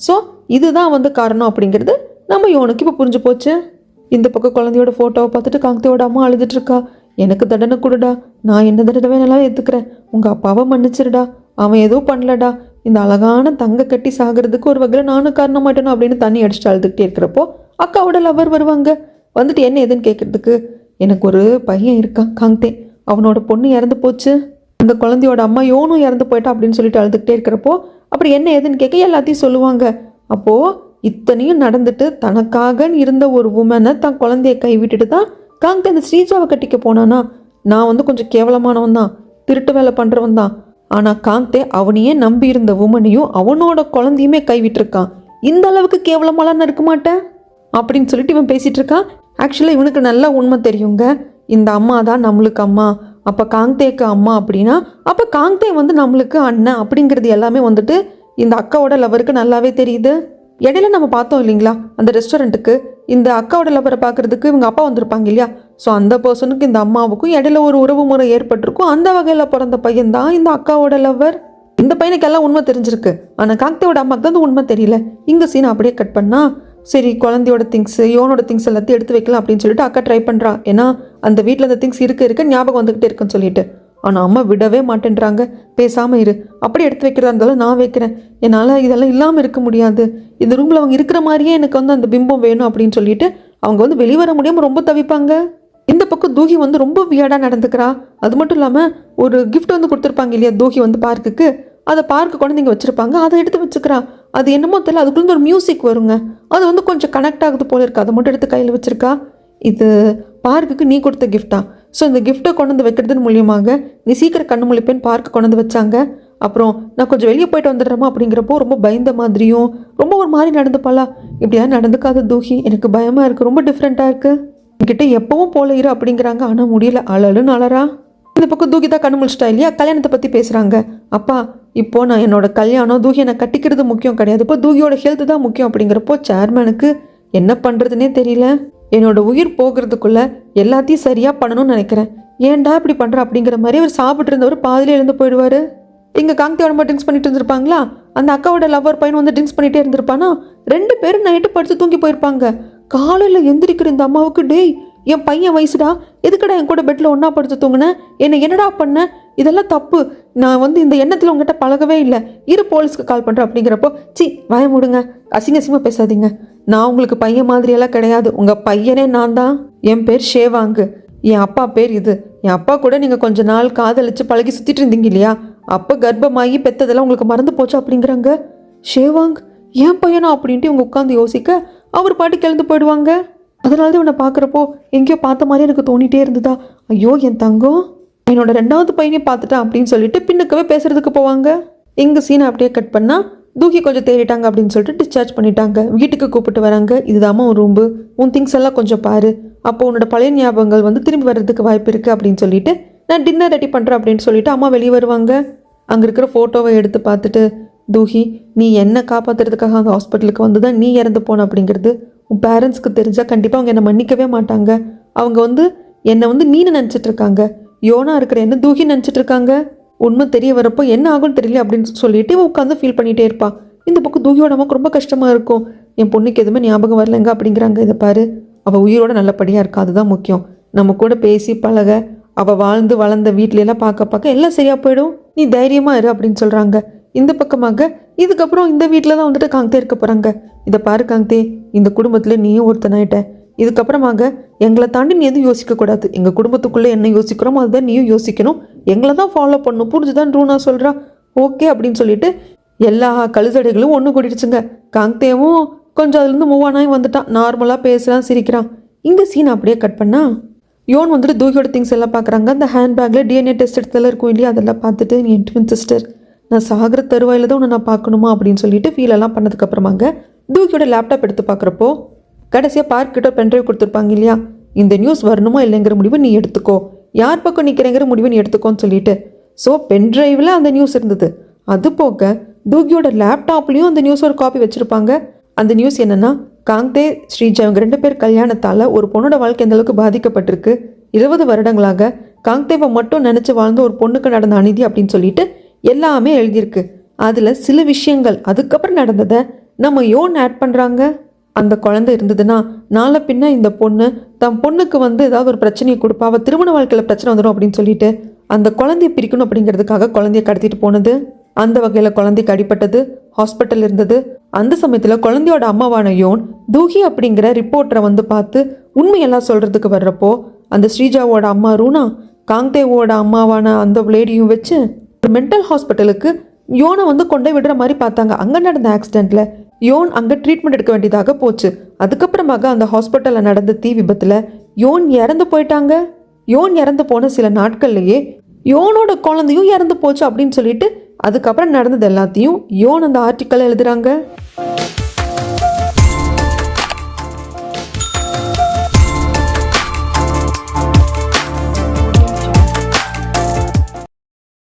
ஸோ இதுதான் வந்து காரணம் அப்படிங்கிறது நம்ம யோனுக்கு இப்போ புரிஞ்சு போச்சு. இந்த பக்கம் குழந்தையோட ஃபோட்டோவை பார்த்துட்டு காங்தையோட அம்மா அழுதுட்டு இருக்கா. எனக்கு தண்டனை கொடுடா, நான் என்ன தடவை நல்லா ஏற்றுக்கிறேன், உங்கள் அப்பாவை மன்னிச்சிருடா, அவன் ஏதோ பண்ணலடா, இந்த அழகான தங்க கட்டி சாகிறதுக்கு ஒரு வகையில் நானும் காரணமாட்டேனும் அப்படின்னு தண்ணி அடிச்சுட்டு அழுதுகிட்டே இருக்கிறப்போ அக்காவோட லவர் வருவாங்க. வந்துட்டு என்ன ஏதுன்னு கேட்குறதுக்கு, எனக்கு ஒரு பையன் இருக்கான் காங்தே, அவனோட பொண்ணு இறந்து போச்சு, அந்த குழந்தையோட அம்மா யோனும் இறந்து போயிட்டா அப்படின்னு சொல்லிட்டு அழுதுகிட்டே இருக்கிறப்போ அப்படி என்ன ஏதுன்னு கேட்க எல்லாத்தையும் சொல்லுவாங்க. அப்போது இத்தனையும் நடந்துட்டு தனக்காக இருந்த ஒரு உமனை தான் குழந்தைய கைவிட்டுட்டு தான் காங்தே அந்த ஸ்ரீஜாவை கட்டிக்க போனானா. நான் வந்து கொஞ்சம் கேவலமானவன் தான், திருட்டு வேலை பண்ணுறவன் தான், ஆனால் காங்தே அவனையே நம்பி இருந்த உமனையும் அவனோட குழந்தையுமே கைவிட்டிருக்கான், இந்த அளவுக்கு கேவலமாலாம் இருக்க மாட்டேன் அப்படின்னு சொல்லிட்டு இவன் பேசிகிட்டு இருக்கான். ஆக்சுவலாக இவனுக்கு நல்லா உண்மை தெரியுங்க, இந்த அம்மா தான் நம்மளுக்கு அம்மா, அப்போ காங்தேக்கு அம்மா அப்படின்னா அப்போ காங்தே வந்து நம்மளுக்கு அண்ணன் அப்படிங்கிறது எல்லாமே வந்துட்டு இந்த அக்காவோட லவருக்கு நல்லாவே தெரியுது. இடையில நம்ம பார்த்தோம் இல்லைங்களா, அந்த ரெஸ்டாரண்ட்டுக்கு இந்த அக்காவோட லவரை பார்க்குறதுக்கு இவங்க அப்பா வந்திருப்பாங்க இல்லையா, ஸோ அந்த பர்சனுக்கு இந்த அம்மாவுக்கும் இடையில ஒரு உறவு முறை ஏற்பட்டிருக்கும், அந்த வகையில் பிறந்த பையன் தான் இந்த அக்காவோட லவர். இந்த பையனுக்கு எல்லாம் உண்மை தெரிஞ்சிருக்கு, ஆனால் காங்தேவோட அம்மாவுக்கு தான் உண்மை தெரியல. இங்கே சீன் அப்படியே கட் பண்ணா, சரி குழந்தையோட திங்ஸு யோனோட திங்ஸ் எல்லாத்தையும் எடுத்து வைக்கலாம் அப்படின்னு சொல்லிட்டு அக்கா ட்ரை பண்ணுறா. ஏன்னா அந்த வீட்டில் அந்த திங்ஸ் இருக்க ஞாபகம் வந்துக்கிட்டே இருக்குன்னு சொல்லிட்டு, ஆனால் அம்மா விடவே மாட்டேன்றாங்க, பேசாமல் இரு, அப்படி எடுத்து வைக்கிறதா இருந்தாலும் நான் வைக்கிறேன், என்னால் இதெல்லாம் இல்லாமல் இருக்க முடியாது, இந்த ரூமில் அவங்க இருக்கிற மாதிரியே எனக்கு வந்து அந்த பிம்பம் வேணும் அப்படின்னு சொல்லிட்டு அவங்க வந்து வெளிவர முடியாமல் ரொம்ப தவிப்பாங்க. இந்த பக்கம் தூகி வந்து ரொம்ப வியர்டாக நடந்துக்கிறா. அது மட்டும் இல்லாமல் ஒரு கிஃப்ட் வந்து கொடுத்துருப்பாங்க இல்லையா தூகி வந்து பார்க்குக்கு, அதை பார்க்க குழந்தைங்க வச்சுருப்பாங்க, அதை எடுத்து வச்சுக்கிறா. அது என்னமோ தெரியல, அதுக்குள்ளே ஒரு மியூசிக் வருங்க, அது வந்து கொஞ்சம் கனெக்ட் ஆகுது போல இருக்குது, அதை மட்டும் எடுத்து கையில் வச்சுருக்கா. இது பார்க்குக்கு நீ கொடுத்த கிஃப்டா, ஸோ இந்த கிஃப்ட்டை கொண்டு வந்து வைக்கிறதன் மூலியமாக நீ சீக்கிரம் கண்ணு முழிப்பேன்னு பார்க்க கொண்டு வந்து வச்சாங்க. அப்புறம் நான் கொஞ்சம் வெளியே போயிட்டு வந்துடுறேமா அப்படிங்கிறப்போ ரொம்ப பயந்த மாதிரியும் ரொம்ப ஒரு மாதிரி நடந்துப்பாளா. இப்படியா நடந்துக்காத தூகி, எனக்கு பயமாக இருக்குது, ரொம்ப டிஃப்ரெண்ட்டாக இருக்குது, என்கிட்ட எப்பவும் போல இரு அப்படிங்கிறாங்க, ஆனால் முடியல, அழலுன்னு அழறா. இந்த பக்கம் தூக்கி தான் கண்ணு முழிச்சிட்டா இல்லையா, கல்யாணத்தை பற்றி பேசுகிறாங்க. அப்பா இப்போ நான் என்னோட கல்யாணம் தூகி என்னை கட்டிக்கிறது முக்கியம் கிடையாது, இப்போ தூகியோட ஹெல்த் தான் முக்கியம் அப்படிங்கிறப்போ சேர்மேனுக்கு என்ன பண்ணுறதுனே தெரியல. என்னோட உயிர் போகிறதுக்குள்ள எல்லாத்தையும் சரியாக பண்ணணும்னு நினைக்கிறேன், ஏன்டா இப்படி பண்ணுற அப்படிங்கிற மாதிரி அவர் சாப்பிட்டு இருந்தவர் பாதிலே எழுந்து போயிடுவார். இங்கே காங்தி உடம்பு ட்ரிங்க்ஸ் பண்ணிட்டு இருந்திருப்பாங்களா, அந்த அக்காவோட லவ்வர் பையன் வந்து ட்ரிங்க்ஸ் பண்ணிகிட்டே இருந்திருப்பானா, 2 பேரும் நைட்டு படுத்து தூங்கி போயிருப்பாங்க. காலையில் எந்திரிக்கிற இந்த அம்மாவுக்கு, டேய் என் பையன் வயசுடா, எதுக்கடா என் கூட பெட்டில் ஒன்றா படுத்து தூங்கினேன், என்னடா பண்ண, இதெல்லாம் தப்பு, நான் வந்து இந்த எண்ணத்தில் உங்ககிட்ட பழகவே இல்லை, போலீஸ்க்கு கால் பண்ணுறேன் அப்படிங்கிறப்போ, சி வாய மூடுங்க, அசிங்கமாக பேசாதீங்க, நான் உங்களுக்கு பையன் மாதிரியெல்லாம் கிடையாது, உங்கள் பையனே நான் தான், என் பேர் ஷேவாங்கு, என் அப்பா பேர் இது, என் அப்பா கூட நீங்கள் கொஞ்ச நாள் காதலிச்சு பழகி சுற்றிட்டு இருந்தீங்க இல்லையா, அப்போ கர்ப்பமாகி பெற்றதெல்லாம் உங்களுக்கு மறந்து போச்சு அப்படிங்கிறாங்க. ஷேவாங் ஏன் பையனா அப்படின்ட்டு இவங்க உட்காந்து யோசிக்க அவர் பாட்டுக்கு எழுந்து போயிடுவாங்க. அதனால தான் இவனை பார்க்குறப்போ எங்கேயோ பார்த்த மாதிரி எனக்கு தோணிகிட்டே இருந்ததா, ஐயோ என் தங்கம் என்னோட 2வது பையனே பார்த்துட்டான் அப்படின்னு சொல்லிட்டு பின்னுக்கவே பேசுறதுக்கு போவாங்க. எங்கள் சீனை அப்படியே கட் பண்ணால் தூக்கி கொஞ்சம் தேறிட்டாங்க அப்படின்னு சொல்லிட்டு டிஸ்சார்ஜ் பண்ணிட்டாங்க. வீட்டுக்கு கூப்பிட்டு வராங்க. இதுதாம்மா உன் ரூம்பு, உன் திங்ஸ் எல்லாம் கொஞ்சம் பாரு, அப்போ உன்னோட பழைய ஞாபகங்கள் வந்து திரும்பி வர்றதுக்கு வாய்ப்பு இருக்குது அப்படின்னு சொல்லிட்டு நான் டின்னர் ரெடி பண்ணுறேன் அப்படின்னு சொல்லிட்டு அம்மா வெளியே வருவாங்க. அங்கே இருக்கிற ஃபோட்டோவை எடுத்து பார்த்துட்டு, தூஹி நீ என்னை காப்பாற்றுறதுக்காக அந்த ஹாஸ்பிட்டலுக்கு வந்து தான் நீ இறந்து போன அப்படிங்கிறது உன் பேரண்ட்ஸ்க்கு தெரிஞ்சால் கண்டிப்பாக அவங்க என்னை மன்னிக்கவே மாட்டாங்க. அவங்க வந்து என்னை வந்து நீனு நினச்சிட்டு இருக்காங்க, யோனா இருக்கிற என்ன தூஹி நினச்சிட்டு இருக்காங்க, உண்மை தெரிய வரப்போ என்ன ஆகும்னு தெரியல அப்படின்னு சொல்லிட்டு இவன் உட்காந்து ஃபீல் பண்ணிகிட்டே இருப்பான். இந்த பக்கம் தூகியோட நமக்கு ரொம்ப கஷ்டமாக இருக்கும், என் பொண்ணுக்கு எதுவுமே ஞாபகம் வரலைங்க அப்படிங்கிறாங்க. இதை பாரு, அவள் உயிரோட நல்லபடியாக இருக்கா, அதுதான் முக்கியம், நம்ம கூட பேசி பழக, அவள் வாழ்ந்து வளர்ந்த வீட்லையெல்லாம் பார்க்க எல்லாம் சரியாக போயிடும், நீ தைரியமாக இரு அப்படின்னு சொல்கிறாங்க. இந்த பக்கமாக இதுக்கப்புறம் இந்த வீட்டில் தான் வந்துட்டு காங்தே இருக்க போகிறாங்க. இதை பாரு காங்தே, இந்த குடும்பத்தில் நீயும் ஒருத்தனாயிட்ட, இதுக்கப்புறமாக எங்களை தாண்டி நீ எதுவும் யோசிக்கக்கூடாது, எங்கள் குடும்பத்துக்குள்ளே என்ன யோசிக்கிறோமோ அதுதான் நீயும் யோசிக்கணும், எங்களை தான் ஃபாலோ பண்ணணும், புரிஞ்சுதான் ரூனா சொல்கிறா. ஓகே அப்படின்னு சொல்லிட்டு எல்லா கழுசடைகளும் ஒன்று கூட்டிடுச்சுங்க. காங்தேவும் கொஞ்சம் அதுலேருந்து மூவ் ஆனாய் வந்துட்டான், நார்மலாக பேசுகிறான், சிரிக்கிறான். இங்கே சீன் அப்படியே கட் பண்ணா யோன் வந்துட்டு தூகியோட திங்ஸ் எல்லாம் பார்க்குறாங்க. அந்த ஹேண்ட்பேக்கில் டிஎன்ஏ டெஸ்ட் எடுத்ததெல்லாம் இருக்கும் இல்லையா, அதெல்லாம் பார்த்துட்டு நீ என் ட்வின் சிஸ்டர், நான் சாகிற தருவாயில் தான் உன்னை நான் பார்க்கணுமா அப்படின்னு சொல்லிட்டு ஃபீலெல்லாம் பண்ணதுக்கப்புறமாங்க தூகியோட லேப்டாப் எடுத்து பார்க்குறப்போ கடைசியாக பார்க்கிட்ட ஒரு பென்ட்ரைவ் கொடுத்துருப்பாங்க இல்லையா, இந்த நியூஸ் வரணுமா இல்லைங்கிற முடிவை நீ எடுத்துக்கோ, யார் பக்கம் நிற்கிறேங்கிற முடிவை நீ எடுத்துக்கோன்னு சொல்லிட்டு. ஸோ பென்ட்ரைவில் அந்த நியூஸ் இருந்தது. அது போக தூகியோட லேப்டாப்லேயும் அந்த நியூஸோட காப்பி வச்சுருப்பாங்க. அந்த நியூஸ் என்னென்னா, காங்தே ஸ்ரீஜா இவங்க 2 பேர் கல்யாணத்தால் ஒரு பொண்ணோட வாழ்க்கை எந்தளவுக்கு பாதிக்கப்பட்டிருக்கு, 20 வருடங்களாக காங்தேவை மட்டும் நினச்சி வாழ்ந்த ஒரு பொண்ணுக்கு நடந்த அநீதி அப்படின்னு சொல்லிட்டு எல்லாமே எழுதியிருக்கு. அதில் சில விஷயங்கள் அதுக்கப்புறம் நடந்ததை நம்ம யோன் ஆட் பண்ணுறாங்க. அந்த குழந்தை இருந்ததுன்னா நாளை பின்ன இந்த பொண்ணு தன் பொண்ணுக்கு வந்து ஏதாவது ஒரு பிரச்சனையை கொடுப்பா, அவள் திருமண வாழ்க்கையில் பிரச்சனை வந்துடும் அப்படின்னு சொல்லிட்டு அந்த குழந்தைய பிரிக்கணும் அப்படிங்கிறதுக்காக குழந்தைய கடத்திட்டு போனது. அந்த வகையில் குழந்தைக்கு அடிப்பட்டது, ஹாஸ்பிட்டல் இருந்தது. அந்த சமயத்தில் குழந்தையோட அம்மாவான யோன் தூஹி அப்படிங்கிற ரிப்போர்ட்டரை வந்து பார்த்து உண்மையெல்லாம் சொல்கிறதுக்கு வர்றப்போ அந்த ஸ்ரீஜாவோட அம்மா ரூனா காங்தேவோட அம்மாவான அந்த லேடியும் வச்சு ஒரு மென்டல் ஹாஸ்பிட்டலுக்கு யோனை வந்து கொண்டு விடுற மாதிரி பார்த்தாங்க. அங்கே நடந்த ஆக்சிடெண்ட்டில் யோன் அங்கே ட்ரீட்மெண்ட் எடுக்க வேண்டியதாக போச்சு. அதுக்கப்புறமாக அந்த ஹாஸ்பிட்டலில் நடந்த தீ விபத்தில் யோன் இறந்து போயிட்டாங்க. யோன் இறந்து போன சில நாட்கள்லையே யோனோட குழந்தையும் இறந்து போச்சு அப்படின்னு சொல்லிட்டு அதுக்கப்புறம் நடந்தது எல்லாத்தையும் யோன் அந்த ஆர்டிக்கல் எழுதுறாங்க.